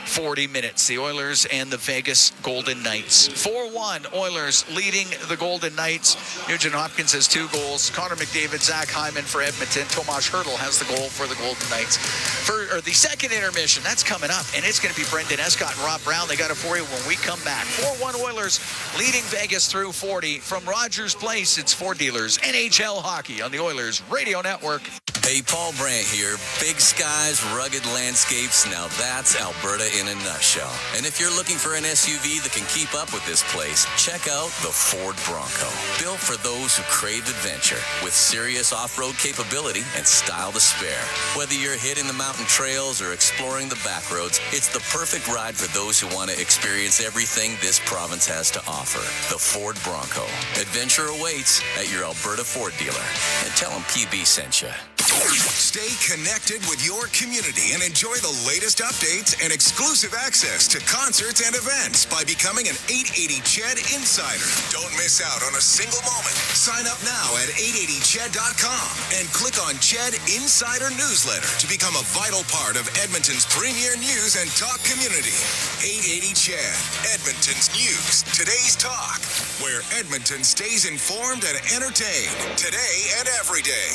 40 minutes. The Oilers and the Vegas Golden Knights. 4-1 Oilers leading the Golden Knights. Nugent Hopkins has 2 goals. Connor McDavid, Zach Hyman for Edmonton. Tomas Hertl has the goal for the Golden Knights. For the second intermission, that's coming up, and it's going to be Brendan Escott and Rob Brown. They got it for you when we come back. 4-1 Oilers leading Vegas through 40. From Rogers Place, it's Ford Dealers NHL Hockey on the Oilers Radio Network. Hey, Paul Brandt here. Big skies, rugged landscapes. Now that's Alberta in a nutshell. And if you're looking for an SUV that can keep up with this place, check out the Ford Bronco. Built for those who crave adventure, with serious off-road capability and style to spare. Whether you're hitting the mountain trails or exploring the back roads, it's the perfect ride for those who want to experience everything this province has to offer. The Ford Bronco. Adventure awaits at your Alberta Ford dealer. And tell them PB sent you. Stay connected with your community and enjoy the latest updates and exclusive access to concerts and events by becoming an 880 CHED Insider. Don't miss out on a single moment. Sign up now at 880ched.com and click on CHED Insider Newsletter to become a vital part of Edmonton's premier news and talk community. 880 CHED, Edmonton's news, today's talk, where Edmonton stays informed and entertained today and every day.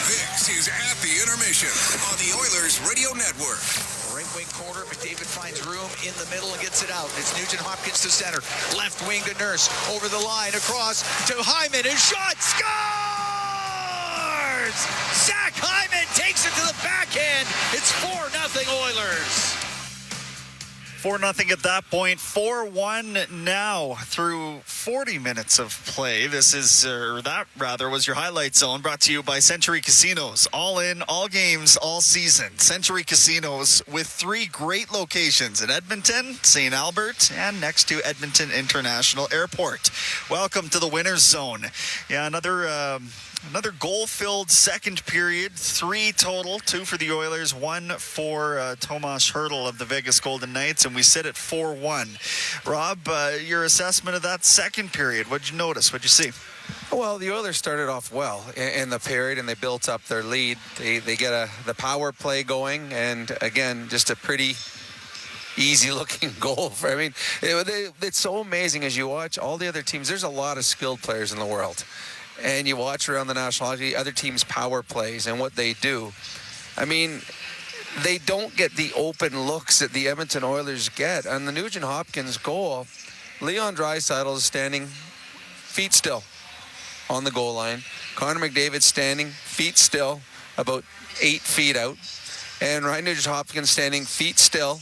This is At the Intermission on the Oilers Radio Network. Right wing corner, McDavid finds room in the middle and gets it out. It's Nugent Hopkins to center. Left wing to Nurse. Over the line, across to Hyman. His shot scores! Zach Hyman takes it to the backhand. It's 4-0 Oilers. 4-0 at that point. 4-1 now through 40 minutes of play. This is, was your highlight zone, brought to you by Century Casinos. All in, all games, all season. Century Casinos with 3 great locations in Edmonton, St. Albert, and next to Edmonton International Airport. Welcome to the winner's zone. Yeah, Another goal-filled second period. 3 total, 2 for the Oilers, 1 for Tomas Hertl of the Vegas Golden Knights, and we sit at 4-1. Rob, your assessment of that second period, what'd you notice? What'd you see? Well, the Oilers started off well in the period, and they built up their lead. They get the power play going, and again, just a pretty easy-looking goal. It's so amazing as you watch all the other teams. There's a lot of skilled players in the world. And you watch around the National Hockey, other teams' power plays and what they do. I mean, they don't get the open looks that the Edmonton Oilers get. On the Nugent Hopkins goal, Leon Draisaitl is standing feet still on the goal line. Connor McDavid standing feet still, about 8 feet out. And Ryan Nugent Hopkins standing feet still,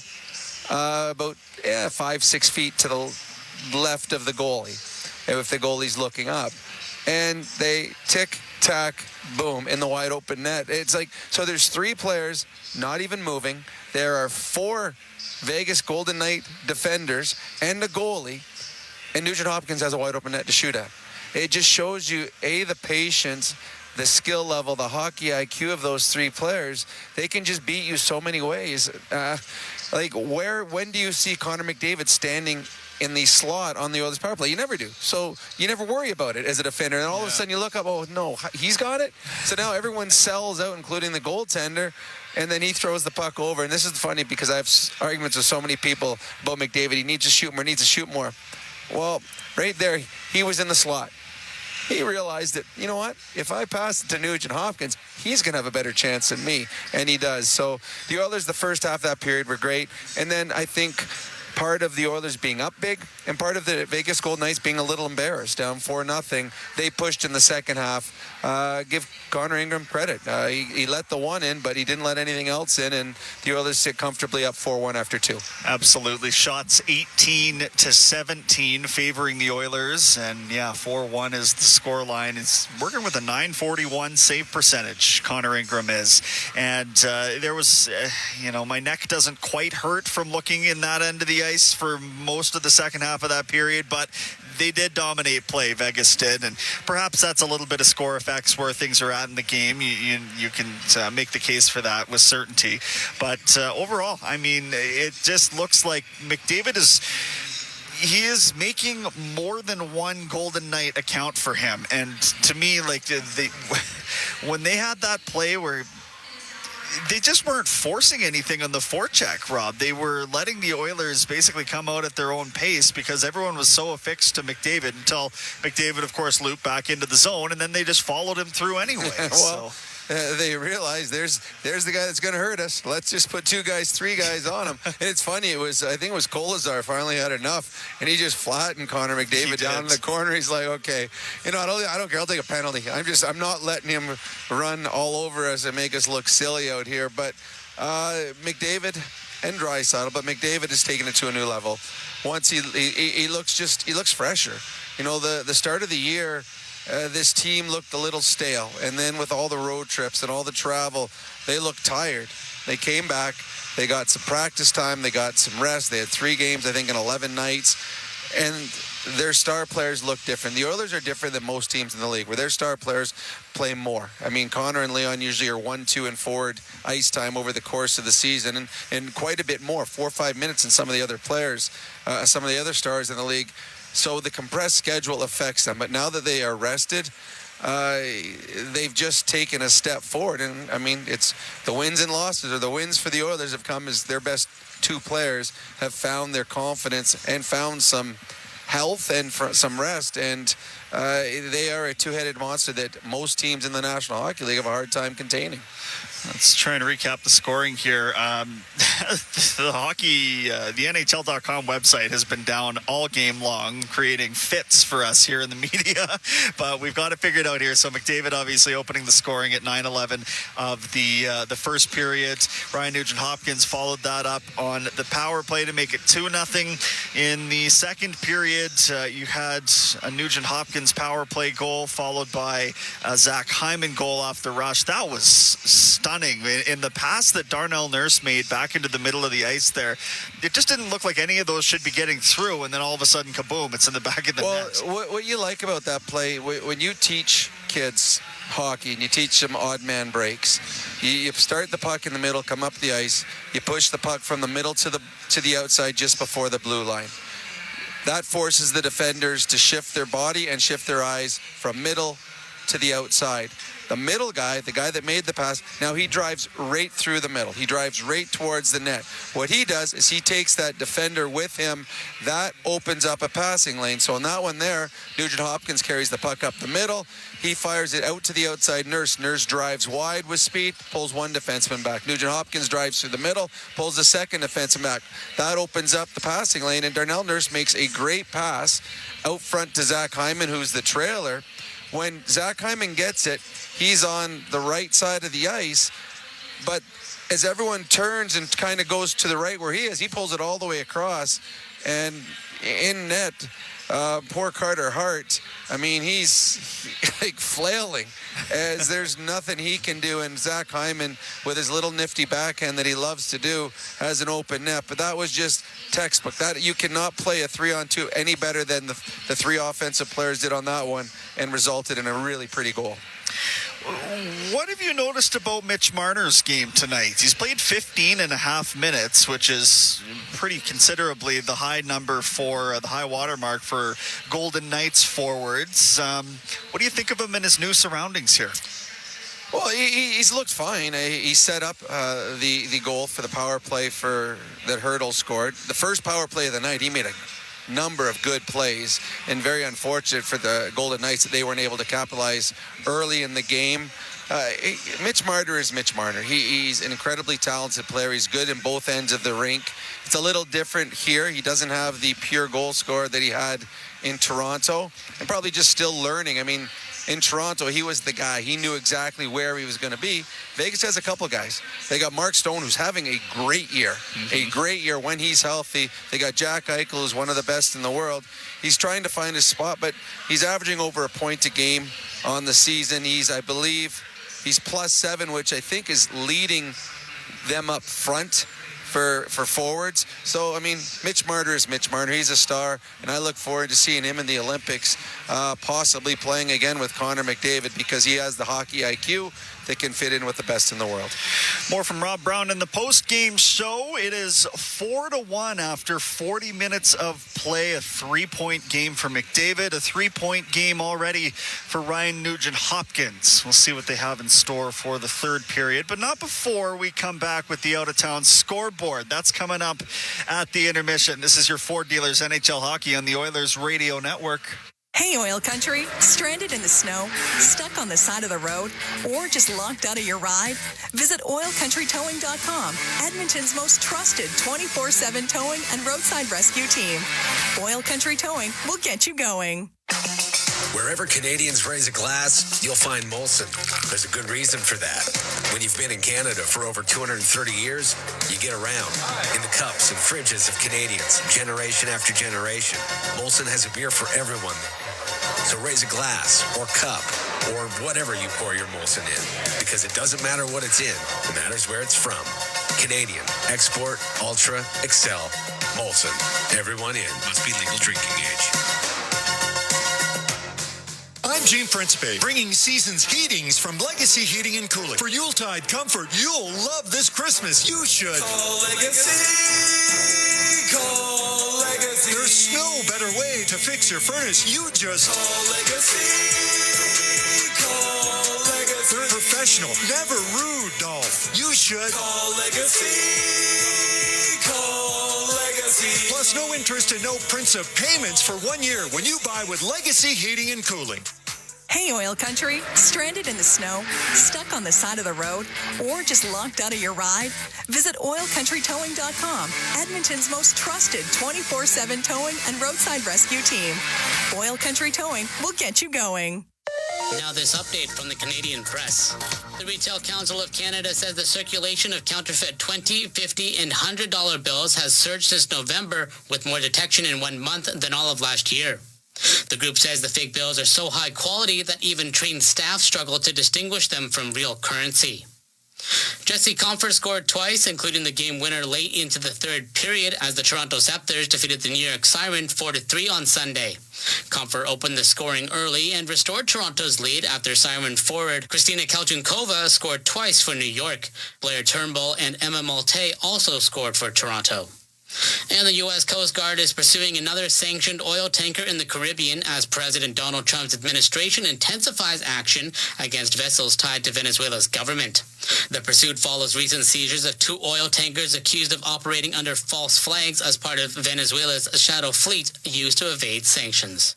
about 5-6 feet to the left of the goalie, if the goalie's looking up. And they tick, tack, boom, in the wide open net. It's like, so there's 3 players not even moving. There are 4 Vegas Golden Knight defenders and a goalie, and Nugent Hopkins has a wide open net to shoot at. It just shows you, the patience, the skill level, the hockey IQ of those 3 players. They can just beat you so many ways. When do you see Connor McDavid standing in the slot on the Oilers power play. You never do. So you never worry about it as a defender. And all of a sudden you look up, oh, no, he's got it? So now everyone sells out, including the goaltender, and then he throws the puck over. And this is funny because I have arguments with so many people about McDavid. He needs to shoot more, Well, right there, he was in the slot. He realized that, you know what, if I pass it to Nugent Hopkins, he's going to have a better chance than me, and he does. So the Oilers, the first half of that period, were great. And then I think part of the Oilers being up big and part of the Vegas Golden Knights being a little embarrassed, down 4-0. They pushed in the second half. Give Connor Ingram credit. He let the one in, but he didn't let anything else in, and the Oilers sit comfortably up 4-1 after 2. Absolutely. Shots 18-17 favoring the Oilers, and 4-1 is the score line. It's working with a .941 save percentage, Connor Ingram is. And there was, my neck doesn't quite hurt from looking in that end of the ice for most of the second half of that period, but they did dominate play, Vegas did, and perhaps that's a little bit of score effects where things are at in the game. You can make the case for that with certainty. But overall, I mean, it just looks like McDavid is making more than one Golden Knight account for him. And to me, like, when they had that play where they just weren't forcing anything on the forecheck, Rob. They were letting the Oilers basically come out at their own pace because everyone was so affixed to McDavid until McDavid, of course, looped back into the zone, and then they just followed him through anyway. They realized there's the guy that's going to hurt us. Let's just put 2 guys, 3 guys on him. And it's funny. I think it was Kolazar finally had enough, and he just flattened Connor McDavid down in the corner. He's like, okay, I don't care. I'll take a penalty. I'm not letting him run all over us and make us look silly out here. But McDavid and Draisaitl, but McDavid has taken it to a new level. Once he looks fresher. The start of the year. This team looked a little stale, and then with all the road trips and all the travel, they looked tired. They came back, they got some practice time, they got some rest. They had 3 games, I think, in 11 nights, and their star players look different. The Oilers are different than most teams in the league, where their star players play more. I mean, Connor and Leon usually are 1, 2, and forward ice time over the course of the season, and quite a bit more, 4 or 5 minutes in some of the other players, some of the other stars in the league. So the compressed schedule affects them. But now that they are rested, they've just taken a step forward. And, I mean, it's the wins and losses, or the wins for the Oilers have come as their best 2 players have found their confidence and found some health and some rest. And they are a 2-headed monster that most teams in the National Hockey League have a hard time containing. Let's try and recap the scoring here. The NHL.com website has been down all game long, creating fits for us here in the media. But we've got it figured out here. So McDavid obviously opening the scoring at 9:11 of the first period. Ryan Nugent-Hopkins followed that up on the power play to make it 2-0. In the second period, you had a Nugent-Hopkins power play goal followed by a Zach Hyman goal off the rush. That was stunning. In the pass that Darnell Nurse made back into the middle of the ice there, it just didn't look like any of those should be getting through, and then all of a sudden, kaboom, it's in the back of the net. What you like about that play, when you teach kids hockey and you teach them odd man breaks, you start the puck in the middle, come up the ice, you push the puck from the middle to the outside just before the blue line. That forces the defenders to shift their body and shift their eyes from middle to the outside. The middle guy, the guy that made the pass, now he drives right through the middle. He drives right towards the net. What he does is he takes that defender with him. That opens up a passing lane. So on that one there, Nugent-Hopkins carries the puck up the middle. He fires it out to the outside Nurse. Nurse drives wide with speed, pulls one defenseman back. Nugent-Hopkins drives through the middle, pulls the second defenseman back. That opens up the passing lane, and Darnell Nurse makes a great pass out front to Zach Hyman, who's the trailer. When Zach Hyman gets it, he's on the right side of the ice, but as everyone turns and kind of goes to the right where he is, he pulls it all the way across, and in net, poor Carter Hart, I mean, he's like flailing as there's nothing he can do, and Zach Hyman, with his little nifty backhand that he loves to do, has an open net. But that was just textbook. That you cannot play a 3-on-2 any better than the 3 offensive players did on that one, and resulted in a really pretty goal. What have you noticed about Mitch Marner's game tonight? He's played 15 and a half minutes, which is pretty considerably the high number for the high water mark for Golden Knights forwards. What do you think of him in his new surroundings here? Well, he's looked fine. He set up the goal for the power play that Hurdle scored. The first power play of the night, he made a number of good plays, and very unfortunate for the Golden Knights that they weren't able to capitalize early in the game. Mitch Marner is Mitch Marner. He's an incredibly talented player. He's good in both ends of the rink. It's a little different here. He doesn't have the pure goal scorer that he had in Toronto, and probably just still learning. I mean, in Toronto, he was the guy. He knew exactly where he was going to be. Vegas has a couple guys. They got Mark Stone, who's having a great year. A great year when he's healthy. They got Jack Eichel, who's one of the best in the world. He's trying to find his spot, but he's averaging over a point a game on the season. I believe he's +7, which I think is leading them up front for forwards. So, I mean, Mitch Marner is Mitch Marner. He's a star, and I look forward to seeing him in the Olympics, possibly playing again with Connor McDavid, because he has the hockey IQ that can fit in with the best in the world. More from Rob Brown in the post-game show. It is 4-1 after 40 minutes of play. A 3-point game for McDavid. A 3-point game already for Ryan Nugent-Hopkins. We'll see what they have in store for the third period, but not before we come back with the out-of-town scoreboard. That's coming up at the intermission. This is your Ford Dealers NHL Hockey on the Oilers Radio Network. Hey, Oil Country. Stranded in the snow, stuck on the side of the road, or just locked out of your ride? Visit OilCountryTowing.com, Edmonton's most trusted 24/7 towing and roadside rescue team. Oil Country Towing will get you going. Wherever Canadians raise a glass, you'll find Molson. There's a good reason for that. When you've been in Canada for over 230 years, you get around in the cups and fridges of Canadians, generation after generation. Molson has a beer for everyone. So raise a glass or cup or whatever you pour your Molson in, because it doesn't matter what it's in. It matters where it's from. Canadian, export, ultra, excel, Molson. Everyone in. Must be legal drinking age. I'm Gene Principe, bringing season's heatings from Legacy Heating and Cooling. For Yuletide comfort you'll love this Christmas. You should call Legacy. Call Legacy. There's no better way to fix your furnace. You just call Legacy. Call Legacy. They're professional, never rude, Dolph. You should call Legacy. Call Legacy. Plus, no interest and no principal payments for 1 year when you buy with Legacy Heating and Cooling. Hey, Oil Country. Stranded in the snow, stuck on the side of the road, or just locked out of your ride? Visit OilCountryTowing.com, Edmonton's most trusted 24/7 towing and roadside rescue team. Oil Country Towing will get you going. Now this update from the Canadian Press. The Retail Council of Canada says the circulation of counterfeit $20, $50, and $100 bills has surged since November, with more detection in 1 month than all of last year. The group says the fake bills are so high quality that even trained staff struggle to distinguish them from real currency. Jesse Compher scored twice, including the game winner late into the third period as the Toronto Raptors defeated the New York Siren 4-3 on Sunday. Compher opened the scoring early and restored Toronto's lead after Siren forward Kristina Kalchunkova scored twice for New York. Blair Turnbull and Emma Malte also scored for Toronto. And the U.S. Coast Guard is pursuing another sanctioned oil tanker in the Caribbean as President Donald Trump's administration intensifies action against vessels tied to Venezuela's government. The pursuit follows recent seizures of 2 oil tankers accused of operating under false flags as part of Venezuela's shadow fleet used to evade sanctions.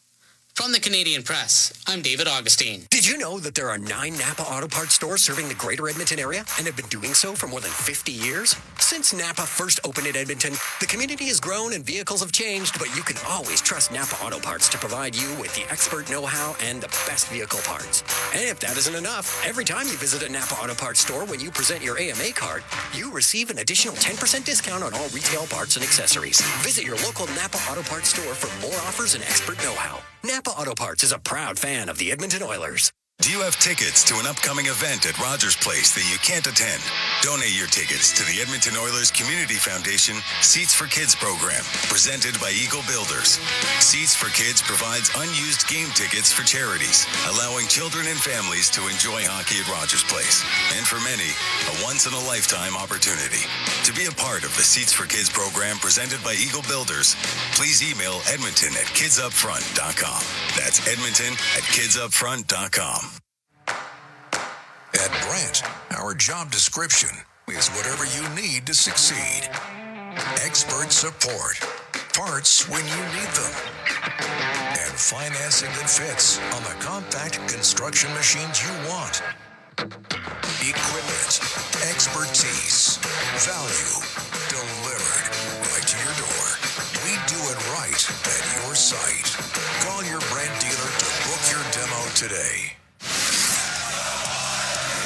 From the Canadian Press, I'm David Augustine. Did you know that there are 9 Napa Auto Parts stores serving the greater Edmonton area and have been doing so for more than 50 years? Since Napa first opened in Edmonton, the community has grown and vehicles have changed, but you can always trust Napa Auto Parts to provide you with the expert know-how and the best vehicle parts. And if that isn't enough, every time you visit a Napa Auto Parts store when you present your AMA card, you receive an additional 10% discount on all retail parts and accessories. Visit your local Napa Auto Parts store for more offers and expert know-how. Napa Auto Parts is a proud fan of the Edmonton Oilers. Do you have tickets to an upcoming event at Rogers Place that you can't attend? Donate your tickets to the Edmonton Oilers Community Foundation Seats for Kids program, presented by Eagle Builders. Seats for Kids provides unused game tickets for charities, allowing children and families to enjoy hockey at Rogers Place. And for many, a once-in-a-lifetime opportunity. To be a part of the Seats for Kids program presented by Eagle Builders, please email edmonton@kidsupfront.com. That's edmonton@kidsupfront.com. At Brandt, our job description is whatever you need to succeed. Expert support, parts when you need them, and financing that fits on the compact construction machines you want. Equipment, expertise, value, delivered right to your door. We do it right at your site. Call your Brandt dealer to book your demo today.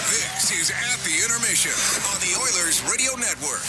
This is At the Intermission on the Oilers Radio Network.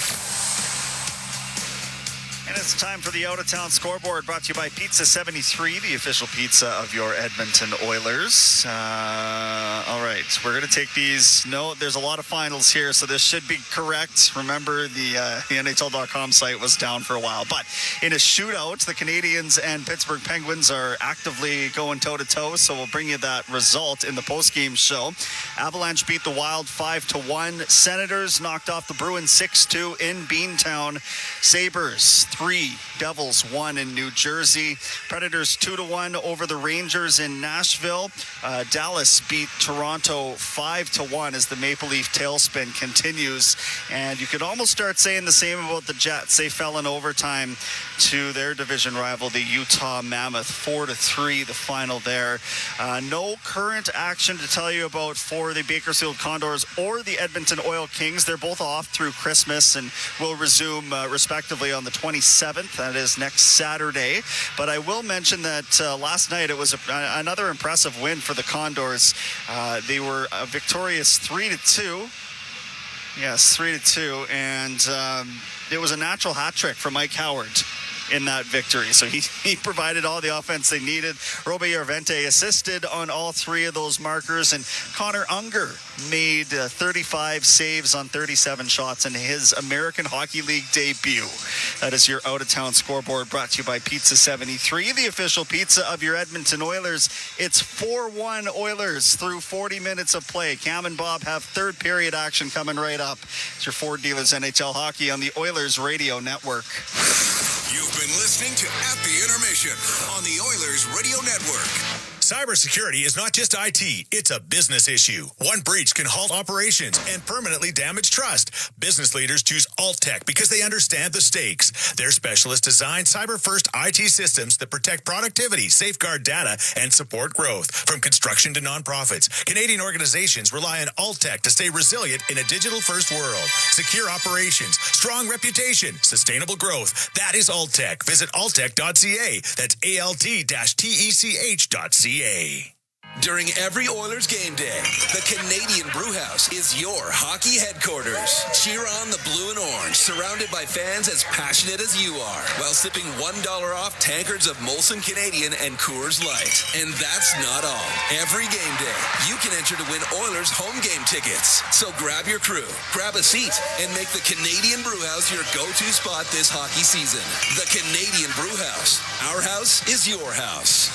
And it's time for the out-of-town scoreboard, brought to you by Pizza 73, the official pizza of your Edmonton Oilers. All right, we're going to take these. No, there's a lot of finals here, so this should be correct. Remember, the NHL.com site was down for a while. But in a shootout, the Canadiens and Pittsburgh Penguins are actively going toe-to-toe, so we'll bring you that result in the post-game show. Avalanche beat the Wild 5-1. Senators knocked off the Bruins 6-2 in Beantown. Sabres 3, Devils 1 in New Jersey. Predators 2-1 over the Rangers in Nashville. Dallas beat Toronto 5-1 as the Maple Leaf tailspin continues. And you could almost start saying the same about the Jets. They fell in overtime to their division rival, the Utah Mammoth, 4-3, the final there. No current action to tell you about for the Bakersfield Condors or the Edmonton Oil Kings. They're both off through Christmas and will resume respectively on the 27th. That is next Saturday. But I will mention that last night it was another impressive win for the Condors. They were victorious 3-2. Yes, 3-2. And it was a natural hat trick for Mike Howard in that victory. So he provided all the offense they needed. Robe Yarvente assisted on all three of those markers, and Connor Unger made 35 saves on 37 shots in his American Hockey League debut. That is your out-of-town scoreboard, brought to you by Pizza 73, the official pizza of your Edmonton Oilers. It's 4-1 Oilers through 40 minutes of play. Cam and Bob have third period action coming right up. It's your Ford Dealers NHL Hockey on the Oilers Radio Network. You've been listening to At the Intermission on the Oilers Radio Network. Cybersecurity is not just IT, it's a business issue. One breach can halt operations and permanently damage trust. Business leaders choose AltTech because they understand the stakes. Their specialists design cyber-first IT systems that protect productivity, safeguard data, and support growth. From construction to nonprofits, Canadian organizations rely on AltTech to stay resilient in a digital-first world. Secure operations, strong reputation, sustainable growth. That is AltTech. Visit altech.ca. That's ALT-TECH.ca. During every Oilers game day, the Canadian Brewhouse is your hockey headquarters. Cheer on the blue and orange, surrounded by fans as passionate as you are, while sipping $1 off tankards of Molson Canadian and Coors Light. And that's not all. Every game day, you can enter to win Oilers home game tickets. So grab your crew, grab a seat, and make the Canadian Brewhouse your go-to spot this hockey season. The Canadian Brewhouse. Our house is your house.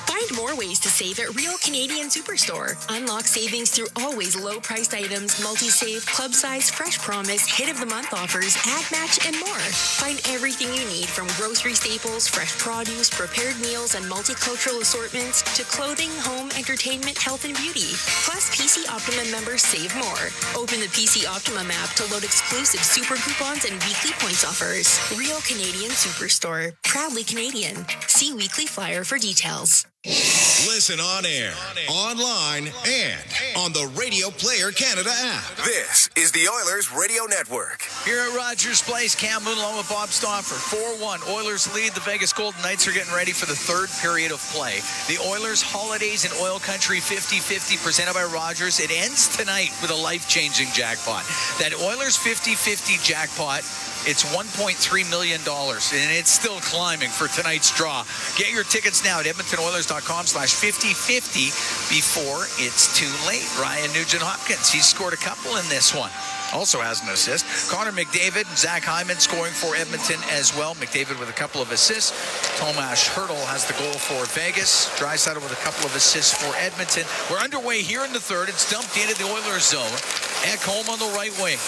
Find more ways to save at Real Canadian Superstore. Unlock savings through always low-priced items, multi-save, club size, fresh promise, hit of the month offers, ad match, and more. Find everything you need from grocery staples, fresh produce, prepared meals, and multicultural assortments to clothing, home, entertainment, health, and beauty. Plus, PC Optimum members save more. Open the PC Optimum app to load exclusive super coupons and weekly points offers. Real Canadian Superstore. Proudly Canadian. See weekly flyer for details. Listen on air, online, and on the Radio Player Canada app. This is the Oilers Radio Network. Here at Rogers Place, Cam Moon along with Bob Stauffer. 4-1. Oilers lead. The Vegas Golden Knights are getting ready for the third period of play. The Oilers Holidays in OilCountry 50-50 presented by Rogers. It ends tonight with a life-changing jackpot. That Oilers 50-50 jackpot It's $1.3 million, and it's still climbing for tonight's draw. Get your tickets now at EdmontonOilers.com/5050 before it's too late. Ryan Nugent-Hopkins, he scored a couple in this one. Also has an assist. Connor McDavid and Zach Hyman scoring for Edmonton as well. McDavid with a couple of assists. Tomas Hertl has the goal for Vegas. Draisaitl with a couple of assists for Edmonton. We're underway here in the third. It's dumped into the Oilers zone. Ekholm on the right wing.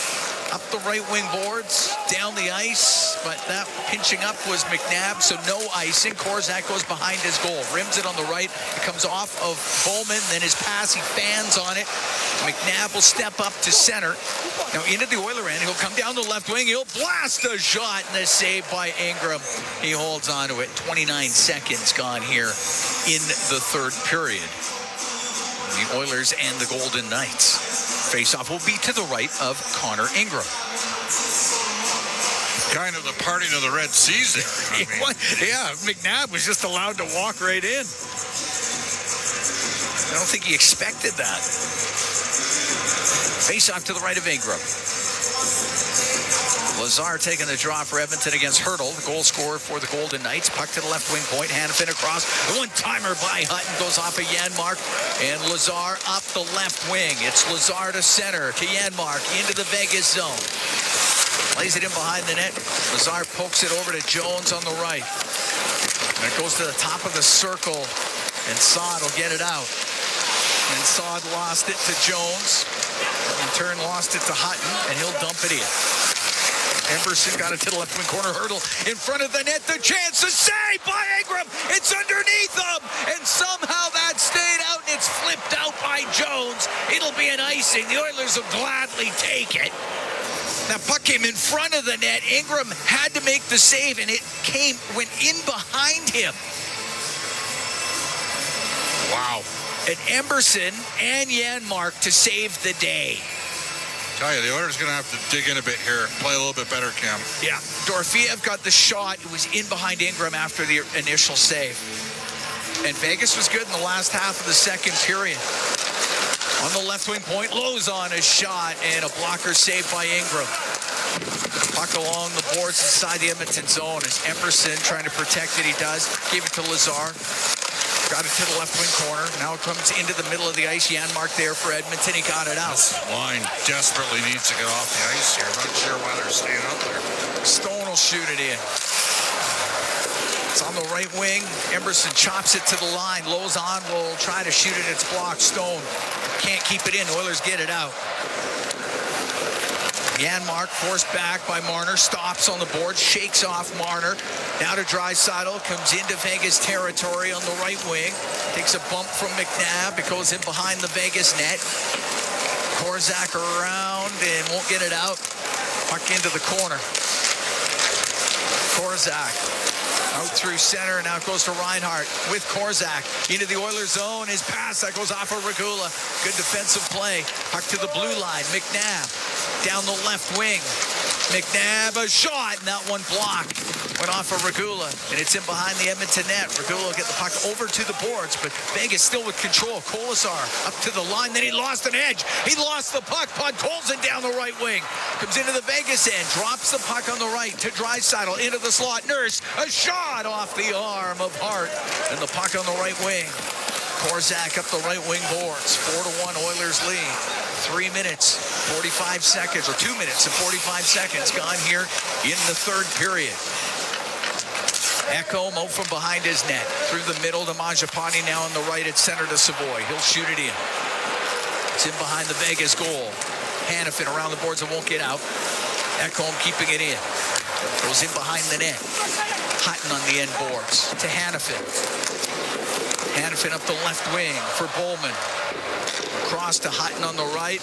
Up the right wing boards, down the ice, but that pinching up was McNabb, so no icing. Korzak goes behind his goal, rims it on the right. It comes off of Bowman, then his pass, he fans on it. McNabb will step up to center. Now into the Oiler end, he'll come down the left wing, he'll blast a shot, and the save by Ingram. He holds on to it. 29 seconds gone here in the third period. The Oilers and the Golden Knights. Face-off will be to the right of Connor Ingram. Kind of the parting of the Red Seas there. Yeah, McNabb was just allowed to walk right in. I don't think he expected that. Face-off to the right of Ingram. Lazar taking the draw for Edmonton against Hertl, the goal scorer for the Golden Knights. Puck to the left wing point, Hanifin across. The one-timer by Hutton goes off of Janmark, and Lazar up the left wing. It's Lazar to center, to Janmark, into the Vegas zone. Lays it in behind the net. Lazar pokes it over to Jones on the right. And it goes to the top of the circle, and Saad will get it out. And Saad lost it to Jones. In turn, lost it to Hutton, and he'll dump it in. Emberson got it to the left wing corner. Hertl in front of the net. The chance to save by Ingram. It's underneath him. And somehow that stayed out and it's flipped out by Jones. It'll be an icing. The Oilers will gladly take it. That puck came in front of the net. Ingram had to make the save, and it went in behind him. Wow. And Emberson and Janmark to save the day. Tell you, the Oilers going to have to dig in a bit here, play a little bit better, Cam. Yeah, Dorofeev got the shot. It was in behind Ingram after the initial save. And Vegas was good in the last half of the second period. On the left wing point, Lozon a shot and a blocker saved by Ingram. Puck along the boards inside the Edmonton zone as Emerson trying to protect it. He does. Gave it to Lazar. Got it to the left wing corner. Now it comes into the middle of the ice. Janmark there for Edmonton. He got it out. This line desperately needs to get off the ice here. I'm not sure why they're staying out there. Stone will shoot it in. It's on the right wing. Emerson chops it to the line. Lozon will try to shoot it. It's blocked. Stone can't keep it in. Oilers get it out. Janmark forced back by Marner, stops on the board, shakes off Marner. Now to Draisaitl, comes into Vegas territory on the right wing. Takes a bump from McNabb. It goes in behind the Vegas net. Korzak around and won't get it out. Puck into the corner. Korzak out through center. Now it goes to Reinhart with Korzak into the Oilers zone. His pass that goes off of Regula. Good defensive play. Puck to the blue line. McNabb down the left wing. McNabb a shot, and that one blocked. Went off of Regula, and it's in behind the Edmonton net. Regula will get the puck over to the boards, but Vegas still with control. Kolasar up to the line, then he lost an edge. He lost the puck. Podkolzin down the right wing. Comes into the Vegas end, drops the puck on the right to Draisaitl into the slot. Nurse, a shot off the arm of Hart, and the puck on the right wing. Korzak up the right wing boards. 4-1 Oilers lead. 3 minutes, 45 seconds, or 2 minutes and 45 seconds gone here in the third period. Ekholm out from behind his net. Through the middle to Mangiapane, now on the right at center to Savoy. He'll shoot it in. It's in behind the Vegas goal. Hanifin around the boards and won't get out. Ekholm keeping it in. Goes in behind the net. Hutton on the end boards to Hanifin. Hanifin up the left wing for Bowman. Across to Hutton on the right.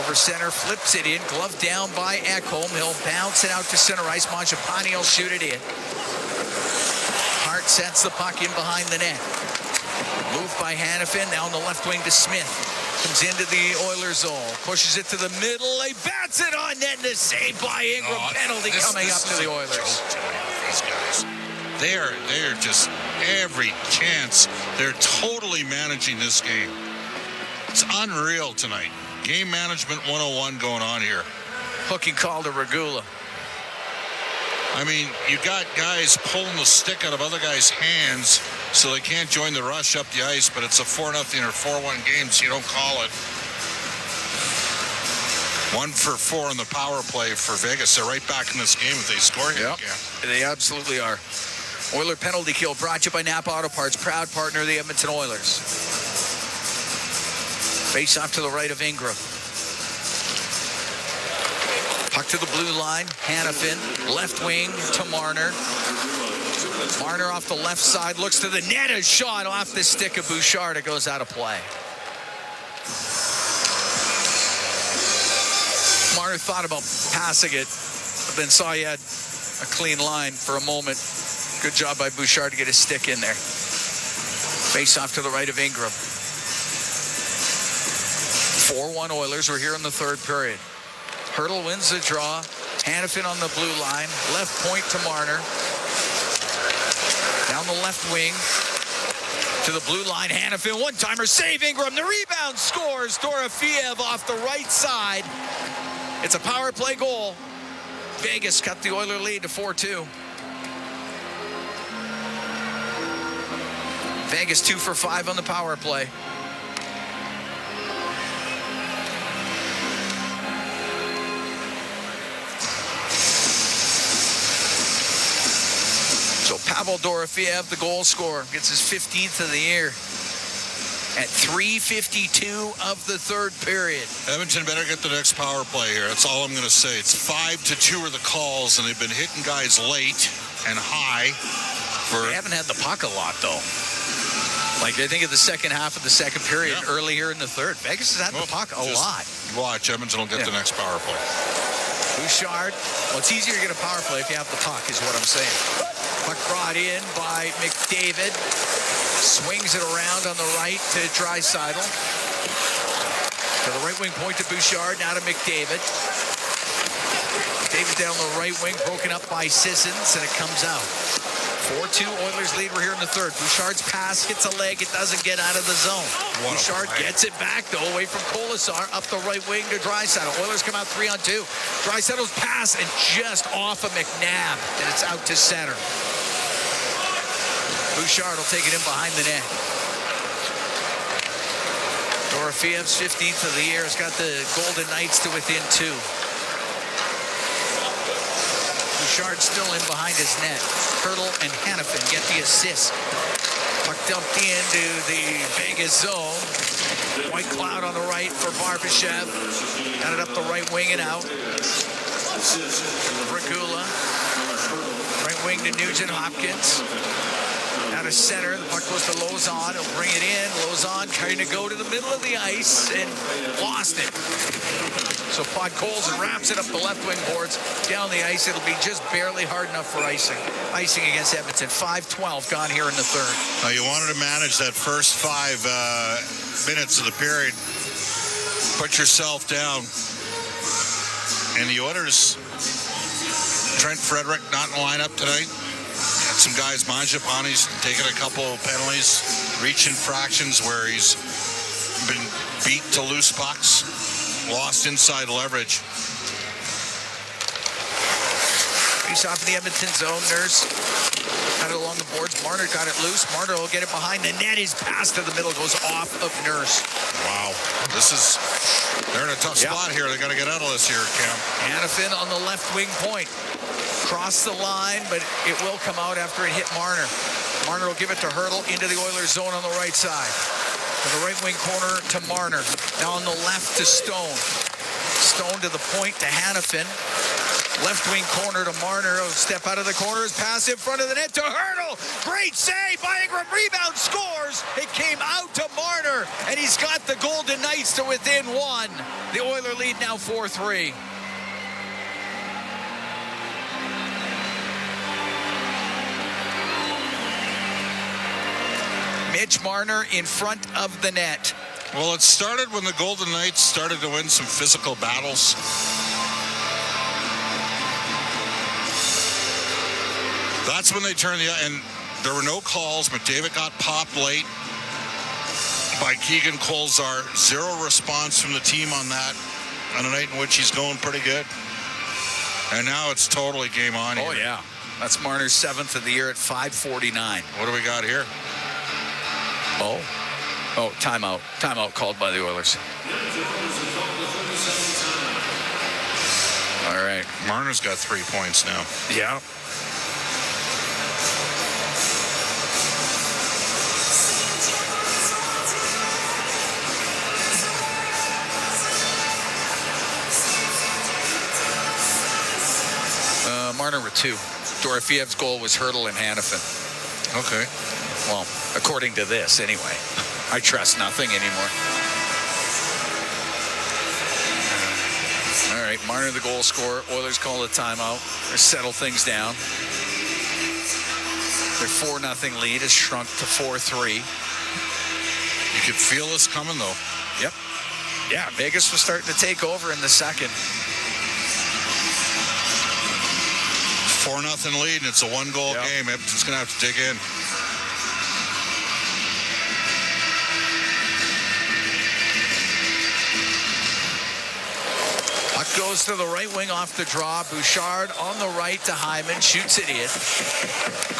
Over center, flips it in. Glove down by Ekholm. He'll bounce it out to center ice. Mangiapane will shoot it in. Hart sets the puck in behind the net. Moved by Hanifin. Now on the left wing to Smith. Comes into the Oilers zone. Pushes it to the middle. He bats it on net and a save by Ingram. Penalty coming up to the Oilers. These guys. They're just every chance. They're totally managing this game. It's unreal tonight. Game management 101 going on here. Hooking call to Regula. I mean, you got guys pulling the stick out of other guys' hands so they can't join the rush up the ice, but it's a 4-0 or 4-1 game, so you don't call it. 1 for 4 in the power play for Vegas. They're right back in this game if they score here. Yep, they absolutely are. Oiler penalty kill brought to you by Napa Auto Parts, proud partner of the Edmonton Oilers. Face off to the right of Ingram. Puck to the blue line. Hannafin, left wing to Marner. Marner off the left side, looks to the net. A shot off the stick of Bouchard. It goes out of play. Marner thought about passing it, but then saw he had a clean line for a moment. Good job by Bouchard to get his stick in there. Face off to the right of Ingram. 4-1 Oilers. We're here in the third period. Hurdle wins the draw. Hannafin on the blue line. Left point to Marner. Down the left wing to the blue line. Hannafin, one-timer, save Ingram. The rebound scores. Dorofeev off the right side. It's a power play goal. Vegas cut the Oiler lead to 4-2. Vegas 2 for 5 on the power play. So Pavel Dorofeev, the goal scorer, gets his 15th of the year at 3:52 of the third period. Edmonton better get the next power play here. That's all I'm going to say. It's 5-2 are the calls, and they've been hitting guys late and high. They haven't had the puck a lot, though. Like, I think of the second half of the second period, early here in the third. Vegas has had the puck a lot. Watch, Edmonton will get the next power play. Bouchard. Well, it's easier to get a power play if you have the puck, is what I'm saying. Puck brought in by McDavid. Swings it around on the right to Draisaitl. To the right wing point to Bouchard. Now to McDavid. McDavid down the right wing, broken up by Sissons, and it comes out. 4-2 Oilers lead. We're here in the third. Bouchard's pass hits a leg. It doesn't get out of the zone. Bouchard gets it back, though, away from Colasar. Up the right wing to Draisaitl. Oilers come out 3-on-2. Draisaitl's pass and just off of McNabb, and it's out to center. Bouchard will take it in behind the net. Dorofeev's 15th of the year has got the Golden Knights to within 2. Bouchard still in behind his net. Hurdle and Hannafin get the assist. Puck dumped into the Vegas zone. White cloud on the right for Barbashev. Got it up the right wing and out. Regula. Right wing to Nugent Hopkins. Out of center, the puck goes to Lauzon. He'll bring it in. Lauzon trying to go to the middle of the ice and lost it. So Podkolzin wraps it up the left wing boards. Down the ice, it'll be just barely hard enough for icing. Icing against Edmonton. 5:12 gone here in the third. Now you wanted to manage that first 5 minutes of the period. Put yourself down. And the Oilers, Trent Frederick not in the lineup tonight. Got some guys, Mangiapane's taking a couple of penalties, reach infractions where he's been beat to loose pucks, lost inside leverage. Face off in the Edmonton zone. Nurse got it along the boards. Marner got it loose. Marner will get it behind the net. His pass to the middle goes off of Nurse. Wow. They're in a tough spot here. They got to get out of this here, Cam. Hannafin on the left wing point. Cross the line, but it will come out after it hit Marner. Marner will give it to Hurdle into the Oilers zone on the right side. To the right wing corner to Marner. Now on the left to Stone. Stone to the point to Hannafin. Left wing corner to Marner. Oh, step out of the corner. His pass in front of the net to Hurdle. Great save by Ingram. Rebound, scores. It came out to Marner, and he's got the Golden Knights to within 1. The Oiler lead now 4-3. Mitch Marner in front of the net. Well, it started when the Golden Knights started to win some physical battles. That's when they turned and there were no calls. McDavid got popped late by Keegan Kolzar. 0 response from the team on that on a night in which he's going pretty good. And now it's totally game on here. Oh, yeah. That's Marner's 7th of the year at 5:49. What do we got here? Oh, timeout. Timeout called by the Oilers. All right. Marner's got 3 points now. Yeah. Marner with 2. Dorofiev's goal was Hurdle and Hannafin. Okay. Well, according to this, anyway. I trust nothing anymore. All right, Marner the goal scorer. Oilers call a timeout. They settle things down. Their 4-0 lead has shrunk to 4-3. You could feel this coming, though. Yep. Yeah, Vegas was starting to take over in the second. 4-0 lead, and it's a 1-goal game. Edmonton's going to have to dig in. Puck goes to the right wing off the draw. Bouchard on the right to Hyman. Shoots it in.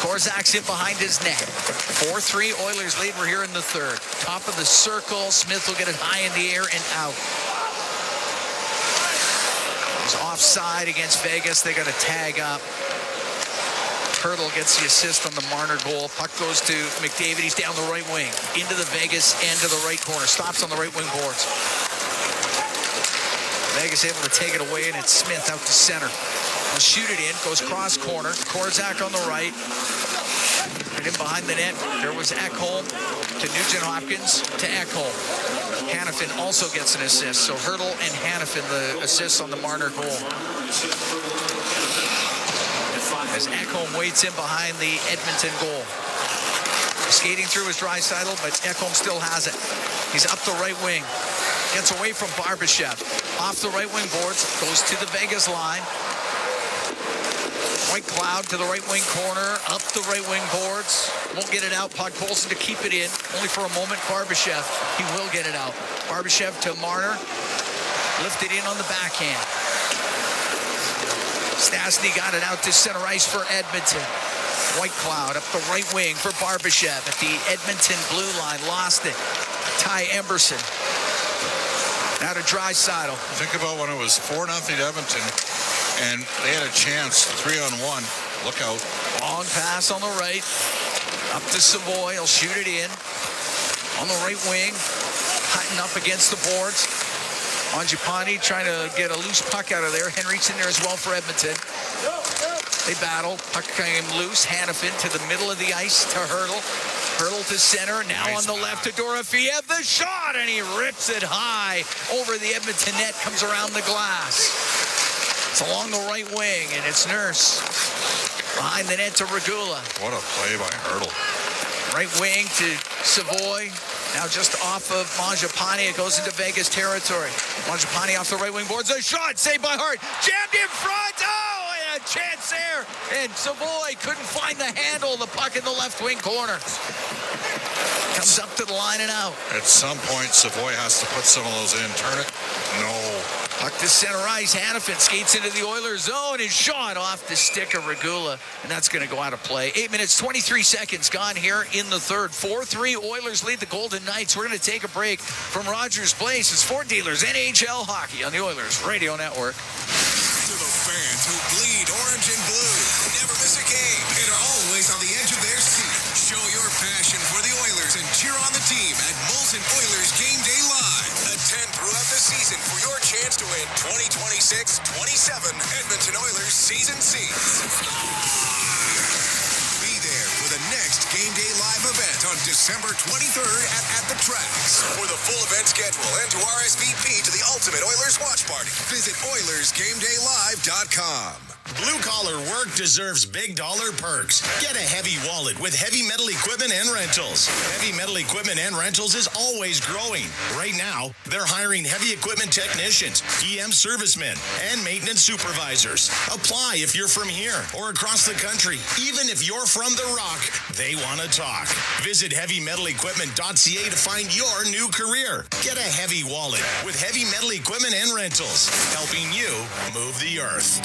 Korzak's in behind his net. 4-3 Oilers lead. We're here in the third. Top of the circle. Smith will get it high in the air and out. He's offside against Vegas. They got to tag up. Hurdle gets the assist on the Marner goal. Puck goes to McDavid. He's down the right wing. Into the Vegas end of the right corner. Stops on the right wing boards. Vegas able to take it away, and it's Smith out to center. He'll shoot it in. Goes cross corner. Korzak on the right. And in behind the net, there was Ekholm to Nugent-Hopkins to Ekholm. Hannafin also gets an assist. So Hurdle and Hannafin the assists on the Marner goal. As Ekholm waits in behind the Edmonton goal. Skating through his Draisaitl, but Ekholm still has it. He's up the right wing. Gets away from Barbashev. Off the right wing boards. Goes to the Vegas line. White Cloud to the right wing corner. Up the right wing boards. Won't get it out. Podkolzin to keep it in. Only for a moment. Barbashev. He will get it out. Barbashev to Marner. Lifted in on the backhand. Stastny got it out to center ice for Edmonton. White Cloud up the right wing for Barbashev at the Edmonton blue line. Lost it. Ty Emberson. Now to Draisaitl. Think about when it was 4-0 to Edmonton, and they had a chance, 3-on-1. Look out. Long pass on the right. Up to Savoy. He'll shoot it in. On the right wing. Hutton up against the boards. Mangiapane trying to get a loose puck out of there. Henry's in there as well for Edmonton. They battle. Puck came loose. Hannafin to the middle of the ice to Hurdle. Hurdle to center. Now nice on the left to Dorofiev. The shot, and he rips it high over the Edmonton net. Comes around the glass. It's along the right wing, and it's Nurse. Behind the net to Regula. What a play by Hurdle. Right wing to Savoy. Now just off of Mangiapane. It goes into Vegas territory. Mangiapane off the right wing boards. A shot saved by Hart. Jammed in front. Oh, and a chance there. And Savoy couldn't find the handle of the puck in the left wing corner. Comes up to the line and out. At some point, Savoy has to put some of those in. Turn it. No. Puck to center ice. Hannafin skates into the Oilers zone. His shot off the stick of Regula. And that's going to go out of play. 8 minutes, 23 seconds gone here in the third. 4-3 Oilers lead the Golden Knights. We're going to take a break from Rogers Place. It's Ford Dealers NHL Hockey on the Oilers Radio Network. To the fans who bleed orange and blue, never miss a game, and are always on the edge of their seat. Show your passion for the Oilers and cheer on the team at Molson Oilers Game Day Live. Attend throughout the season for your chance to win 2026-27 Edmonton Oilers season seats. Be there for the next Game Day Live event on December 23rd at the Tracks. For the full event schedule and to RSVP to the Ultimate Oilers Watch Party, visit OilersGameDayLive.com. Blue-collar work deserves big dollar perks. Get a heavy wallet with Heavy Metal Equipment and Rentals. Heavy Metal Equipment and Rentals is always growing. Right now, they're hiring heavy equipment technicians, EM servicemen, and maintenance supervisors. Apply if you're from here or across the country. Even if you're from the Rock, they want to talk. Visit HeavyMetalEquipment.ca to find your new career. Get a heavy wallet with Heavy Metal Equipment and Rentals, helping you move the earth.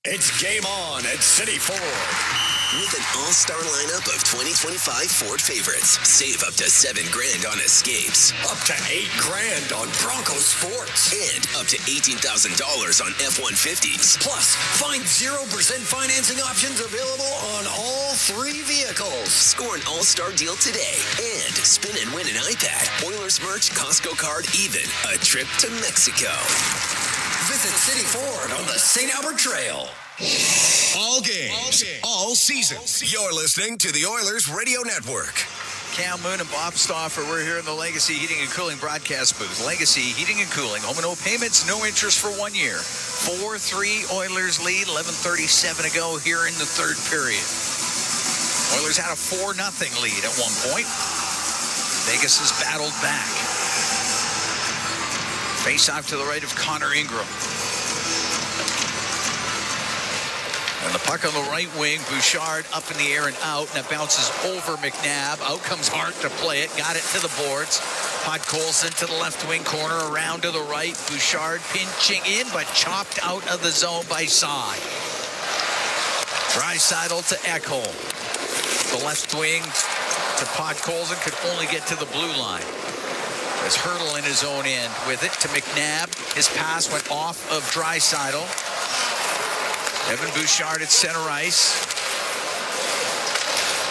It's game on at City Ford. With an all-star lineup of 2025 Ford favorites, save up to $7,000 on Escapes. Up to $8,000 on Bronco Sports. And up to $18,000 on F-150s. Plus, find 0% financing options available on all 3 vehicles. Score an all-star deal today and spin and win an iPad, Oilers merch, Costco card, even a trip to Mexico. Visit City Ford on the St. Albert Trail. All games, all season. You're listening to the Oilers Radio Network. Cam Moon and Bob Stauffer, we're here in the Legacy Heating and Cooling broadcast booth. Legacy Heating and Cooling, home and no payments, no interest for 1 year. 4-3 Oilers lead, 11:37 to go here in the third period. Oilers had a 4-0 lead at one point. Vegas has battled back. Face off to the right of Connor Ingram. And the puck on the right wing, Bouchard up in the air and out, and it bounces over McNabb. Out comes Hart to play it, got it to the boards. Podkolzin to the left wing corner, around to the right. Bouchard pinching in, but chopped out of the zone by Side. Draisaitl to Ekholm. The left wing to Podkolzin, could only get to the blue line. There's Hurdle in his own end with it to McNabb. His pass went off of Draisaitl. Evan Bouchard at center ice.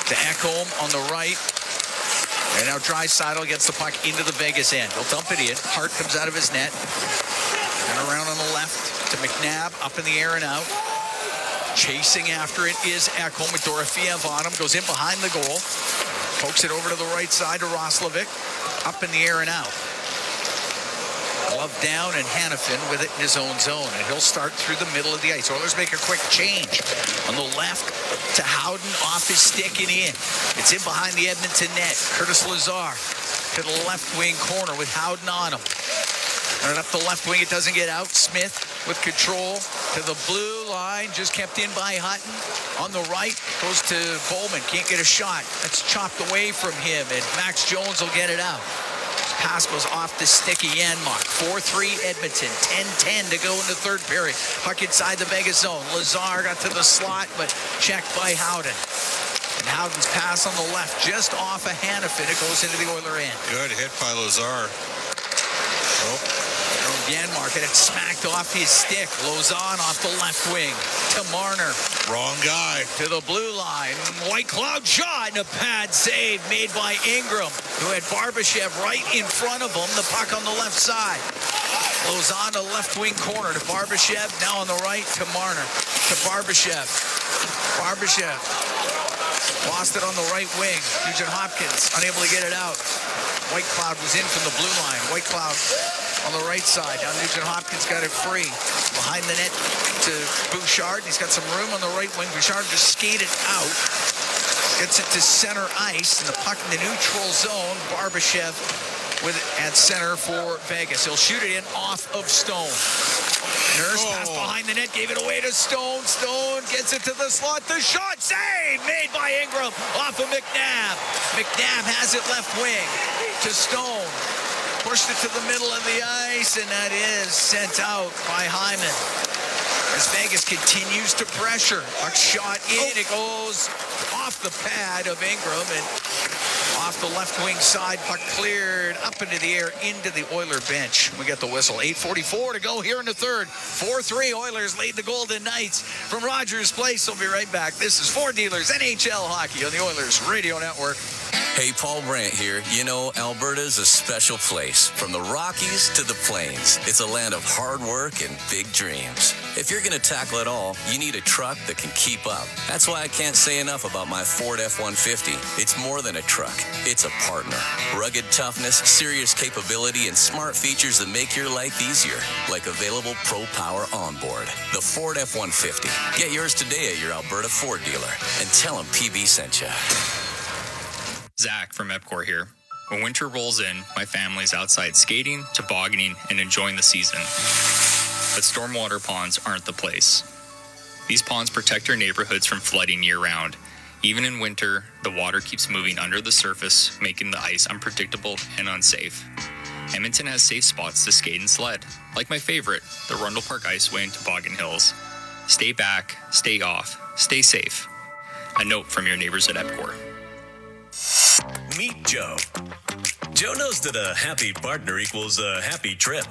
To Ekholm on the right. And now Draisaitl gets the puck into the Vegas end. He'll dump it in. Hart comes out of his net. And around on the left to McNabb. Up in the air and out. Chasing after it is Ekholm with Dorofeev on him. Goes in behind the goal. Pokes it over to the right side to Roslovic. Up in the air and out. Glove down, and Hanifin with it in his own zone. And he'll start through the middle of the ice. Oilers make a quick change. On the left to Howden, off his stick and in. It's in behind the Edmonton net. Curtis Lazar to the left wing corner with Howden on him. And up the left wing, it doesn't get out. Smith with control to the blue line. Just kept in by Hutton. On the right, goes to Bowman. Can't get a shot. That's chopped away from him, and Max Jones will get it out. Pass goes off the stick of Janmark. 4-3 Edmonton. 10-10 to go in the third period. Puck inside the Vegas zone. Lazar got to the slot, but checked by Howden. And Howden's pass on the left, just off of Hanifin. It goes into the Oiler end. Good hit by Lazar. Janmark had it smacked off his stick. Lozon off the left wing to Marner. Wrong guy. To the blue line. White Cloud shot and a pad save made by Ingram, who had Barbashev right in front of him. The puck on the left side. Lozon to left wing corner to Barbashev. Now on the right to Marner. To Barbashev. Barbashev lost it on the right wing. Nugent Hopkins unable to get it out. White Cloud was in from the blue line. White Cloud on the right side. Now Nugent Hopkins got it free. Behind the net to Bouchard. He's got some room on the right wing. Bouchard just skated out. Gets it to center ice. And the puck in the neutral zone. Barbashev with it at center for Vegas. He'll shoot it in off of Stone. Nurse pass behind the net. Gave it away to Stone. Stone gets it to the slot. The shot save made by Ingram off of McNabb. McNabb has it left wing to Stone. Pushed it to the middle of the ice, and that is sent out by Hyman. As Vegas continues to pressure. Puck shot in. It goes off the pad of Ingram and off the left wing side. Puck cleared up into the air into the Oiler bench. We get the whistle. 8:44 to go here in the third. 4-3 Oilers lead the Golden Knights from Rogers Place. We'll be right back. This is Ford Dealers NHL Hockey on the Oilers Radio Network. Hey, Paul Brandt here. You know, Alberta's a special place. From the Rockies to the Plains, it's a land of hard work and big dreams. If you're going to tackle it all, you need a truck that can keep up. That's why I can't say enough about my Ford F-150. It's more than a truck. It's a partner. Rugged toughness, serious capability, and smart features that make your life easier, like available Pro Power onboard. The Ford F-150. Get yours today at your Alberta Ford dealer and tell them PB sent you. Zach from EPCOR here. When winter rolls in, my family's outside skating, tobogganing, and enjoying the season. But stormwater ponds aren't the place. These ponds protect our neighborhoods from flooding year-round. Even in winter, the water keeps moving under the surface, making the ice unpredictable and unsafe. Edmonton has safe spots to skate and sled, like my favorite, the Rundle Park Iceway in Toboggan Hills. stay back, stay off, stay safe. A note from your neighbors at EPCOR. Meet Joe. Joe knows that a happy partner equals a happy trip.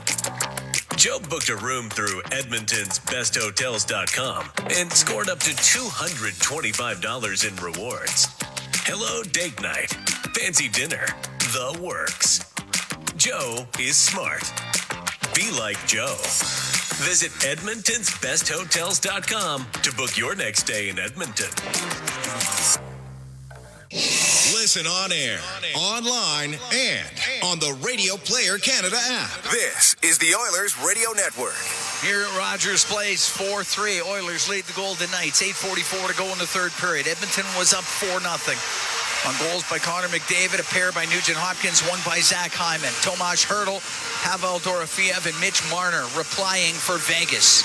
Joe booked a room through Edmonton's besthotels.com and scored up to $225 in rewards. Hello date night, fancy dinner, the works. Joe is smart. Be like Joe. Visit edmontonsbesthotels.com to book your next stay in Edmonton. Listen on air, online, and on the Radio Player Canada app. This is the Oilers Radio Network. Here at Rogers Place, 4-3. Oilers lead the Golden Knights. 8:44 to go in the third period. Edmonton was up 4-0. On goals by Connor McDavid, a pair by Nugent Hopkins, one by Zach Hyman. Tomas Hertl, Pavel Dorofeev, and Mitch Marner replying for Vegas.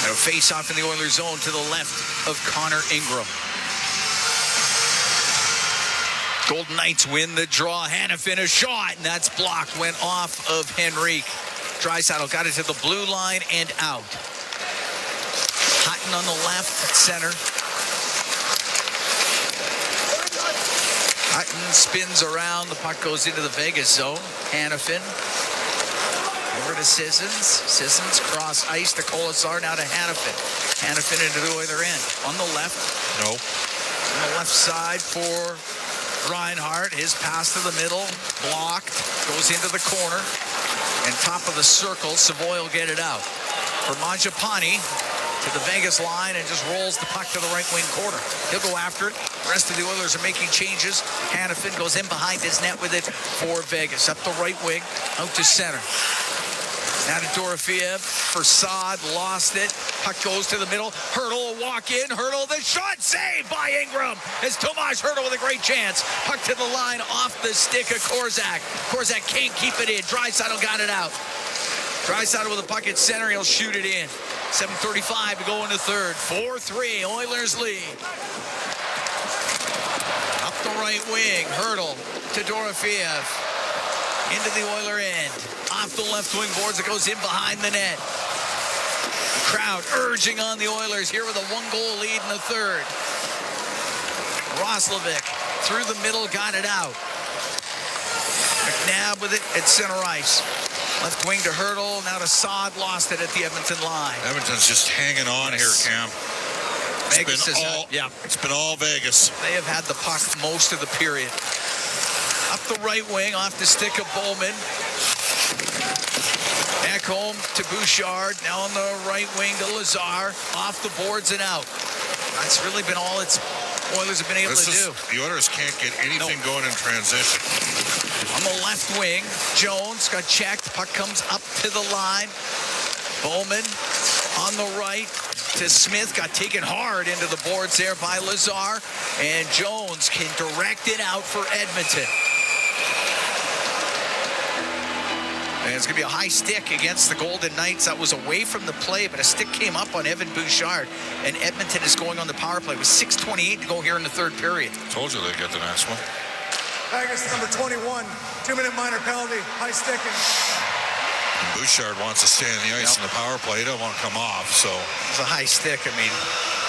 And a face-off in the Oilers zone to the left of Connor Ingram. Golden Knights win the draw. Hanifin a shot, and that's blocked. Went off of Henrique. Draisaitl got it to the blue line and out. Hutton on the left, center. Hutton spins around. The puck goes into the Vegas zone. Hanifin. Over to Sissons. Sissons cross ice to Colasar. Now to Hanifin. Hanifin into the Oiler end. On the left. No. On the left side for Reinhardt. His pass to the middle. Blocked. Goes into the corner. And top of the circle. Savoy will get it out. For Mangiapane to the Vegas line and just rolls the puck to the right wing corner. He'll go after it. The rest of the Oilers are making changes. Hanifin goes in behind his net with it for Vegas. Up the right wing, out to center. Now to Dorofeev for Saad, lost it. Puck goes to the middle. Hertl will walk in. Hertl, the shot saved by Ingram. As Tomas Hertl with a great chance. Puck to the line off the stick of Korzak. Korzak can't keep it in. Draisaitl got it out. Draisaitl with the puck at center. He'll shoot it in. 7:35 to go in the third. 4-3, Oilers lead. Up the right wing, Hertl to Dorofeev. Into the Oiler end. Off the left wing boards, it goes in behind the net. The crowd urging on the Oilers here with a 1-goal lead in the third. Roslovic through the middle, got it out. McNabb with it at center ice. Left wing to Hertl, now to Saad, lost it at the Edmonton line. Edmonton's just hanging on here, Cam. Vegas It's been all Vegas. They have had the puck most of the period. Up the right wing, off the stick of Bowman. Ekholm to Bouchard. Now on the right wing to Lazar. Off the boards and out. That's really been all Oilers have been able to do. The Oilers can't get anything going in transition. On the left wing, Jones got checked. Puck comes up to the line. Bowman on the right to Smith. Got taken hard into the boards there by Lazar. And Jones can direct it out for Edmonton. And it's going to be a high stick against the Golden Knights. That was away from the play, but a stick came up on Evan Bouchard. And Edmonton is going on the power play with 6:28 to go here in the third period. Told you they'd get the next one. Vegas number 21, 2-minute minor penalty, high sticking. Bouchard wants to stay on the ice in the power play. He don't want to come off, so. It's a high stick. I mean,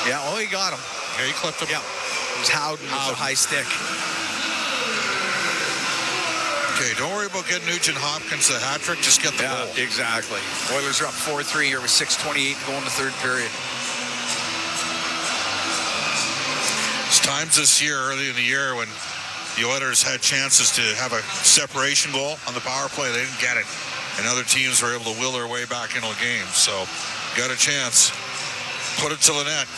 he got him. Yeah, he clipped him. Yeah, it was Howden with a high stick. Okay, don't worry about getting Nugent Hopkins the hat trick. Just get the goal. Exactly. Oilers are up 4-3 here with 6:28 to go in the third period. It's times this year, early in the year, when the Oilers had chances to have a separation goal on the power play. They didn't get it. And other teams were able to will their way back into the game. So, got a chance. Put it to the net.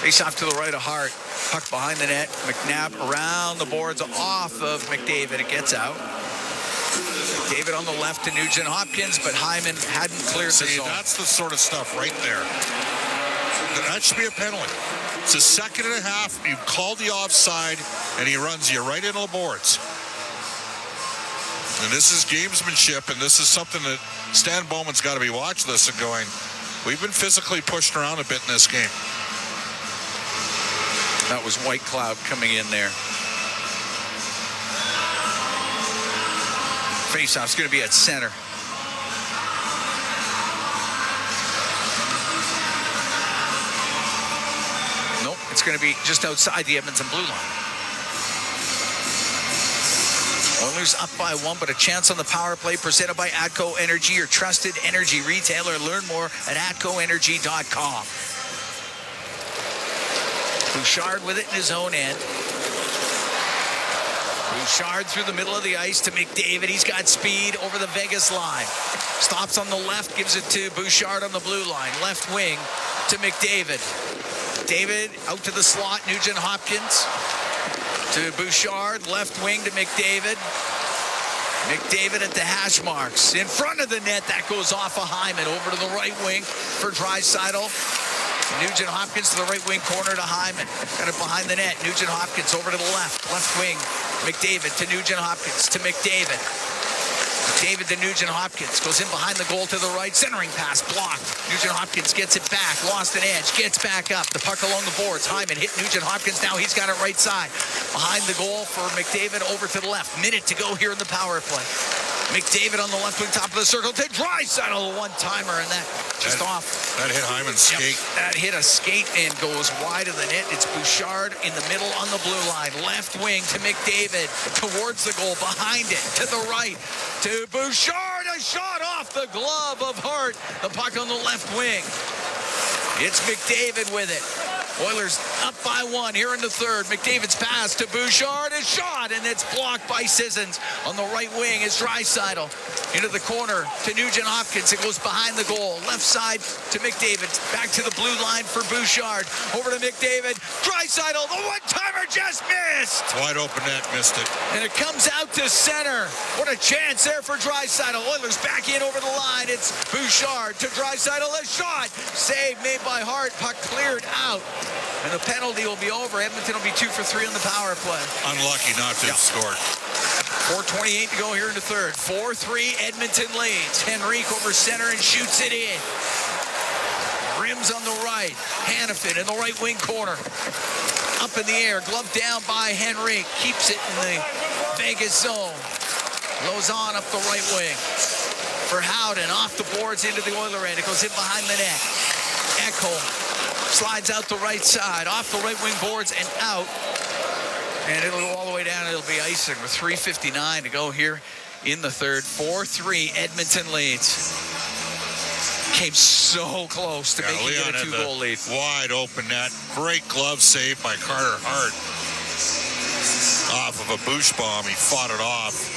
Face off to the right of Hart. Puck behind the net. McNabb around the boards off of McDavid. It gets out. David on the left to Nugent Hopkins, but Hyman hadn't cleared the zone. That's the sort of stuff right there. That should be a penalty. It's a second and a half. You call the offside, and he runs you right into the boards. And this is gamesmanship, and this is something that Stan Bowman's got to be watching this and going, we've been physically pushed around a bit in this game. That was White Cloud coming in there. Faceoff's going to be at center. It's going to be just outside the Edmonton blue line. Oilers up by 1, but a chance on the power play presented by ATCO Energy, your trusted energy retailer. Learn more at atcoenergy.com. Bouchard with it in his own end. Bouchard through the middle of the ice to McDavid. He's got speed over the Vegas line. Stops on the left, gives it to Bouchard on the blue line. Left wing to McDavid. David out to the slot. Nugent Hopkins to Bouchard. Left wing to McDavid. McDavid at the hash marks. In front of the net, that goes off of Hyman. Over to the right wing for Draisaitl. Nugent Hopkins to the right wing corner to Hyman. Got it behind the net. Nugent Hopkins over to the left. Left wing. McDavid to Nugent Hopkins to McDavid. McDavid to Nugent Hopkins. Goes in behind the goal to the right. Centering pass blocked. Nugent Hopkins gets it back. Lost an edge. Gets back up. The puck along the boards. Hyman hit Nugent Hopkins. Now he's got it right side. Behind the goal for McDavid over to the left. Minute to go here in the power play. McDavid on the left wing, top of the circle to Draisaitl, a one-timer, and that just off. That hit Hyman's skate. That hit a skate and goes wide of the net. It's Bouchard in the middle on the blue line. Left wing to McDavid, towards the goal, behind it, to the right, to Bouchard, a shot off the glove of Hart. The puck on the left wing. It's McDavid with it. Oilers up by 1 here in the third. McDavid's pass to Bouchard, a shot, and it's blocked by Sissons. On the right wing is Draisaitl. Into the corner to Nugent Hopkins. It goes behind the goal. Left side to McDavid. Back to the blue line for Bouchard. Over to McDavid. Draisaitl, the one-timer just missed. Wide open net, missed it. And it comes out to center. What a chance there for Draisaitl. Oilers back in over the line. It's Bouchard to Draisaitl, a shot. Save made by Hart. Puck cleared out. And the penalty will be over. Edmonton will be 2 for 3 on the power play. Unlucky not to have scored. 4:28 to go here in the third. 4-3 Edmonton leads. Henrique over center and shoots it in. Rims on the right. Hannafin in the right wing corner. Up in the air. Glove down by Henrique. Keeps it in the Vegas zone. Lozon up the right wing. For Howden. Off the boards into the Oiler end. It goes in behind the net. Ekholm slides out the right side, off the right wing boards and out. And it'll go all the way down. It'll be icing with 3:59 to go here in the third. 4-3 Edmonton leads. Came so close to making it a 2-goal lead. Wide open net. Great glove save by Carter Hart. Off of a Bush bomb. He fought it off.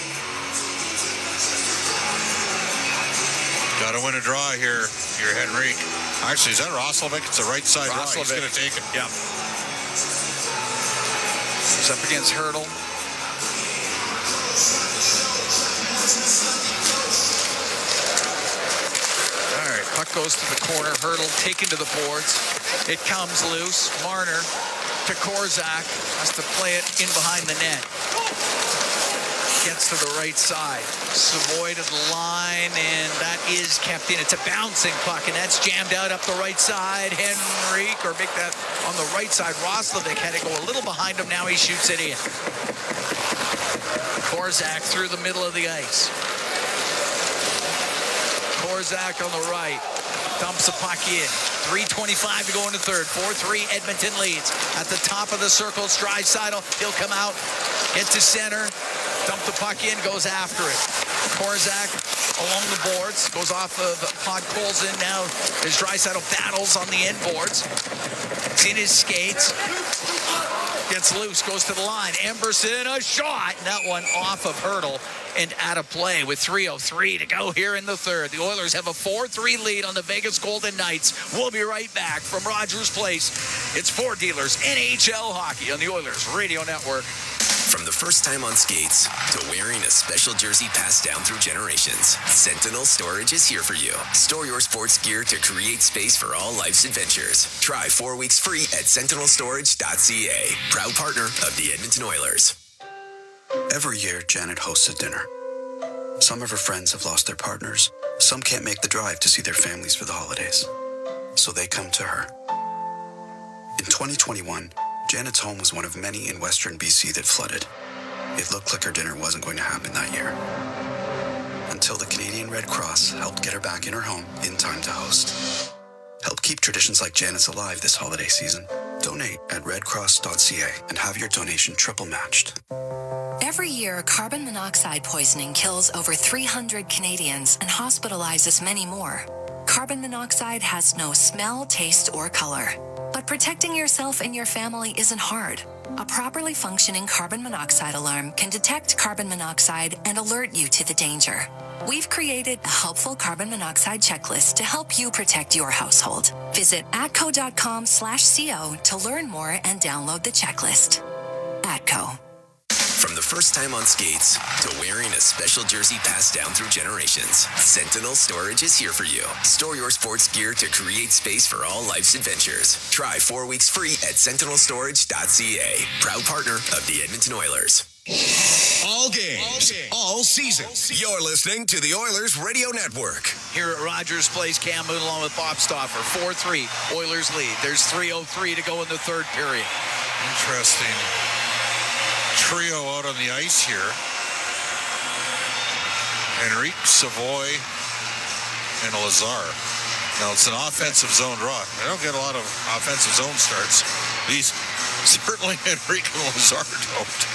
Got to win a draw here. You're Henrique. Actually, is that Roslovic? It's the right side draw. He's going to take it. Yeah. He's up against Hurdle. All right, puck goes to the corner. Hurdle taken to the boards. It comes loose. Marner to Korzak. Has to play it in behind the net. Gets to the right side. Savoy to the line, and that is kept in. It's a bouncing puck, and that's jammed out up the right side. Henrique, or make that on the right side. Roslovic had to go a little behind him. Now he shoots it in. Korzak through the middle of the ice. Korzak on the right. Dumps the puck in. 3:25 to go in the third. 4-3 Edmonton leads. At the top of the circle, Draisaitl. He'll come out. Get to center. Dump the puck in, goes after it. Korzak along the boards, goes off of Podkolzin. Now as Draisaitl battles on the end boards. It's in his skates. Gets loose, goes to the line. Emberson, a shot. And that one off of Hurdle and out of play with 3:03 to go here in the third. The Oilers have a 4-3 lead on the Vegas Golden Knights. We'll be right back from Rogers Place. It's Ford Dealers NHL Hockey on the Oilers Radio Network. From the first time on skates to wearing a special jersey passed down through generations, Sentinel Storage is here for you. Store your sports gear to create space for all life's adventures. Try 4 weeks free at sentinelstorage.ca. Proud partner of the Edmonton Oilers. Every year, Janet hosts a dinner. Some of her friends have lost their partners. Some can't make the drive to see their families for the holidays. So they come to her. In 2021, Janet's home was one of many in Western BC that flooded. It looked like her dinner wasn't going to happen that year. Until the Canadian Red Cross helped get her back in her home in time to host. Help keep traditions like Janet's alive this holiday season Donate at redcross.ca and have your donation triple matched. Every year, carbon monoxide poisoning kills over 300 Canadians and hospitalizes many more. Carbon monoxide has no smell, taste, or color. But protecting yourself and your family isn't hard. A properly functioning carbon monoxide alarm can detect carbon monoxide and alert you to the danger. We've created a helpful carbon monoxide checklist to help you protect your household. Visit atco.com/co to learn more and download the checklist. ATCO. From the first time on skates to wearing a special jersey passed down through generations, Sentinel Storage is here for you. Store your sports gear to create space for all life's adventures. Try 4 weeks free at sentinelstorage.ca. Proud partner of the Edmonton Oilers. All games, all seasons. You're listening to the Oilers Radio Network. Here at Rogers Place, Cam Moon along with Bob Stauffer. 4-3, Oilers lead. There's 3:03 to go in the third period. Interesting trio out on the ice here. Henrique, Savoy, and Lazar. Now, it's an offensive zone draw. I don't get a lot of offensive zone starts. These, certainly Henrique and Lazar don't.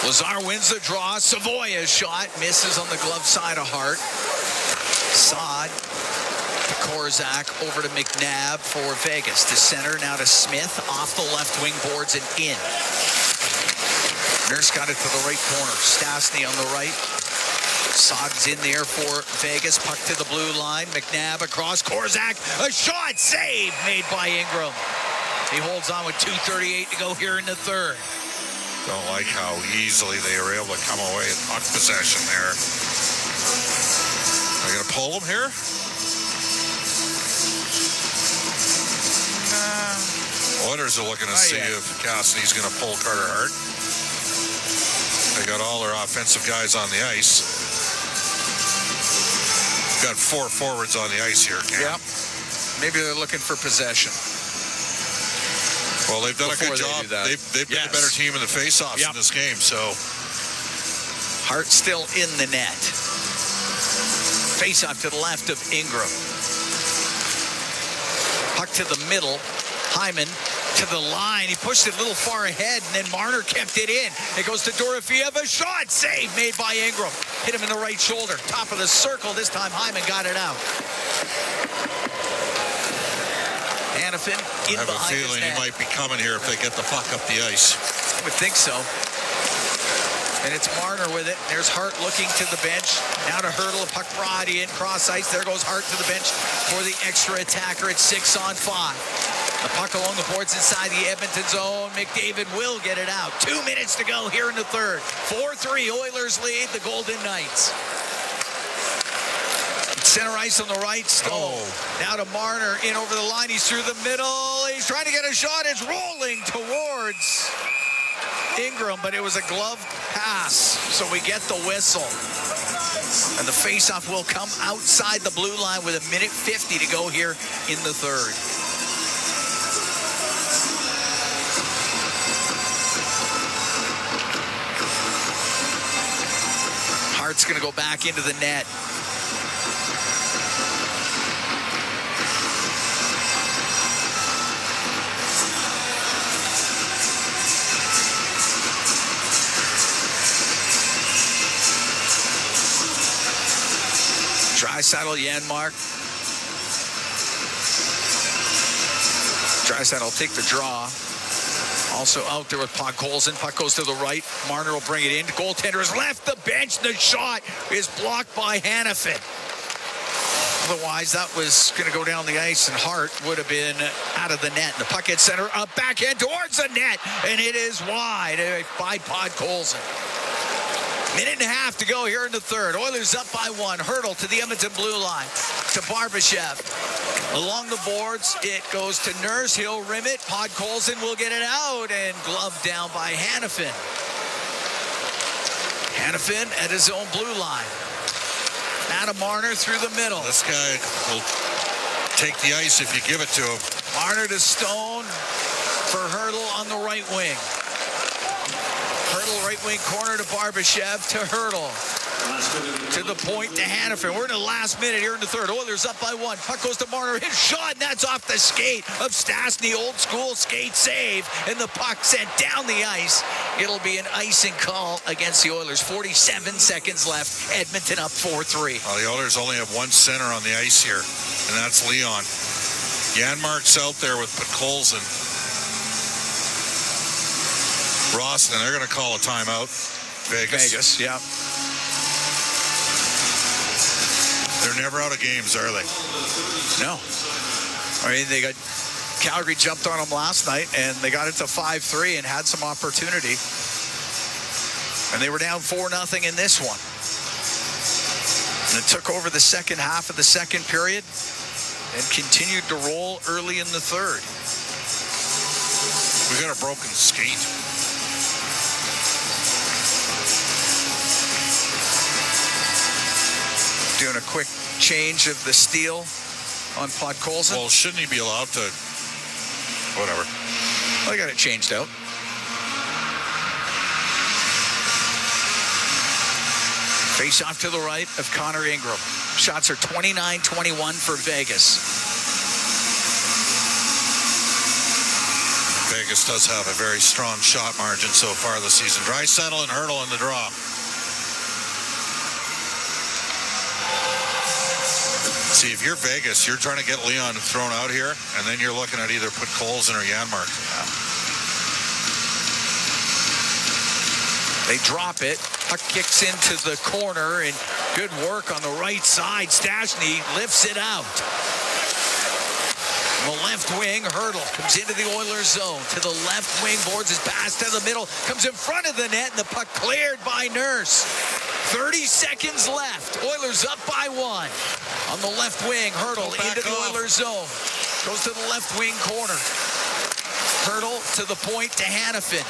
Lazar wins the draw. Savoy's shot misses on the glove side of Hart. Saad to Korzak, over to McNabb for Vegas. To center, now to Smith, off the left wing boards and in. Nurse got it to the right corner. Stastny on the right. Saad's in there for Vegas. Puck to the blue line. McNabb across. Korzak, a shot, save made by Ingram. He holds on with 2:38 to go here in the third. Don't like how easily they were able to come away with puck possession there. Are they going to pull them here? Oilers are looking to see if Cassidy's going to pull Carter Hart. They got all their offensive guys on the ice. Got 4 forwards on the ice here, Cam. Yep. Maybe they're looking for possession. Well, they've done a good job. They've been a better team in the faceoffs in this game, so. Hart still in the net. Faceoff to the left of Ingram. Puck to the middle. Hyman to the line. He pushed it a little far ahead, and then Marner kept it in. It goes to Dorofiev. A shot save made by Ingram. Hit him in the right shoulder. Top of the circle. This time Hyman got it out. Hanifin in I have a feeling he might be coming here if they get the puck up the ice. I would think so. And it's Marner with it. There's Hart looking to the bench. Now to Hurdle, a puck brought in, cross ice. There goes Hart to the bench for the extra attacker at 6-on-5. The puck along the boards inside the Edmonton zone. McDavid will get it out. 2 minutes to go here in the third. 4-3, Oilers lead the Golden Knights. Center ice on the right, Stone. Now to Marner, in over the line. He's through the middle. He's trying to get a shot. It's rolling towards Ingram, but it was a glove pass, so we get the whistle. And the faceoff will come outside the blue line with 1:50 to go here in the third. Hart's going to go back into the net. Draisaitl, Janmark. Draisaitl will take the draw. Also out there with Podkolzin. Puck goes to the right. Marner will bring it in. The goaltender has left the bench. The shot is blocked by Hanifin. Otherwise, that was going to go down the ice, and Hart would have been out of the net. The puck at center, a backhand towards the net, and it is wide by Podkolzin. 1.5 minutes to go here in the third. Oilers up by 1. Hurdle to the Edmonton blue line. To Barbashev. Along the boards, it goes to Nurse. He'll rim it. Podkolzin will get it out, and gloved down by Hanifin. Hanifin at his own blue line. Adam Marner through the middle. This guy will take the ice if you give it to him. Marner to Stone for Hurdle on the right wing. Hurdle right wing corner to Barbashev to Hurdle. To the point to Hannafin. We're in the last minute here in the third. Oilers up by 1. Puck goes to Marner. His shot, and that's off the skate of Stastny. Old school skate save. And the puck sent down the ice. It'll be an icing call against the Oilers. 47 seconds left. Edmonton up 4-3. Well, the Oilers only have one center on the ice here, and that's Leon. Janmark's out there with Podkolzin. Ross, and they're going to call a timeout. Vegas, yeah. They're never out of games, are they? No. I mean, they got Calgary jumped on them last night, and they got it to 5-3 and had some opportunity. And they were down 4-0 in this one. And it took over the second half of the second period and continued to roll early in the third. We got a broken skate. Doing a quick change of the steel on Podkolzin. Well, shouldn't he be allowed to? Whatever. Well, I got it changed out. Face off to the right of Connor Ingram. Shots are 29-21 for Vegas. Vegas does have a very strong shot margin so far this season. Draisaitl and Hertl in the draw. See, if you're Vegas, you're trying to get Leon thrown out here, and then you're looking at either Podkolzin or Janmark. They drop it. Puck kicks into the corner, and good work on the right side. Stastny lifts it out. On the left wing, Hertl comes into the Oilers zone. To the left wing, boards his pass to the middle. Comes in front of the net, and the puck cleared by Nurse. 30 seconds left. Oilers up by 1. On the left wing, Hertl into the Oilers zone. Goes to the left wing corner. Hertl to the point to Hannafin.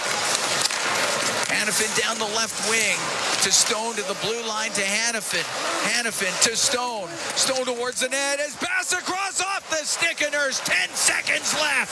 Hannafin down the left wing to Stone to the blue line to Hannafin. Hannafin to Stone. Stone towards the net. His pass across off the stick of Nurse. 10 seconds left.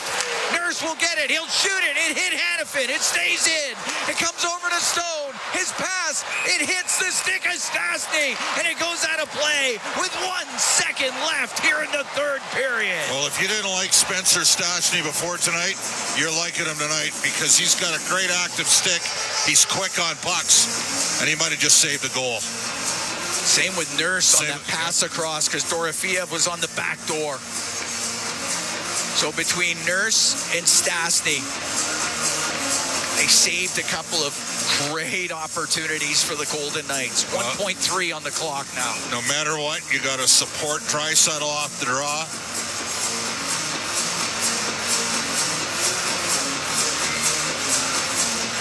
Nurse will get it. He'll shoot it. It hit Hannafin. It stays in. It comes over to Stone. His pass. It hits the stick of Stastny. And it goes out of play with 1 second left here in the third period. Well, if you didn't like Spencer Stastny before tonight, you're liking him tonight because he's got a great active stick. He's quick on pucks, and he might have just saved a goal. Same with Nurse on that pass across because Dorofeev was on the back door. So between Nurse and Stastny, they saved a couple of great opportunities for the Golden Knights. 1.3 on the clock now. No matter what, you got to support Draisaitl off the draw.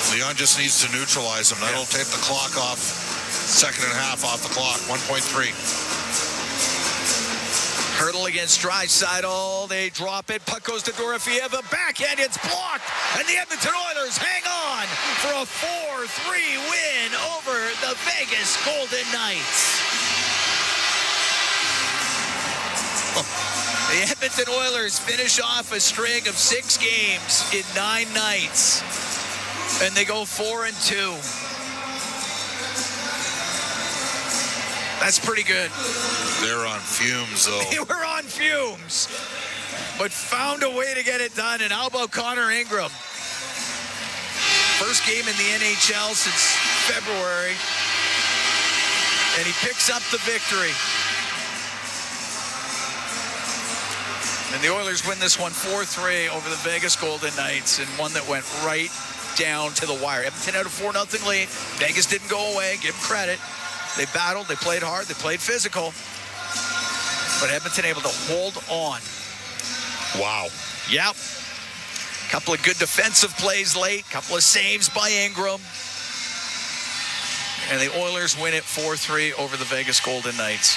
Leon just needs to neutralize him. That'll take the clock off, second and a half off the clock, 1.3. Hertl against Draisaitl. They drop it. Puck goes to Dorofeev. A backhand. It's blocked. And the Edmonton Oilers hang on for a 4-3 win over the Vegas Golden Knights. The Edmonton Oilers finish off a string of 6 games in 9 nights. And they go 4-2. That's pretty good. They're on fumes, though. They were on fumes, but found a way to get it done. And how about Connor Ingram? First game in the NHL since February, and he picks up the victory. And the Oilers win this one 4-3 over the Vegas Golden Knights, and one that went right down to the wire. Edmonton had a 4-0 lead. Vegas didn't go away. Give them credit. They battled. They played hard. They played physical. But Edmonton able to hold on. Wow. Yep. Couple of good defensive plays late. Couple of saves by Ingram. And the Oilers win it 4-3 over the Vegas Golden Knights.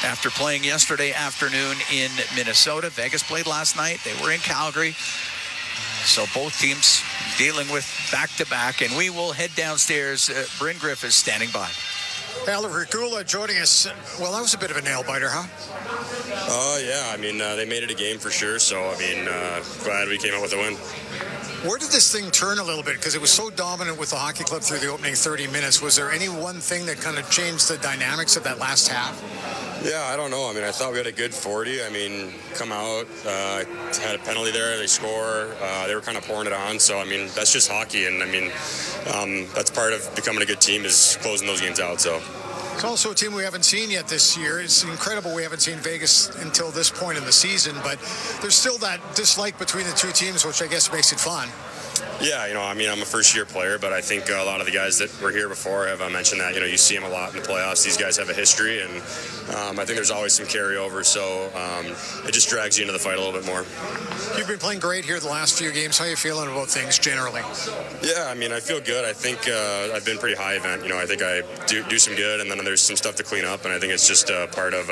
After playing yesterday afternoon in Minnesota. Vegas played last night. They were in Calgary. So both teams dealing with back-to-back. And we will head downstairs. Bryn Griffiths standing by. Oliver Gula joining us. Well, that was a bit of a nail-biter, huh? Yeah. I mean, they made it a game for sure. So, I mean, glad we came out with a win. Where did this thing turn a little bit? Because it was so dominant with the hockey club through the opening 30 minutes. Was there any one thing that kind of changed the dynamics of that last half? Yeah, I don't know. I mean, I thought we had a good 40. I mean, come out, had a penalty there, they score. They were kind of pouring it on. So, I mean, that's just hockey. And, I mean, that's part of becoming a good team is closing those games out. So. It's also a team we haven't seen yet this year. It's incredible we haven't seen Vegas until this point in the season, but there's still that dislike between the two teams, which I guess makes it fun. Yeah, I mean, I'm a first-year player, but I think a lot of the guys that were here before have mentioned that, you see them a lot in the playoffs. These guys have a history, and I think there's always some carryover, so it just drags you into the fight a little bit more. You've been playing great here the last few games. How are you feeling about things generally? Yeah, I mean, I feel good. I think I've been pretty high event. I think I do some good, and then there's some stuff to clean up, and I think it's just part of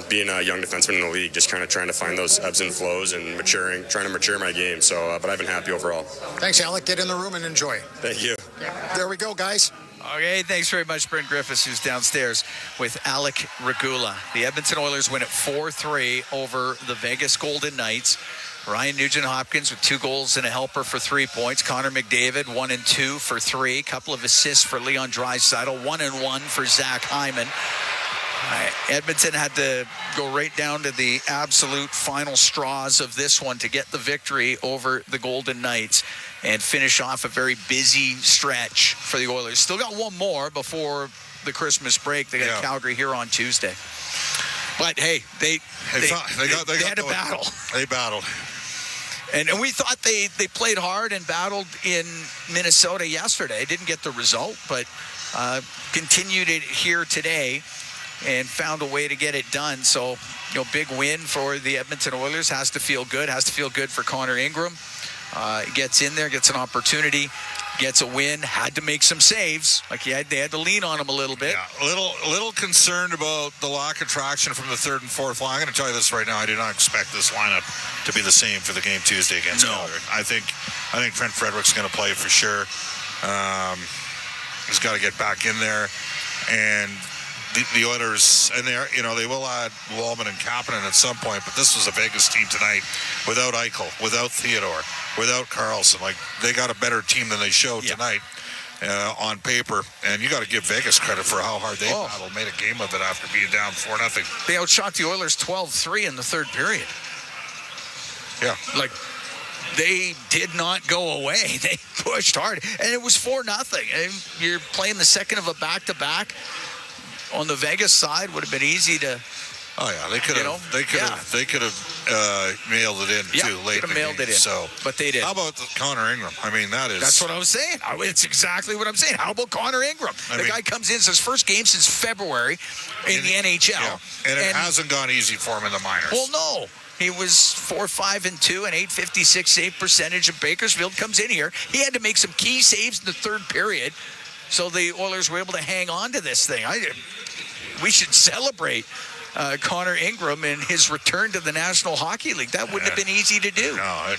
being a young defenseman in the league, just kind of trying to find those ebbs and flows and trying to mature my game. So, but I've been happy overall. Thanks, Alec. Get in the room and enjoy. Thank you. There we go, guys. Okay, thanks very much, Brent Griffiths, who's downstairs with Alec Regula. The Edmonton Oilers win at 4-3 over the Vegas Golden Knights. Ryan Nugent-Hopkins with 2 goals and a helper for 3 points. Connor McDavid, 1 and 2 for 3. Couple of assists for Leon Draisaitl, 1 and 1 for Zach Hyman. Edmonton had to go right down to the absolute final straws of this one to get the victory over the Golden Knights and finish off a very busy stretch for the Oilers. Still got one more before the Christmas break. They got Calgary here on Tuesday. But hey, they had a battle. They battled. And we thought they played hard and battled in Minnesota yesterday. Didn't get the result, but continued it here today and found a way to get it done. So, big win for the Edmonton Oilers. Has to feel good. Has to feel good for Connor Ingram. Gets in there, gets an opportunity, gets a win. Had to make some saves. They had to lean on him a little bit. Yeah, a little concerned about the lack of traction from the third and fourth line. I'm going to tell you this right now. I do not expect this lineup to be the same for the game Tuesday against Calgary. I think Trent Frederick's going to play for sure. He's got to get back in there, and the Oilers, and they will add Wallman and Kapanen at some point, but this was a Vegas team tonight without Eichel, without Theodore, without Carlson. They got a better team than they showed tonight on paper, and you got to give Vegas credit for how hard they battled, made a game of it after being down 4-0. They outshot the Oilers 12-3 in the third period. Yeah. They did not go away. They pushed hard, and it was 4-0. And you're playing the second of a back-to-back. On the Vegas side, would have been easy to. Oh yeah, they could have. They could have mailed it in too late. Could have mailed it in. So, but they did. How about Connor Ingram? I mean, that's what I was saying. It's exactly what I'm saying. How about Connor Ingram? The guy comes in, it's his first game since February in the NHL, and it hasn't gone easy for him in the minors. Well, no. He was 4-5-2, an .856 save percentage of Bakersfield. Comes in here. He had to make some key saves in the third period. So the Oilers were able to hang on to this thing. We should celebrate Connor Ingram and his return to the National Hockey League. That wouldn't have been easy to do. No.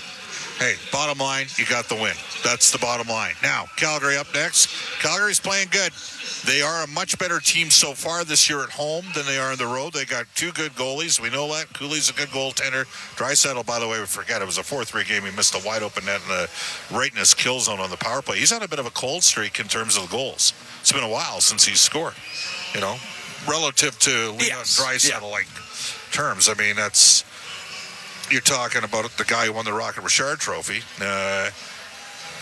Hey, bottom line, you got the win. That's the bottom line. Now, Calgary up next. Calgary's playing good. They are a much better team so far this year at home than they are on the road. They got 2 good goalies. We know that. Cooley's a good goaltender. Draisaitl, by the way, we forget, it was a 4-3 game. He missed a wide-open net right in his kill zone on the power play. He's on a bit of a cold streak in terms of goals. It's been a while since he's scored, relative to Leon Draisaitl terms. I mean, you're talking about the guy who won the Rocket Richard Trophy.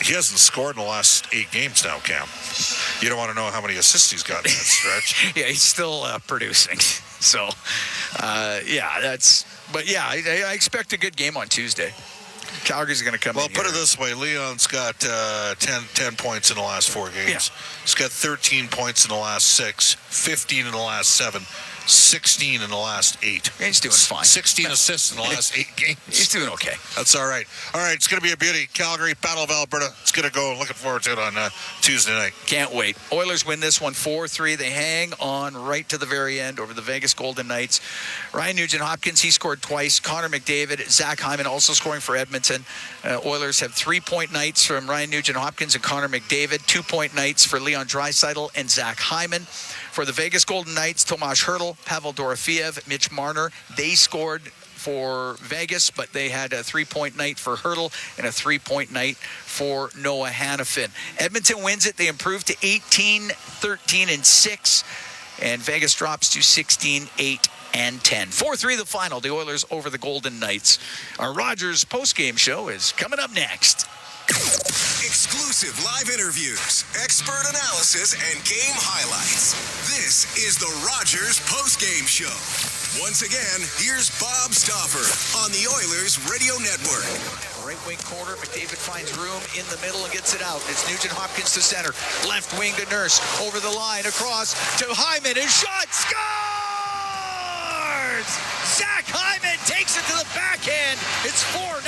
He hasn't scored in the last 8 games now, Cam. You don't want to know how many assists he's got in that stretch. Yeah, he's still producing. So, But I expect a good game on Tuesday. Calgary's going to come in. Well, put it this way. Leon's got 10 points in the last 4 games. Yeah. He's got 13 points in the last 6, 15 in the last 7. 16 in the last 8. He's doing fine. 16 assists in the last 8 games. He's doing okay. That's all right. All right, it's going to be a beauty. Calgary, Battle of Alberta. It's going to go. Looking forward to it on Tuesday night. Can't wait. Oilers win this one 4-3. They hang on right to the very end over the Vegas Golden Knights. Ryan Nugent-Hopkins, he scored twice. Connor McDavid, Zach Hyman also scoring for Edmonton. Oilers have 3-point nights from Ryan Nugent-Hopkins and Connor McDavid. 2-point nights for Leon Draisaitl and Zach Hyman. For the Vegas Golden Knights, Tomas Hertl, Pavel Dorofeev, Mitch Marner, they scored for Vegas, but they had a 3-point night for Hurdle and a 3-point night for Noah Hannafin. Edmonton wins it. They improve to 18, 13, and 6. And Vegas drops to 16, 8, and 10. 4-3 the final. The Oilers over the Golden Knights. Our Rogers postgame show is coming up next. Exclusive live interviews, expert analysis, and game highlights. This is the Rogers postgame show. Once again, here's Bob Stauffer on the Oilers Radio Network. Right wing corner, McDavid finds room in the middle and gets it out. It's Nugent Hopkins to center. Left wing to Nurse. Over the line, across to Hyman. His shot scores! Zach Hyman takes it to the backhand. It's 4-0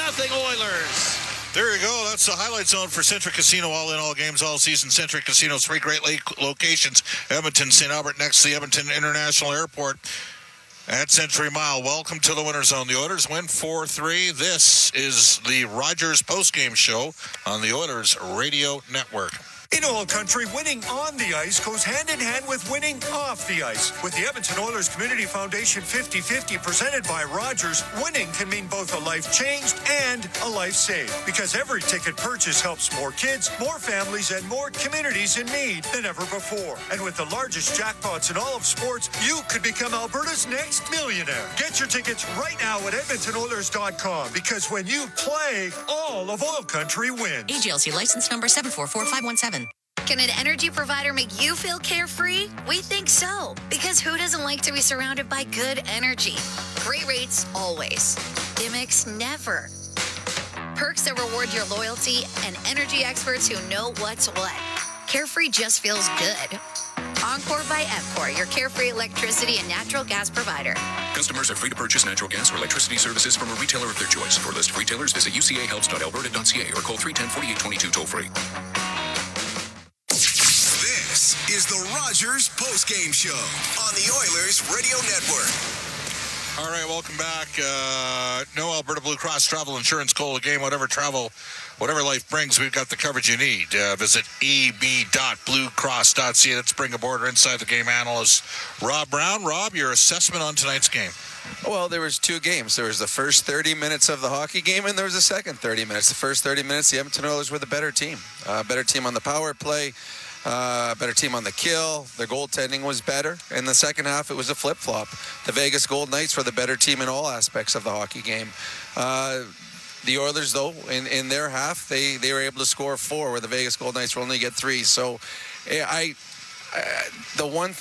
Oilers. There you go. That's the highlight zone for Centric Casino. All in all games all season. Centric Casino's 3 great locations. Edmonton, St. Albert, next to the Edmonton International Airport at Century Mile. Welcome to the Winter Zone. The Oilers win 4-3. This is the Rogers postgame show on the Oilers Radio Network. In OilCountry, winning on the ice goes hand in hand with winning off the ice. With the Edmonton Oilers Community Foundation 50-50 presented by Rogers, winning can mean both a life changed and a life saved. Because every ticket purchase helps more kids, more families, and more communities in need than ever before. And with the largest jackpots in all of sports, you could become Alberta's next millionaire. Get your tickets right now at EdmontonOilers.com. Because when you play, all of OilCountry wins. AGLC license number 744517. Can an energy provider make you feel carefree? We think so. Because who doesn't like to be surrounded by good energy? Great rates always. Gimmicks never. Perks that reward your loyalty and energy experts who know what's what. Carefree just feels good. Encore by EPCOR, your carefree electricity and natural gas provider. Customers are free to purchase natural gas or electricity services from a retailer of their choice. For a list of retailers, visit ucahelps.alberta.ca or call 310-4822 toll-free. This is the Rogers postgame show on the Oilers Radio Network. All right, welcome back. No Alberta Blue Cross Travel Insurance. Call the game, whatever life brings, we've got the coverage you need. Visit eb.bluecross.ca. Let's bring aboard our Inside the Game analyst, Rob Brown. Rob, your assessment on tonight's game. Well, there was 2 games. There was the first 30 minutes of the hockey game, and there was the second 30 minutes. The first 30 minutes, the Edmonton Oilers were the better team. Better team on the power play. Better team on the kill. Their goaltending was better. In the second half, it was a flip-flop. The Vegas Golden Knights were the better team in all aspects of the hockey game. The Oilers, though, in their half, they were able to score 4, where the Vegas Golden Knights will only get 3. So, the one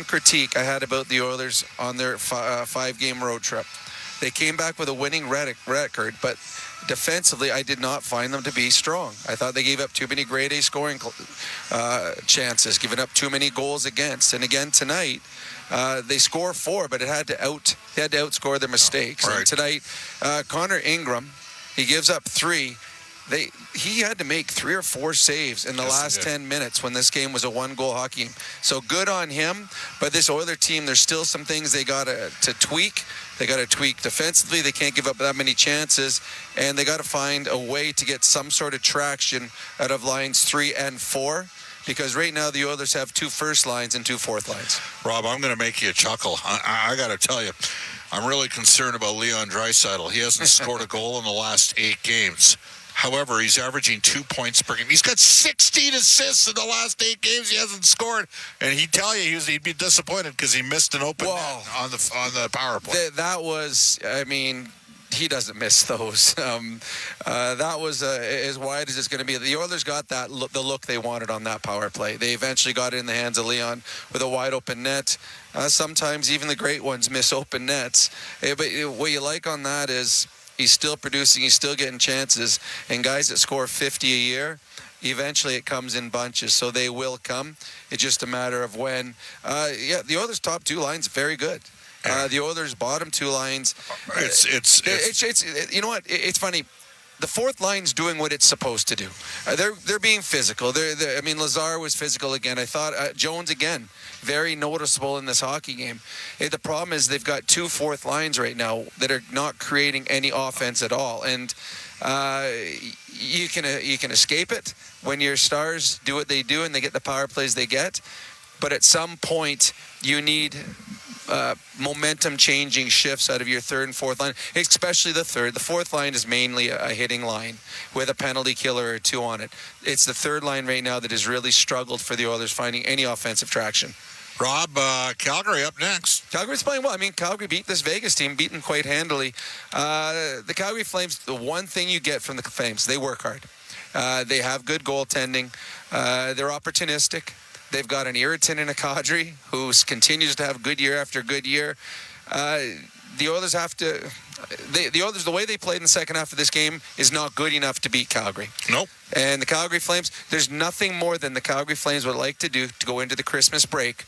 critique I had about the Oilers on their 5-game road trip, they came back with a winning record, but defensively, I did not find them to be strong. I thought they gave up too many grade A scoring chances, giving up too many goals against. And again tonight, they score 4, but they had to outscore their mistakes. Right. And tonight, Connor Ingram, he gives up 3. He had to make 3 or 4 saves in the last 10 minutes when this game was a 1-goal hockey game. So good on him. But this Oiler team, there's still some things they got to tweak. They got to tweak defensively. They can't give up that many chances. And they got to find a way to get some sort of traction out of lines 3 and 4. Because right now the Oilers have 2 first lines and 2 fourth lines. Rob, I'm going to make you chuckle. I got to tell you, I'm really concerned about Leon Draisaitl. He hasn't scored a goal in the last 8 games. However, he's averaging 2 points per game. He's got 16 assists in the last 8 games. He hasn't scored, and he'd tell you he'd be disappointed because he missed an open net on the power play. That was, I mean, he doesn't miss those. That was as wide as it's going to be. The Oilers got the look they wanted on that power play. They eventually got it in the hands of Leon with a wide open net. Sometimes even the great ones miss open nets. But what you like on that is he's still producing, he's still getting chances. And guys that score 50 a year, eventually it comes in bunches. So they will come. It's just a matter of when. The Oilers' top 2 lines, very good. The Oilers' bottom 2 lines. It's you know what? It's funny. The fourth line's doing what it's supposed to do. They're being physical. I mean, Lazar was physical again. I thought Jones again, very noticeable in this hockey game. The problem is they've got 2 fourth lines right now that are not creating any offense at all. And you can escape it when your stars do what they do and they get the power plays they get. But at some point, you need momentum-changing shifts out of your third and fourth line, especially the third. The fourth line is mainly a hitting line with a penalty killer or two on it. It's the third line right now that has really struggled for the Oilers finding any offensive traction. Rob, Calgary up next. Calgary's playing well. I mean, Calgary beat this Vegas team, beat them quite handily. The Calgary Flames, the one thing you get from the Flames, they work hard. They have good goaltending. They're opportunistic. They've got an irritant in a Kadri who continues to have good year after good year. The Oilers have to... The Oilers, the way they played in the second half of this game is not good enough to beat Calgary. Nope. And the Calgary Flames, there's nothing more than the Calgary Flames would like to do to go into the Christmas break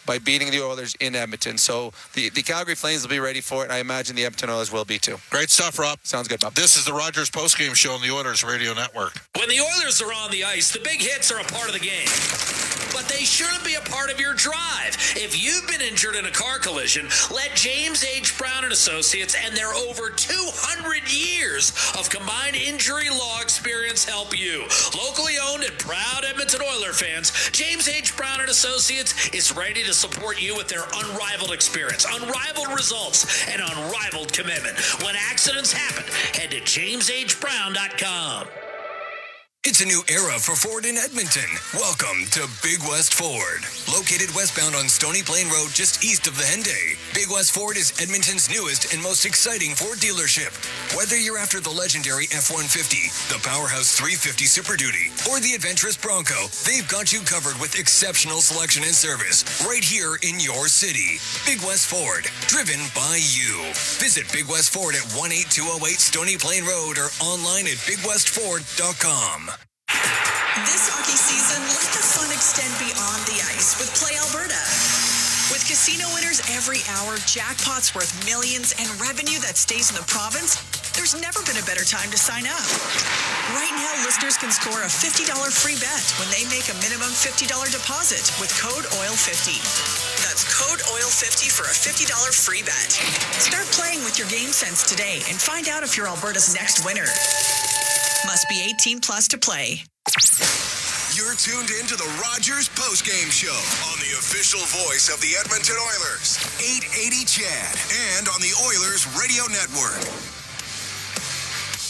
by beating the Oilers in Edmonton. So the Calgary Flames will be ready for it. I imagine the Edmonton Oilers will be too. Great stuff, Rob. Sounds good, Bob. This is the Rogers postgame show on the Oilers Radio Network. When the Oilers are on the ice, the big hits are a part of the game. But they shouldn't be a part of your drive. If you've been injured in a car collision, let James H. Brown & Associates and their over 200 years of combined injury law experience help you. Locally owned and proud Edmonton Oiler fans, James H. Brown & Associates is ready to support you with their unrivaled experience, unrivaled results, and unrivaled commitment. When accidents happen, head to jameshbrown.com. It's a new era for Ford in Edmonton. Welcome to Big West Ford. Located westbound on Stony Plain Road just east of the Henday, Big West Ford is Edmonton's newest and most exciting Ford dealership. Whether you're after the legendary F-150, the powerhouse 350 Super Duty, or the adventurous Bronco, they've got you covered with exceptional selection and service right here in your city. Big West Ford, driven by you. Visit Big West Ford at 18208 Stony Plain Road or online at bigwestford.com. This hockey season, let the fun extend beyond the ice with Play Alberta. With casino winners every hour, jackpots worth millions, and revenue that stays in the province, there's never been a better time to sign up. Right now, listeners can score a $50 free bet when they make a minimum $50 deposit with code OIL50. That's code OIL50 for a $50 free bet. Start playing with your game sense today and find out if you're Alberta's next winner. Must be 18 plus to play. You're tuned in to the Rogers postgame show on the official voice of the Edmonton Oilers, 880 Chad, and on the Oilers Radio Network.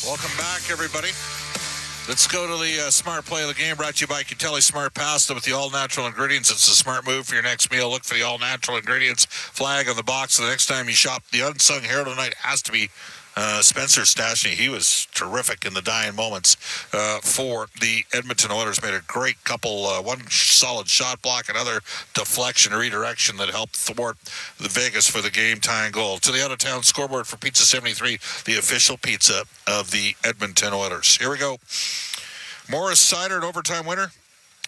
Welcome back, everybody. Let's go to the smart play of the game, brought to you by Catelli Smart Pasta with the all-natural ingredients. It's a smart move for your next meal. Look for the all-natural ingredients flag on the box. The next time you shop, the unsung hero tonight has to be Spencer Stastny. He was terrific in the dying moments for the Edmonton Oilers. Made a great couple, one solid shot block, another deflection redirection that helped thwart the Vegas for the game-tying goal. To the out-of-town scoreboard for Pizza 73, the official pizza of the Edmonton Oilers. Here we go. Morris Sider, an overtime winner.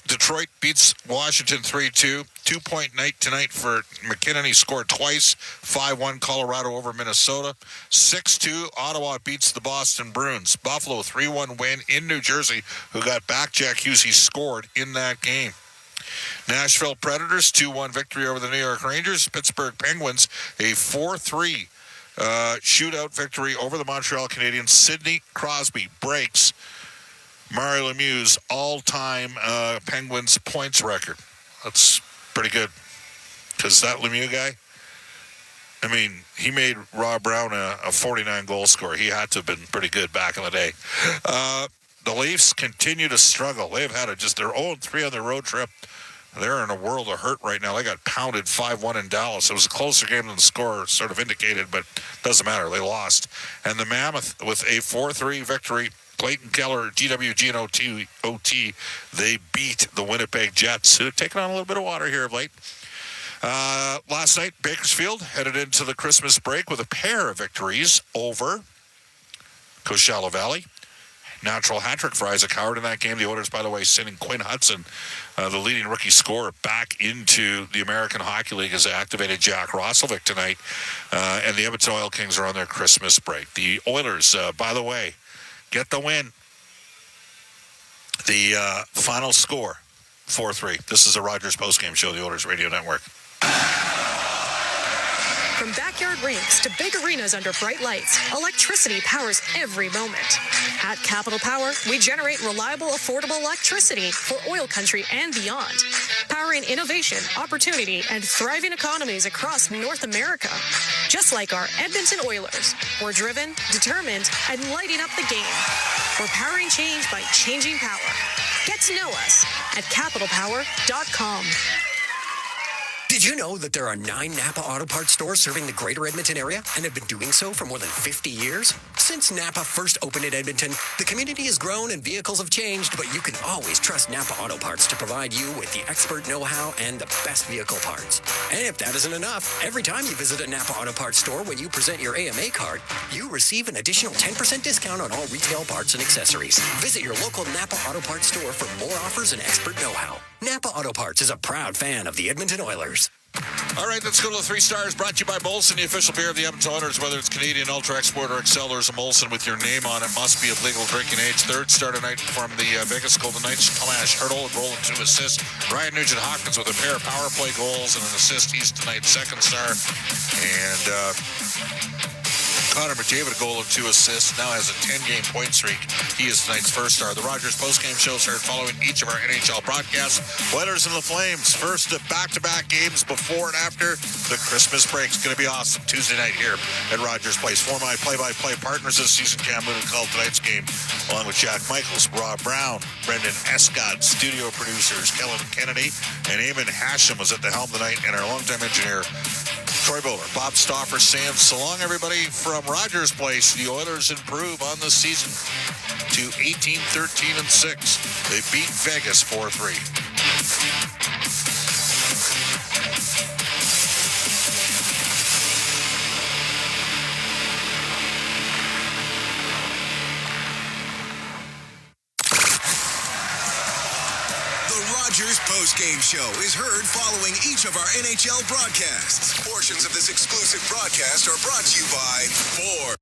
Detroit beats Washington 3-2. 2-point night tonight for McKinnon. He scored twice. 5-1 Colorado over Minnesota. 6-2 Ottawa beats the Boston Bruins. Buffalo 3-1 win in New Jersey, who got back Jack Hughes. He scored in that game. Nashville Predators 2-1 victory over the New York Rangers. Pittsburgh Penguins a 4-3 shootout victory over the Montreal Canadiens. Sidney Crosby breaks Mario Lemieux's all-time Penguins points record. That's pretty good. Because that Lemieux guy, I mean, he made Rob Brown a 49-goal scorer. He had to have been pretty good back in the day. The Leafs continue to struggle. They've had just their 0-3 on their road trip. They're in a world of hurt right now. They got pounded 5-1 in Dallas. It was a closer game than the score sort of indicated, but doesn't matter. They lost. And the Mammoth with a 4-3 victory. Clayton Keller, GWG, and OT, they beat the Winnipeg Jets, who have taken on a little bit of water here of late. Last night, Bakersfield headed into the Christmas break with a pair of victories over Coachella Valley. Natural hat-trick for Isaac Howard in that game. The Oilers, by the way, sending Quinn Hudson, the leading rookie scorer, back into the American Hockey League as they activated Jack Roslovic tonight. And the Edmonton Oil Kings are on their Christmas break. The Oilers, by the way, get the win. The final score, 4-3. This is a Rogers postgame show, the Oilers Radio Network. From backyard rinks to big arenas under bright lights, electricity powers every moment. At Capital Power, we generate reliable, affordable electricity for oil country and beyond, powering innovation, opportunity, and thriving economies across North America. Just like our Edmonton Oilers, we're driven, determined, and lighting up the game. We're powering change by changing power. Get to know us at capitalpower.com. Did you know that there are 9 Napa Auto Parts stores serving the greater Edmonton area and have been doing so for more than 50 years? Since Napa first opened in Edmonton, the community has grown and vehicles have changed, but you can always trust Napa Auto Parts to provide you with the expert know-how and the best vehicle parts. And if that isn't enough, every time you visit a Napa Auto Parts store when you present your AMA card, you receive an additional 10% discount on all retail parts and accessories. Visit your local Napa Auto Parts store for more offers and expert know-how. Napa Auto Parts is a proud fan of the Edmonton Oilers. All right, let's go to the 3 stars. Brought to you by Molson, the official beer of the Edmonton Oilers. Whether it's Canadian Ultra Export or Excel, there's a Molson with your name on it. Must be of legal drinking age. 3rd star tonight from the Vegas Golden Knights. Tomas Hertl enrolled in 2 assists. Ryan Nugent-Hopkins with a pair of power play goals and an assist. He's tonight's 2nd star. And Connor McDavid, a goal and 2 assists, now has a 10-game point streak. He is tonight's 1st star. The Rogers postgame shows heard following each of our NHL broadcasts. Oilers and the Flames, first of back-to-back games before and after the Christmas break. It's going to be awesome Tuesday night here at Rogers Place. For my play-by-play partners this season, Cam Moon called tonight's game, along with Jack Michaels, Rob Brown, Brendan Escott, studio producers Kellen Kennedy, and Eamon Hashem was at the helm tonight, and our longtime engineer, Troy Bowler, Bob Stauffer, saying so long, everybody, from Rogers Place. The Oilers improve on this season to 18-13-6. They beat Vegas 4-3. Post-game show is heard following each of our NHL broadcasts. Portions of this exclusive broadcast are brought to you by Ford.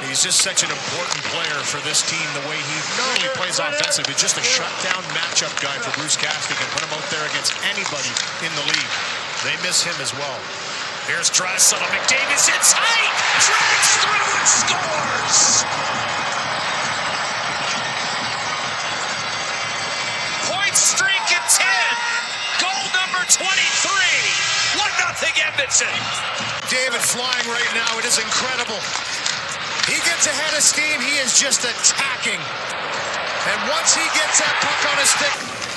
He's just such an important player for this team, the way he not only plays offensively, but just a shutdown matchup guy for Bruce Cassidy. Can put him out there against anybody in the league. They miss him as well. Here's Draisaitl. McDavid's hits height, drives through and scores. Point streak at 10. Goal number 23. 1-0 Edmonton. David flying right now. It is incredible. He gets ahead of steam. He is just attacking. And once he gets that puck on his stick.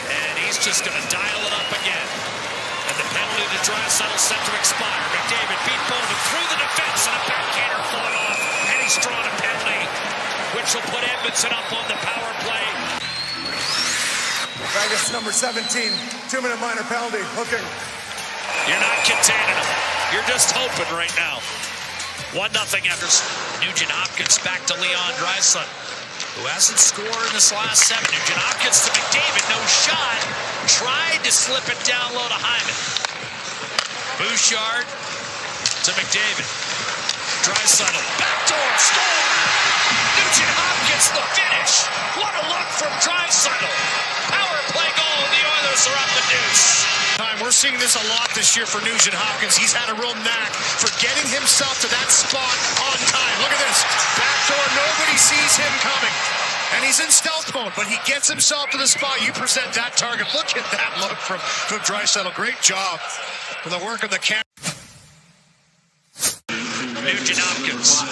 And he's just going to dial it up again. And the penalty to Draisaitl set to expire. McDavid beat Bowman through the defense, and a backhander fought off. And he's drawn a penalty, which will put Edmonton up on the power play. Vegas, number 17, 2-minute minor penalty, hooking. You're not containing them. You're just hoping right now. 1-0 after Nugent Hopkins back to Leon Draisaitl, who hasn't scored in this last 7. Nugent Hopkins to McDavid, no shot. Tried to slip it down low to Hyman. Bouchard to McDavid. Draisaitl, backdoor, score! Nugent Hopkins, the finish. What a look from Draisaitl. Power play goal, the Oilers are up the deuce. We're seeing this a lot this year for Nugent Hopkins. He's had a real knack for getting himself to that spot on time. Look at this. Backdoor, nobody sees him coming. And he's in stealth mode, but he gets himself to the spot. You present that target. Look at that look from Draisaitl. Great job for the work of the camp. Nugent Hopkins.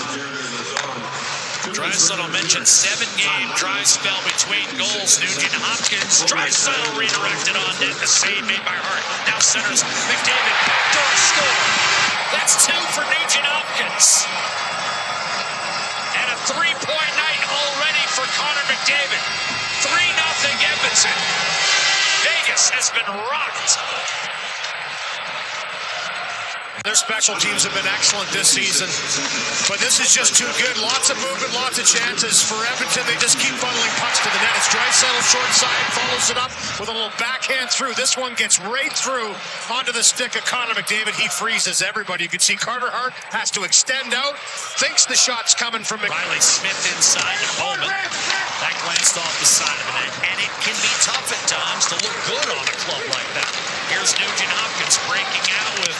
Draisaitl mentioned 7-game dry spell between goals. Nugent Hopkins, Draisaitl redirected on net. The save made by Hart. Now centers McDavid, backdoor score. That's 2 for Nugent Hopkins. And a 3-point night already for Connor McDavid. 3-0 Edmonton. Vegas has been rocked. Their special teams have been excellent this season, but this is just too good. Lots of movement, lots of chances for Edmonton. They just keep funneling pucks to the net. It's Draisaitl short side, follows it up with a little backhand through. This one gets right through onto the stick of Connor McDavid. He freezes everybody. You can see Carter Hart has to extend out, thinks the shot's coming from Riley Smith inside to Bowman. That glanced off the side of the net, and it can be tough at times to look good on a club like that. Here's Nugent Hopkins breaking out with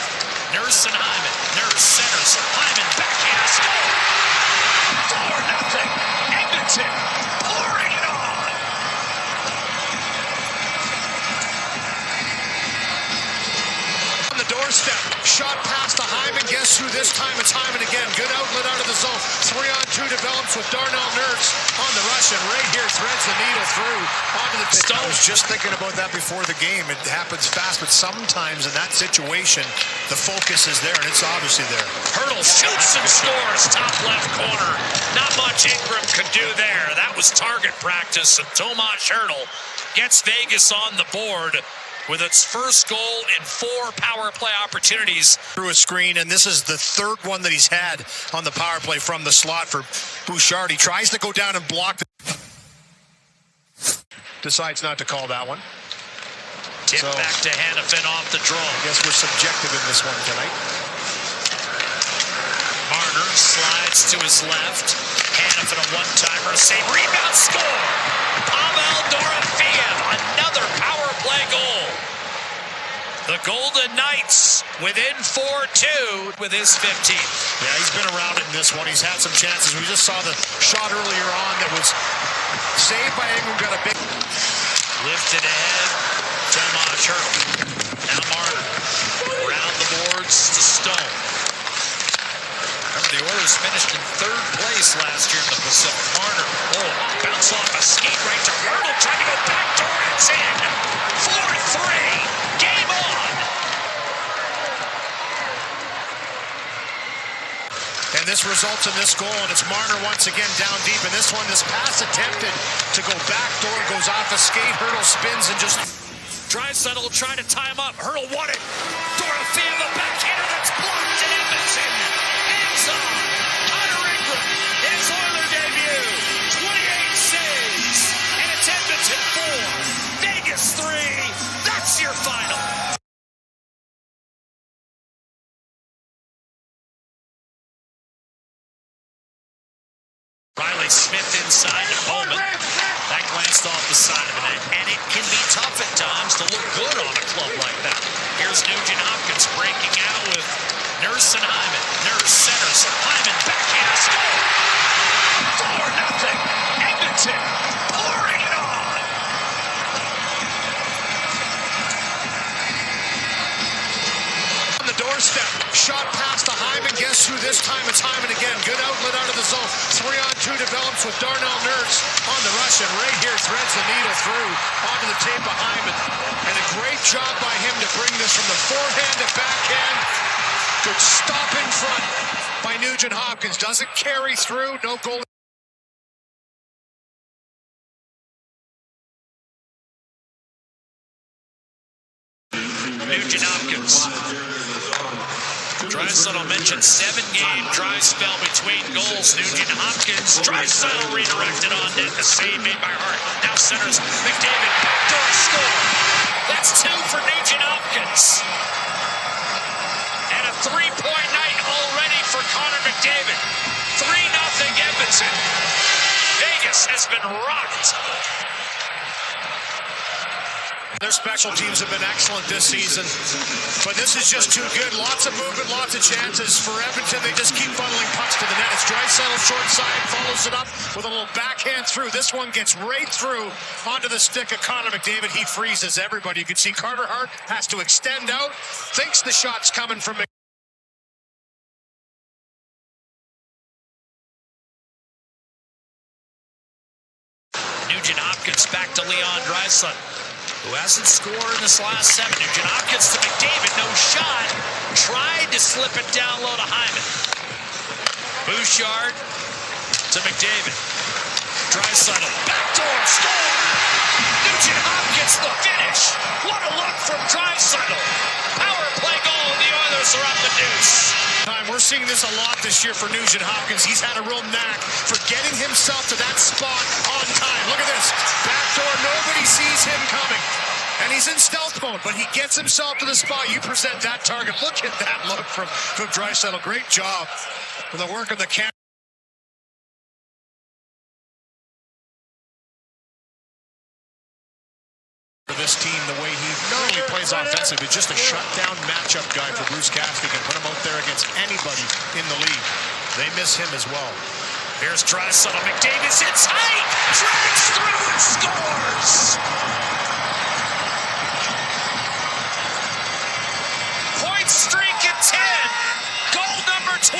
Nurse and Hyman. Nurse centers. Hyman backhand score. 4-0 Edmonton pouring it on. On the doorstep. Shot past to Hyman. Guess who this time? It's Hyman again. Good outlet out of the zone. 3-on-2 develops with Darnell Nurse on the rush, and right here threads the needle through onto the I was just thinking about that before the game. It happens fast, but sometimes in that situation, the focus is there, and it's obviously there. Hurdle shoots and scores. Top left corner. Not much Ingram could do there. That was target practice, and Tomas Hurdle gets Vegas on the board with its first goal in 4 power play opportunities. Through a screen, and this is the 3rd one that he's had on the power play from the slot for Bouchard. He tries to go down and block. Decides not to call that one. Tip back to Hanifin off the draw. I guess we're subjective in this one tonight. Marner slides to his left. Hanifin a one-timer, save, rebound, score! Pavel Dorofeev, another power play goal. The Golden Knights within 4-2 with his 15th. Yeah, he's been around in this one. He's had some chances. We just saw the shot earlier on that was saved by Ingram. Got a big lifted ahead. Tomas Hurdle. Now Marner around the boards to Stone. Remember, the Oilers finished in 3rd place last year in the Pacific. Marner, bounce off a skate right to Hurdle, trying to go back door. It's in. 4-3. Game on. And this results in this goal, and it's Marner once again down deep. And this one, this pass attempted to go back door, goes off a skate. Hurdle spins and just... Draisaitl trying to tie him up. Hurdle won it. Dorofeev, the backhander that's blocked in Edmonton. Hands on. Connor Ingram, his Oiler debut. 28 saves. And it's Edmonton 4. Vegas 3. That's your final. Riley Smith inside to Bowman. That glanced off the side of the net, and it can be tough at times to look good on a club like that. Here's Nugent Hopkins breaking out with Nurse and Hyman. Nurse centers. Hyman backhand score. 4-0 Edmonton pouring it on. On the doorstep. Shot past to Hyman. Guess who this time? It's Hyman again. Good outlet out of the zone. 3-on-2 develops with Darnell Nurse on the rush, and right here threads the needle through onto the tape of Hyman. And a great job by him to bring this from the forehand to backhand. Good stop in front by Nugent Hopkins. Doesn't carry through. No goal. Chatrooms. Draisaitl mentioned 7-game dry spell between goals. Nugent Hopkins. Draisaitl redirected on net. The save made by Hart. Now centers McDavid. Backdoor score. That's 2 for Nugent Hopkins. And a 3-point night already for Connor McDavid. 3-0 Edmonton. Vegas has been rocked. Their special teams have been excellent this season, but this is just too good. Lots of movement, lots of chances for Edmonton. They just keep funneling pucks to the net. It's Draisaitl short side, follows it up with a little backhand through. This one gets right through onto the stick of Connor McDavid. He freezes everybody. You can see Carter Hart has to extend out, thinks the shot's coming from McDavid. Nugent Hopkins back to Leon Draisaitl, who hasn't scored in this last 7. Nugent Hopkins to McDavid, no shot. Tried to slip it down low to Hyman. Bouchard to McDavid. Draisaitl, backdoor score. Nugent Hopkins the finish. What a look from Draisaitl. Power play goal. The Oilers are up the deuce. We're seeing this a lot this year for Nugent Hopkins. He's had a real knack for getting himself to that spot on time. Look at this. Backdoor, nobody sees him coming. And he's in stealth mode, but he gets himself to the spot. You present that target. Look at that look from Draisaitl. Great job for the work of the camera. This team, the way he not only plays offensive, it's just a shutdown matchup guy for Bruce Cassidy. Can put him out there against anybody in the league. They miss him as well. Here's Draisaitl. McDavid's hits height, drags through and scores. Point streak at 10. Goal number 23.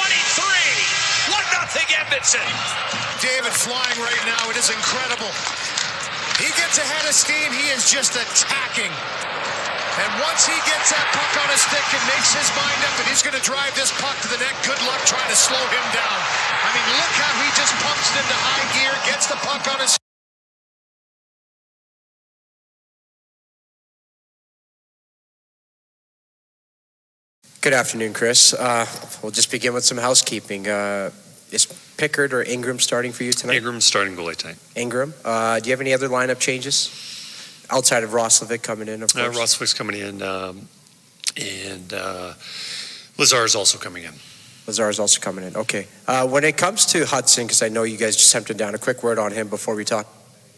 1-0 Edmonton. David flying right now. It is incredible. He gets ahead of steam. He is just attacking. And once he gets that puck on his stick and makes his mind up that he's going to drive this puck to the net, good luck trying to slow him down. I mean, look how he just pumps it into high gear, gets the puck on his. Good afternoon, Chris. We'll just begin with some housekeeping. Is Pickard or Ingram starting for you tonight? Ingram's starting goalie tonight. Ingram. Do you have any other lineup changes outside of Roslovic coming in, of course? Roslovic's coming in, and Lazar's also coming in. Lazar's also coming in. Okay. When it comes to Hudson, because I know you guys just sent him down, a quick word on him before we talk.